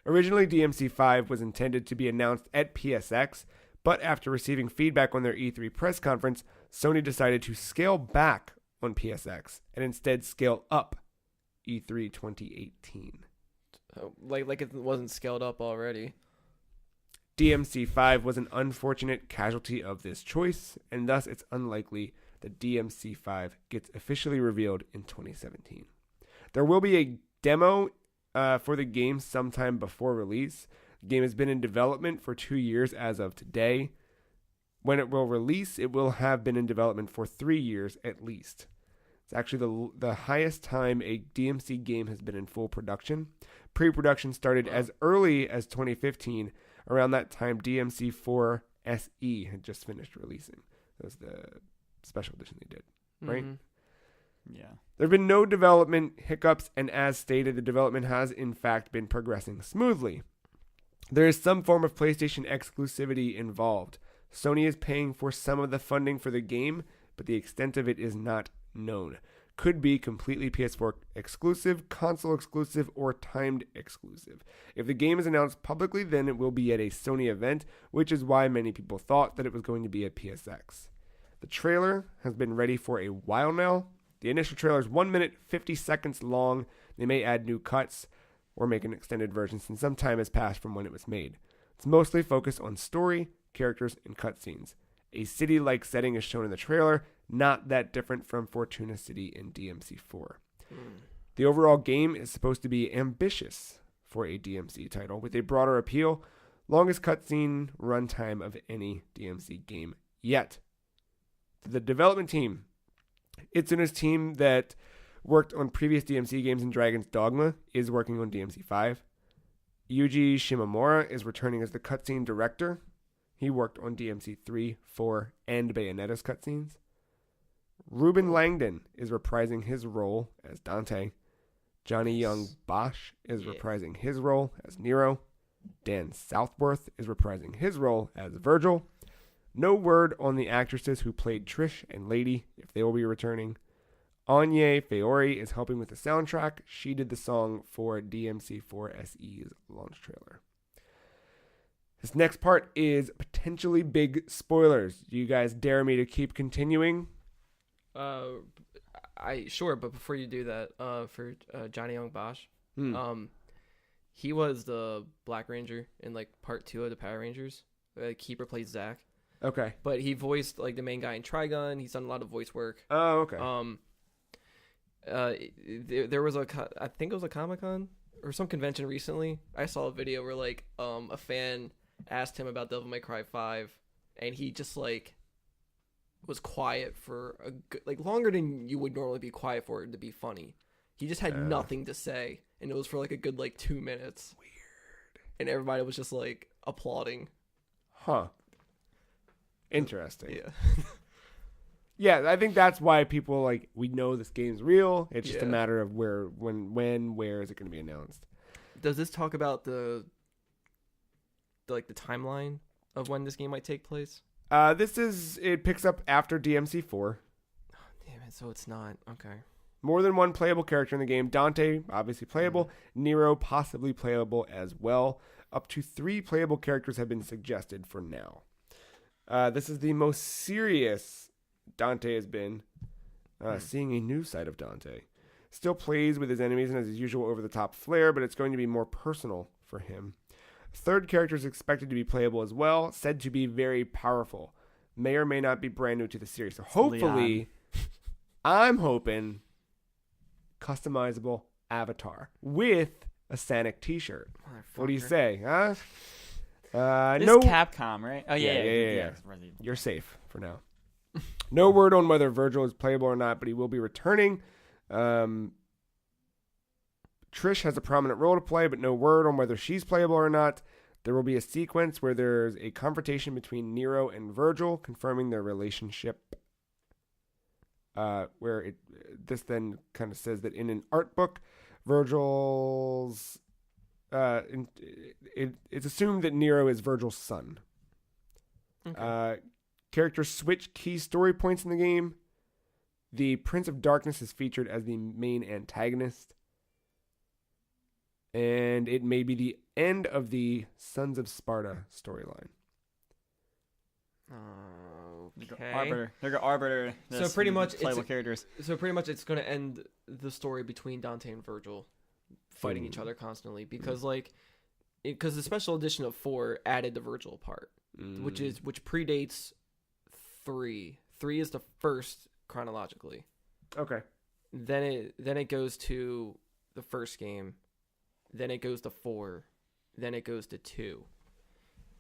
Originally, DMC5 was intended to be announced at PSX, but after receiving feedback on their E3 press conference, Sony decided to scale back on PSX and instead scale up E3 2018. Like it wasn't scaled up already. DMC5 was an unfortunate casualty of this choice, and thus it's unlikely that DMC5 gets officially revealed in 2017. There will be a demo for the game sometime before release. The game has been in development for 2 years as of today. When it will release, it will have been in development for 3 years at least. It's actually the highest time a DMC game has been in full production. Pre-production started as early as 2015. Around that time, DMC4 SE had just finished releasing. That was the special edition they did, right? Mm-hmm. Yeah. There have been no development hiccups, and as stated, the development has in fact been progressing smoothly. There is some form of PlayStation exclusivity involved. Sony is paying for some of the funding for the game, but the extent of it is not known. Could be completely PS4 exclusive, console exclusive, or timed exclusive. If the game is announced publicly, then it will be at a Sony event, which is why many people thought that it was going to be at PSX. The trailer has been ready for a while now. The initial trailer is 1 minute 50 seconds long. They may add new cuts or make an extended version since some time has passed from when it was made. It's mostly focused on story, characters, and cutscenes. A city-like setting is shown in the trailer, not that different from Fortuna City in DMC4. The overall game is supposed to be ambitious for a DMC title, with a broader appeal, longest cutscene runtime of any DMC game yet. The development team, Itsuno's team that worked on previous DMC games in Dragon's Dogma, is working on DMC5. Yuji Shimomura is returning as the cutscene director. He worked on DMC 3, 4, and Bayonetta's cutscenes. Ruben Langdon is reprising his role as Dante. Johnny Young Bosch is reprising his role as Nero. Dan Southworth is reprising his role as Virgil. No word on the actresses who played Trish and Lady, if they will be returning. Anya Fiore is helping with the soundtrack. She did the song for DMC4 SE's launch trailer. This next part is potentially big spoilers. Do you guys dare me to keep continuing? Sure, but before you do that, for Johnny Young Bosch, he was the Black Ranger in like part 2 of the Power Rangers. Keeper plays Zack. Okay. But he voiced like the main guy in Trigun. He's done a lot of voice work. Oh, okay. There was I think it was a Comic-Con or some convention recently. I saw a video where like a fan asked him about Devil May Cry 5, and he just like was quiet for longer than you would normally be quiet for it to be funny. He just had nothing to say, and it was for like a good 2 minutes. Weird. And everybody was just like applauding. Huh. Interesting. Yeah. Yeah, I think that's why people like we know this game's real. It's just a Yeah. matter of where is it going to be announced? Does this talk about the timeline of when this game might take place? It picks up after DMC4. Damn it, so it's not. Okay. More than one playable character in the game. Dante, obviously playable. Nero, possibly playable as well. Up to 3 playable characters have been suggested for now. This is the most serious Dante has been. Seeing a new side of Dante. Still plays with his enemies and has his usual over-the-top flair, but it's going to be more personal for him. Third character is expected to be playable as well. Said to be very powerful. May or may not be brand new to the series. So hopefully, I'm hoping customizable avatar with a Sonic t-shirt. What do you say, huh? This is Capcom, right? Oh yeah. You're safe for now. No word on whether Virgil is playable or not, but he will be returning. Trish has a prominent role to play, but no word on whether she's playable or not. There will be a sequence where there's a confrontation between Nero and Virgil, confirming their relationship. This then kind of says that in an art book, Virgil's it's assumed that Nero is Virgil's son. Okay. Characters switch key story points in the game. The Prince of Darkness is featured as the main antagonist. And it may be the end of the Sons of Sparta storyline. Okay. They're gonna arbiter. So pretty much playable characters. So pretty much it's going to end the story between Dante and Virgil fighting each other constantly because because the special edition of 4 added the Virgil part, which predates 3. 3 is the first chronologically. Okay. Then it goes to the first game. Then it goes to 4. Then it goes to 2.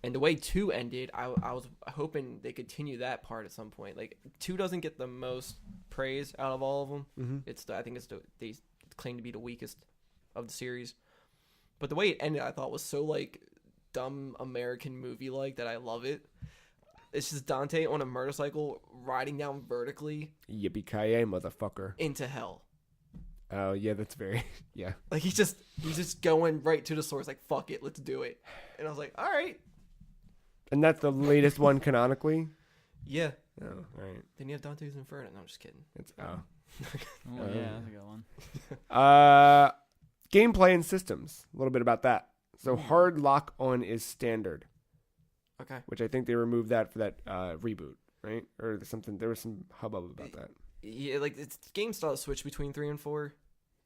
And the way 2 ended, I was hoping they continue that part at some point. Like 2 doesn't get the most praise out of all of them. Mm-hmm. I think they claim to be the weakest of the series. But the way it ended, I thought was so like dumb American movie like that I love it. It's just Dante on a motorcycle riding down vertically. Yippee-ki-yay, motherfucker. Into hell. Oh, yeah, that's very, yeah. Like he's just going right to the source, like, fuck it, let's do it. And I was like, all right. And that's the latest one canonically? Yeah. Oh, all right. Then you have Dante's Inferno. No, I'm just kidding. Oh, yeah, that's a good one. Gameplay and systems. A little bit about that. So hard lock on is standard. Okay. Which I think they removed that for that reboot, right? Or something. There was some hubbub about that. Yeah, like it's game style switch between 3 and 4.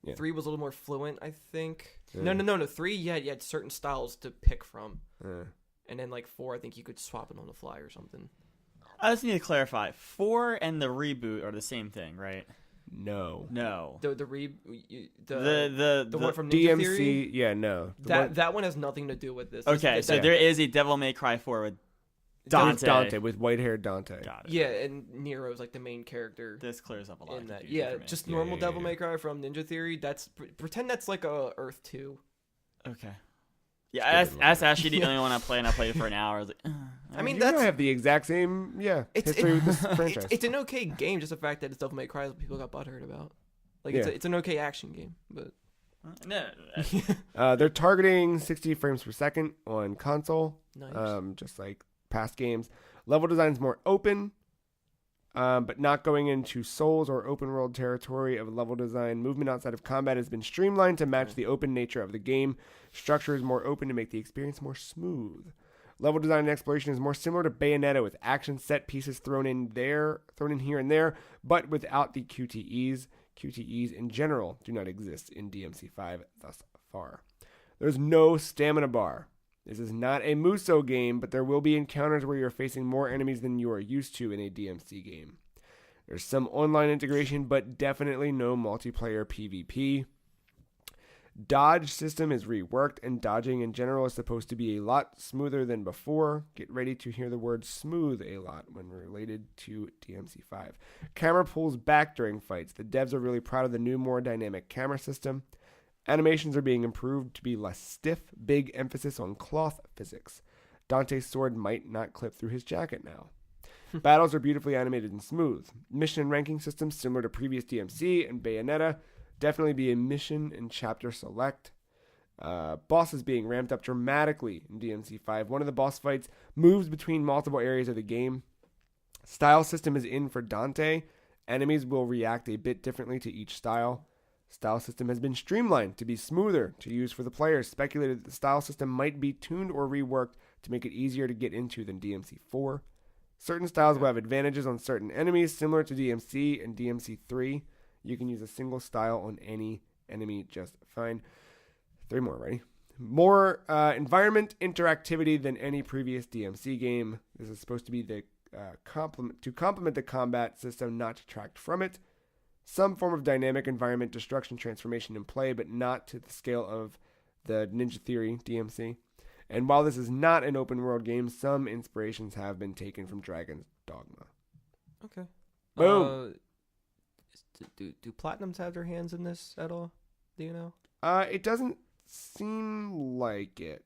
Yeah. 3 was a little more fluent, I think. Yeah. No. 3, you had certain styles to pick from. And then like 4, I think you could swap it on the fly or something. I just need to clarify. 4 and the reboot are the same thing, right? No. The one from Ninja DMC, Theory? yeah, no. That one has nothing to do with this. Okay, so there is a Devil May Cry 4 with Dante. With white-haired Dante. Got it. Yeah, and Nero's like the main character. This clears up a lot in of that. confusion Yeah, for me. just normal Devil May Cry from Ninja Theory. Pretend that's like a Earth 2. Okay. Yeah, that's actually the only one I played, and I played it for an hour. I was like, I mean, you have the exact same, history with this franchise. It's an okay game, just the fact that it's Devil May Cry that people got butthurt about. Like, it's an okay action game, but... No. They're targeting 60 frames per second on console, Nice. just like past games. Level design's more open, but not going into Souls or open world territory of level design. Movement outside of combat has been streamlined to match the open nature of the game. Structure is more open to make the experience more smooth. Level design and exploration is more similar to Bayonetta, with action set pieces thrown in here and there, but without the QTEs. QTEs in general do not exist in DMC5 thus far. There's no stamina bar. This is not a Muso game, but there will be encounters where you're facing more enemies than you are used to in a DMC game. There's some online integration, but definitely no multiplayer PvP. Dodge system is reworked, and dodging in general is supposed to be a lot smoother than before. Get ready to hear the word smooth a lot when related to DMC5. Camera pulls back during fights. The devs are really proud of the new, more dynamic camera system. Animations are being improved to be less stiff, big emphasis on cloth physics. Dante's sword might not clip through his jacket now. Battles are beautifully animated and smooth. Mission and ranking systems similar to previous DMC and Bayonetta. Definitely be a mission and chapter select. Bosses being ramped up dramatically in DMC 5. One of the boss fights moves between multiple areas of the game. Style system is in for Dante. Enemies will react a bit differently to each style. Style system has been streamlined to be smoother to use for the players. Speculated that the style system might be tuned or reworked to make it easier to get into than DMC 4. Certain styles will have advantages on certain enemies, similar to DMC and DMC 3. You can use a single style on any enemy just fine. 3 more, ready? More environment interactivity than any previous DMC game. This is supposed to be the complement the combat system, not detract from it. Some form of dynamic environment destruction transformation in play, but not to the scale of the Ninja Theory DMC. And while this is not an open world game, some inspirations have been taken from Dragon's Dogma. Okay. Boom. Do Platinums have their hands in this at all? Do you know? It doesn't seem like it.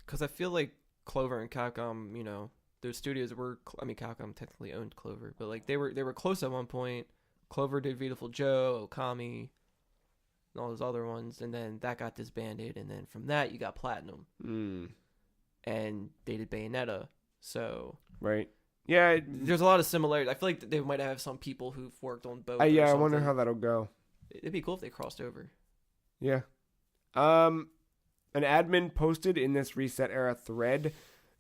Because I feel like Clover and Capcom, you know, their studios were. I mean, Capcom technically owned Clover, but like they were close at one point. Clover did Beautiful Joe, Okami, and all those other ones, and then that got disbanded, and then from that you got Platinum, and they did Bayonetta. So right, yeah, there's a lot of similarities. I feel like they might have some people who've worked on both. Yeah, I wonder how that'll go. It'd be cool if they crossed over. Yeah. An admin posted in this Reset Era thread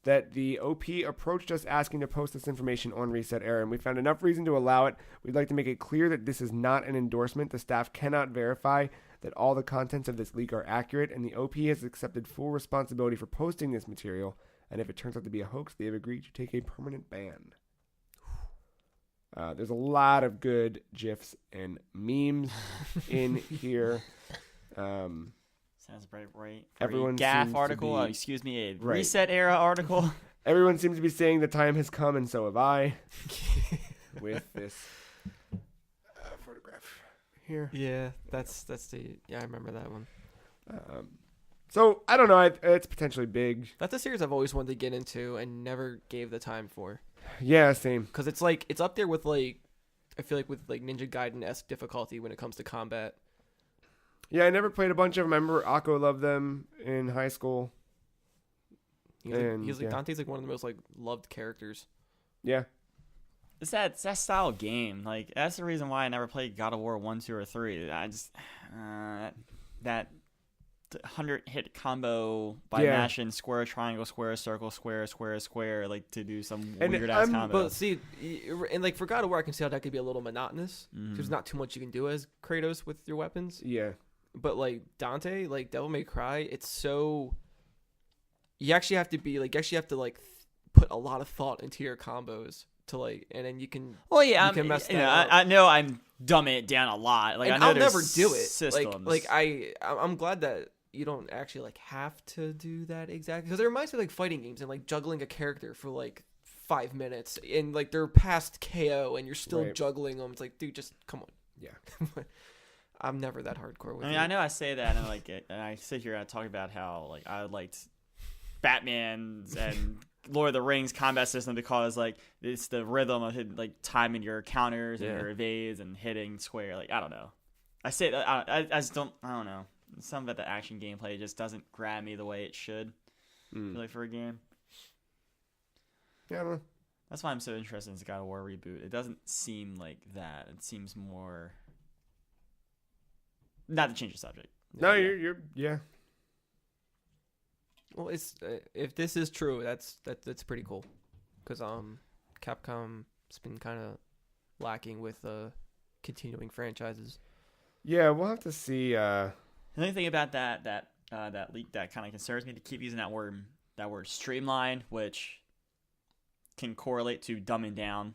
that the OP approached us asking to post this information on Reset Era, and we found enough reason to allow it. We'd like to make it clear that this is not an endorsement. The staff cannot verify that all the contents of this leak are accurate, and the OP has accepted full responsibility for posting this material, and if it turns out to be a hoax, they have agreed to take a permanent ban. There's a lot of good GIFs and memes in here. Sounds right. Everyone GAF article, a right. Reset Era article. Everyone seems to be saying the time has come, and so have I. With this photograph here. Yeah, that's I remember that one. So I don't know. It's potentially big. That's a series I've always wanted to get into and never gave the time for. Yeah, same. Because it's like it's up there with like I feel like with like Ninja Gaiden-esque difficulty when it comes to combat. Yeah, I never played a bunch of them. I remember Akko loved them in high school. He's like Dante's like one of the most like loved characters. Yeah. It's that style of game. Like that's the reason why I never played God of War 1, 2, or 3. I just that 100-hit combo by mashing square, triangle, square, circle, square, square, square, like to do some weird ass combo. But see, and like for God of War, I can see how that could be a little monotonous. There's not too much you can do as Kratos with your weapons. Yeah. But like Dante, like Devil May Cry, it's so. You actually have to put a lot of thought into your combos to like, and then you can. Well, yeah, you can mess that up. I know I'm dumbing it down a lot. Like and I know I'll never do it. Systems. Like I'm glad that you don't actually like have to do that exactly because it reminds me of like fighting games and like juggling a character for like 5 minutes and like they're past KO and you're still juggling them. It's like, dude, just come on. Yeah. I'm never that hardcore with it. I mean, I know I say that and like and I sit here and I talk about how like I liked Batman's and Lord of the Rings combat system because like it's the rhythm of hitting, like timing your counters and your evades and hitting square. Like I don't know. I say that I just don't. I don't know. Something about the action gameplay just doesn't grab me the way it should. Like for a game. Yeah, I don't know. That's why I'm so interested in the God of War reboot. It doesn't seem like that. It seems more. Not to change the subject. No, you're yeah. Well, it's if this is true, that's pretty cool, because Capcom's been kind of lacking with continuing franchises. Yeah, we'll have to see. The only thing about that leak that kind of concerns me to keep using that word streamline, which can correlate to dumbing down.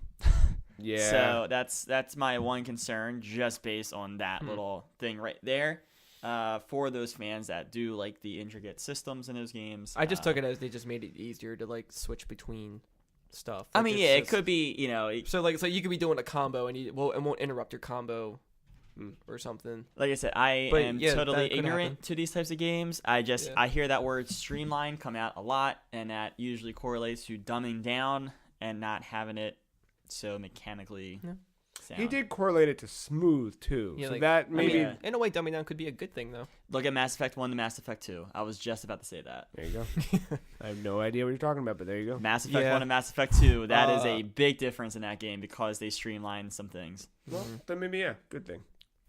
Yeah. So that's my one concern, just based on that little thing right there. For those fans that do like the intricate systems in those games, I just took it as they just made it easier to like switch between stuff. Like, I mean, yeah, it could be, so you could be doing a combo and it won't interrupt your combo or something. Like I said, I am totally ignorant to these types of games. I hear that word streamline come out a lot, and that usually correlates to dumbing down and not having it so mechanically sound. He did correlate it to smooth too. Yeah, so like, that maybe. yeah. In a way, dumbing down could be a good thing, though. Look at Mass Effect 1 to Mass Effect 2. I was just about to say that. There you go. I have no idea what you're talking about, but there you go. Mass Effect Yeah. 1 and Mass Effect 2, that is a big difference in that game because they streamlined some things. Well, then maybe good thing.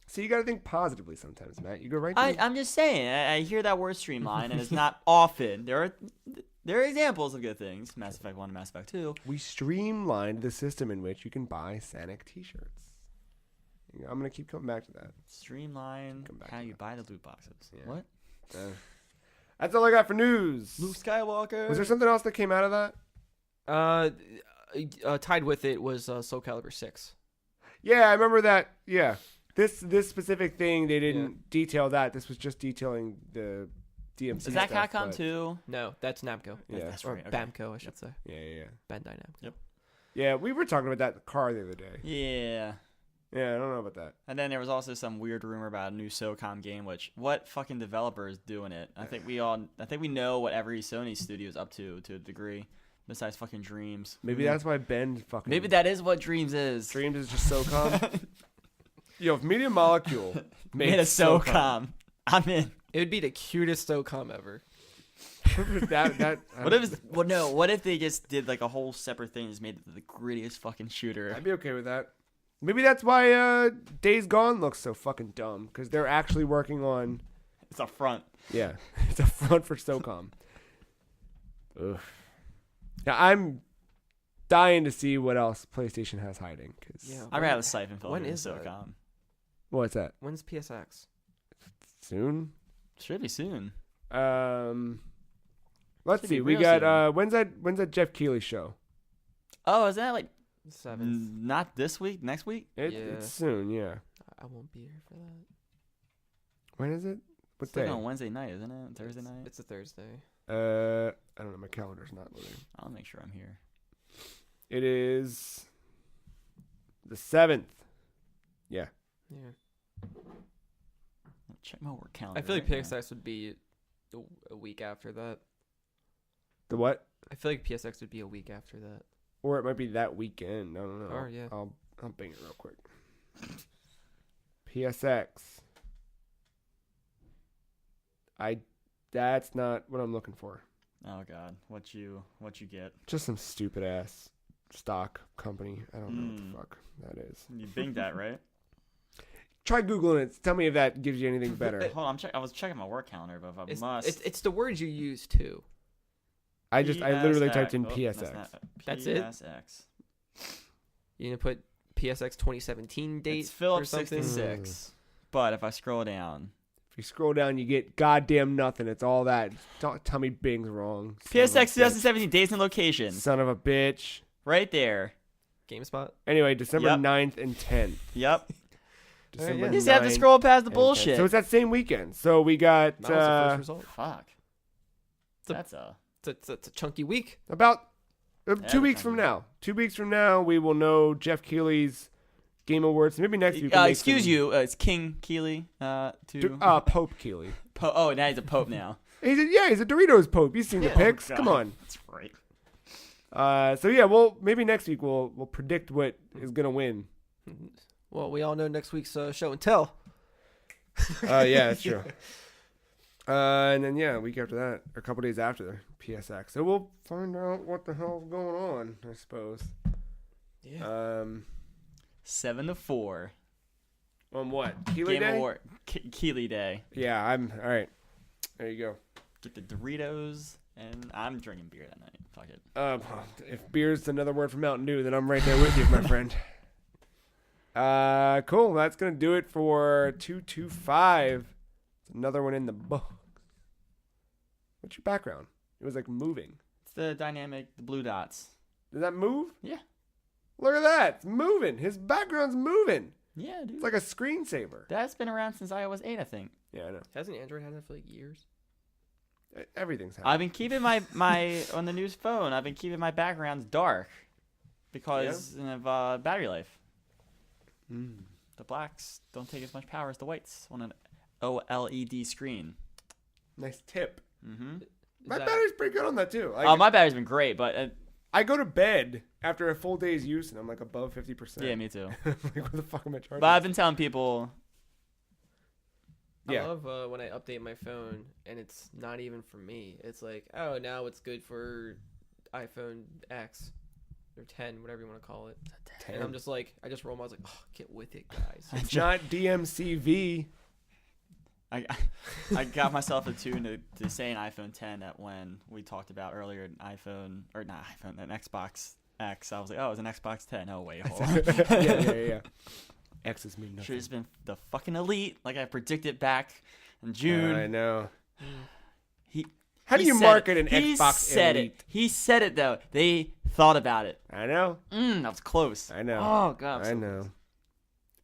See, you got to think positively sometimes, Matt. You go right. I'm just saying, I hear that word streamline, and it's not often. There are examples of good things. Mass Effect 1 and Mass Effect 2. We streamlined the system in which you can buy Sanic T-shirts. I'm gonna keep coming back to that. Streamline how you buy the loot boxes. Yeah. What? That's all I got for news. Luke Skywalker. Was there something else that came out of that? Tied with it was Soul Calibur 6. Yeah, I remember that. Yeah, this specific thing they didn't detail that. This was just detailing the DMC. Is that stuff, Capcom but- 2? No, that's Namco. Yeah. That's Or right. Okay. Bamco, I should say. Yeah. Bandai Namco. Yep. Yeah, we were talking about that in the car the other day. Yeah. Yeah, I don't know about that. And then there was also some weird rumor about a new SOCOM game, which what fucking developer is doing it? I think we know what every Sony studio is up to a degree, besides fucking Dreams. Maybe that's why Ben fucking. Maybe that is what Dreams is. Dreams is just SOCOM. Yo, if Media Molecule Made a SOCOM. I'm in. It would be the cutest SOCOM ever. What if they just did like a whole separate thing and just made it the grittiest fucking shooter? I'd be okay with that. Maybe that's why Days Gone looks so fucking dumb, because they're actually working on. It's a front. Yeah, it's a front for SOCOM. Ugh. Now I'm dying to see what else PlayStation has hiding. Cause I'd rather Siphon Filter when than is that? SOCOM. What's that? When's PSX? Soon. Should be soon. Let's Should see. be We real got when's that Jeff Keighley show? Oh, is that like 7th. not this week? Next week? It's soon. Yeah. I won't be here for that. When is it? What It's like day? on Wednesday night, isn't it? Thursday night? It's a Thursday. I don't know. My calendar's not moving. I'll make sure I'm here. It is the 7th. Yeah. Yeah. Check my work calendar. I feel like right now. PSX would be a week after that. The what? I feel like PSX would be a week after that. Or it might be that weekend. I don't know. Or, yeah. I'll bang it real quick. PSX. That's not what I'm looking for. Oh god, what you get? Just some stupid ass stock company. I don't know what the fuck that is. You binged that, right? Try Googling it. Tell me if that gives you anything better. Hold on, I was checking my work calendar, but if I must, It's the words you use too. I literally typed in Oh, PSX. That's it? PSX. You gonna put PSX 2017 date It's or Phillips something? 66. But if I scroll down, If you scroll down, you get goddamn nothing. It's all that. Don't tell me Bing's wrong. PSX 2017 dates and location, Son of a bitch. right there. GameSpot. Anyway, December Yep. 9th and 10th. Yep. December yeah. You just have to 9th scroll past the and 10th. bullshit. So it's that same weekend. So we got That was the first result. Fuck. That's a. It's a chunky week. about Yeah, 2 weeks from now. 2 weeks from now, we will know Jeff Keighley's Game Awards. Maybe next week. we'll make Excuse some- you. It's King Keeley. Pope Keighley. Oh, now he's a pope now. He's a Doritos Pope. You've seen the pics. Oh, Come God. on. That's right. So yeah, maybe next week we'll predict what is gonna win. Well, we all know next week's show and tell. Yeah, that's true. And then a week after that, or a couple days after PSX. So we'll find out what the hell's going on, I suppose. Yeah. 7-4. On what? Keighley Game Day? Award. Keeley Day. Yeah, I'm all right. There you go. Get the Doritos, and I'm drinking beer that night. Fuck it. If beer's another word for Mountain Dew, then I'm right there with you, my friend. Cool. That's gonna do it for 225. It's another one in the book. What's your background? It was like moving. It's the blue dots. Did that move? Yeah. Look at that. It's moving. His background's moving. Yeah, dude. It's like a screensaver. That's been around since iOS 8, I think. Yeah, I know. Hasn't Android had that for like years? Everything's happening. I've been keeping my on the news phone. I've been keeping my backgrounds dark because of battery life. The blacks don't take as much power as the whites on an OLED screen. Nice tip. Mm-hmm. My battery's pretty good on that too. Oh, my battery's been great, but I go to bed after a full day's use, and I'm like above 50%. Yeah, me too. Like, what the fuck am I charging? But I've been telling people. Yeah. I love when I update my phone and it's not even for me. It's like, oh, now it's good for iPhone X or 10, whatever you want to call it. 10. And I'm just like, I just roll my eyes like, oh, get with it, guys. It's not DMCV. I got myself attuned to saying iPhone 10 at when we talked about earlier an Xbox X. I was like, oh, it's an Xbox 10. Oh, wait, hold on. yeah. X's mean nothing. Sure, it's been the fucking elite, like I predicted back in June. I know. How do you market an Xbox Elite? He said it though. They thought about it. I know. That was close. I know. Oh god. I know.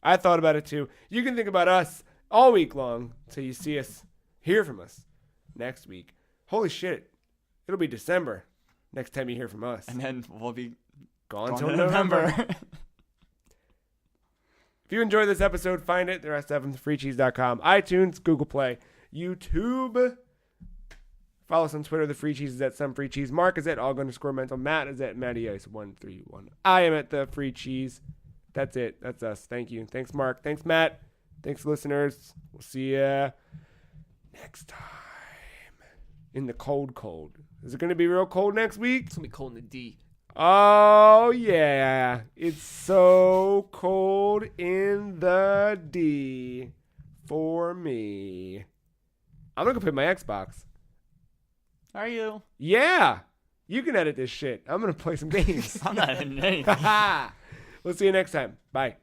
I thought about it too. You can think about us all week long till you see us, hear from us next week. Holy shit. It'll be December next time you hear from us. And then we'll be gone till November. If you enjoyed this episode, find it. The rest of them, freecheese.com, iTunes, Google Play, YouTube. Follow us on Twitter. The Free Cheese is at Some Free Cheese. Mark is at _mental. Matt is at MattyIce131. I am at The Free Cheese. That's it. That's us. Thank you. Thanks, Mark. Thanks, Matt. Thanks, listeners. We'll see ya next time in the cold. Is it going to be real cold next week? It's going to be cold in the D. Oh, yeah. It's so cold in the D for me. I'm going to go play my Xbox. Are you? Yeah. You can edit this shit. I'm going to play some games. I'm not editing anything. We'll see you next time. Bye.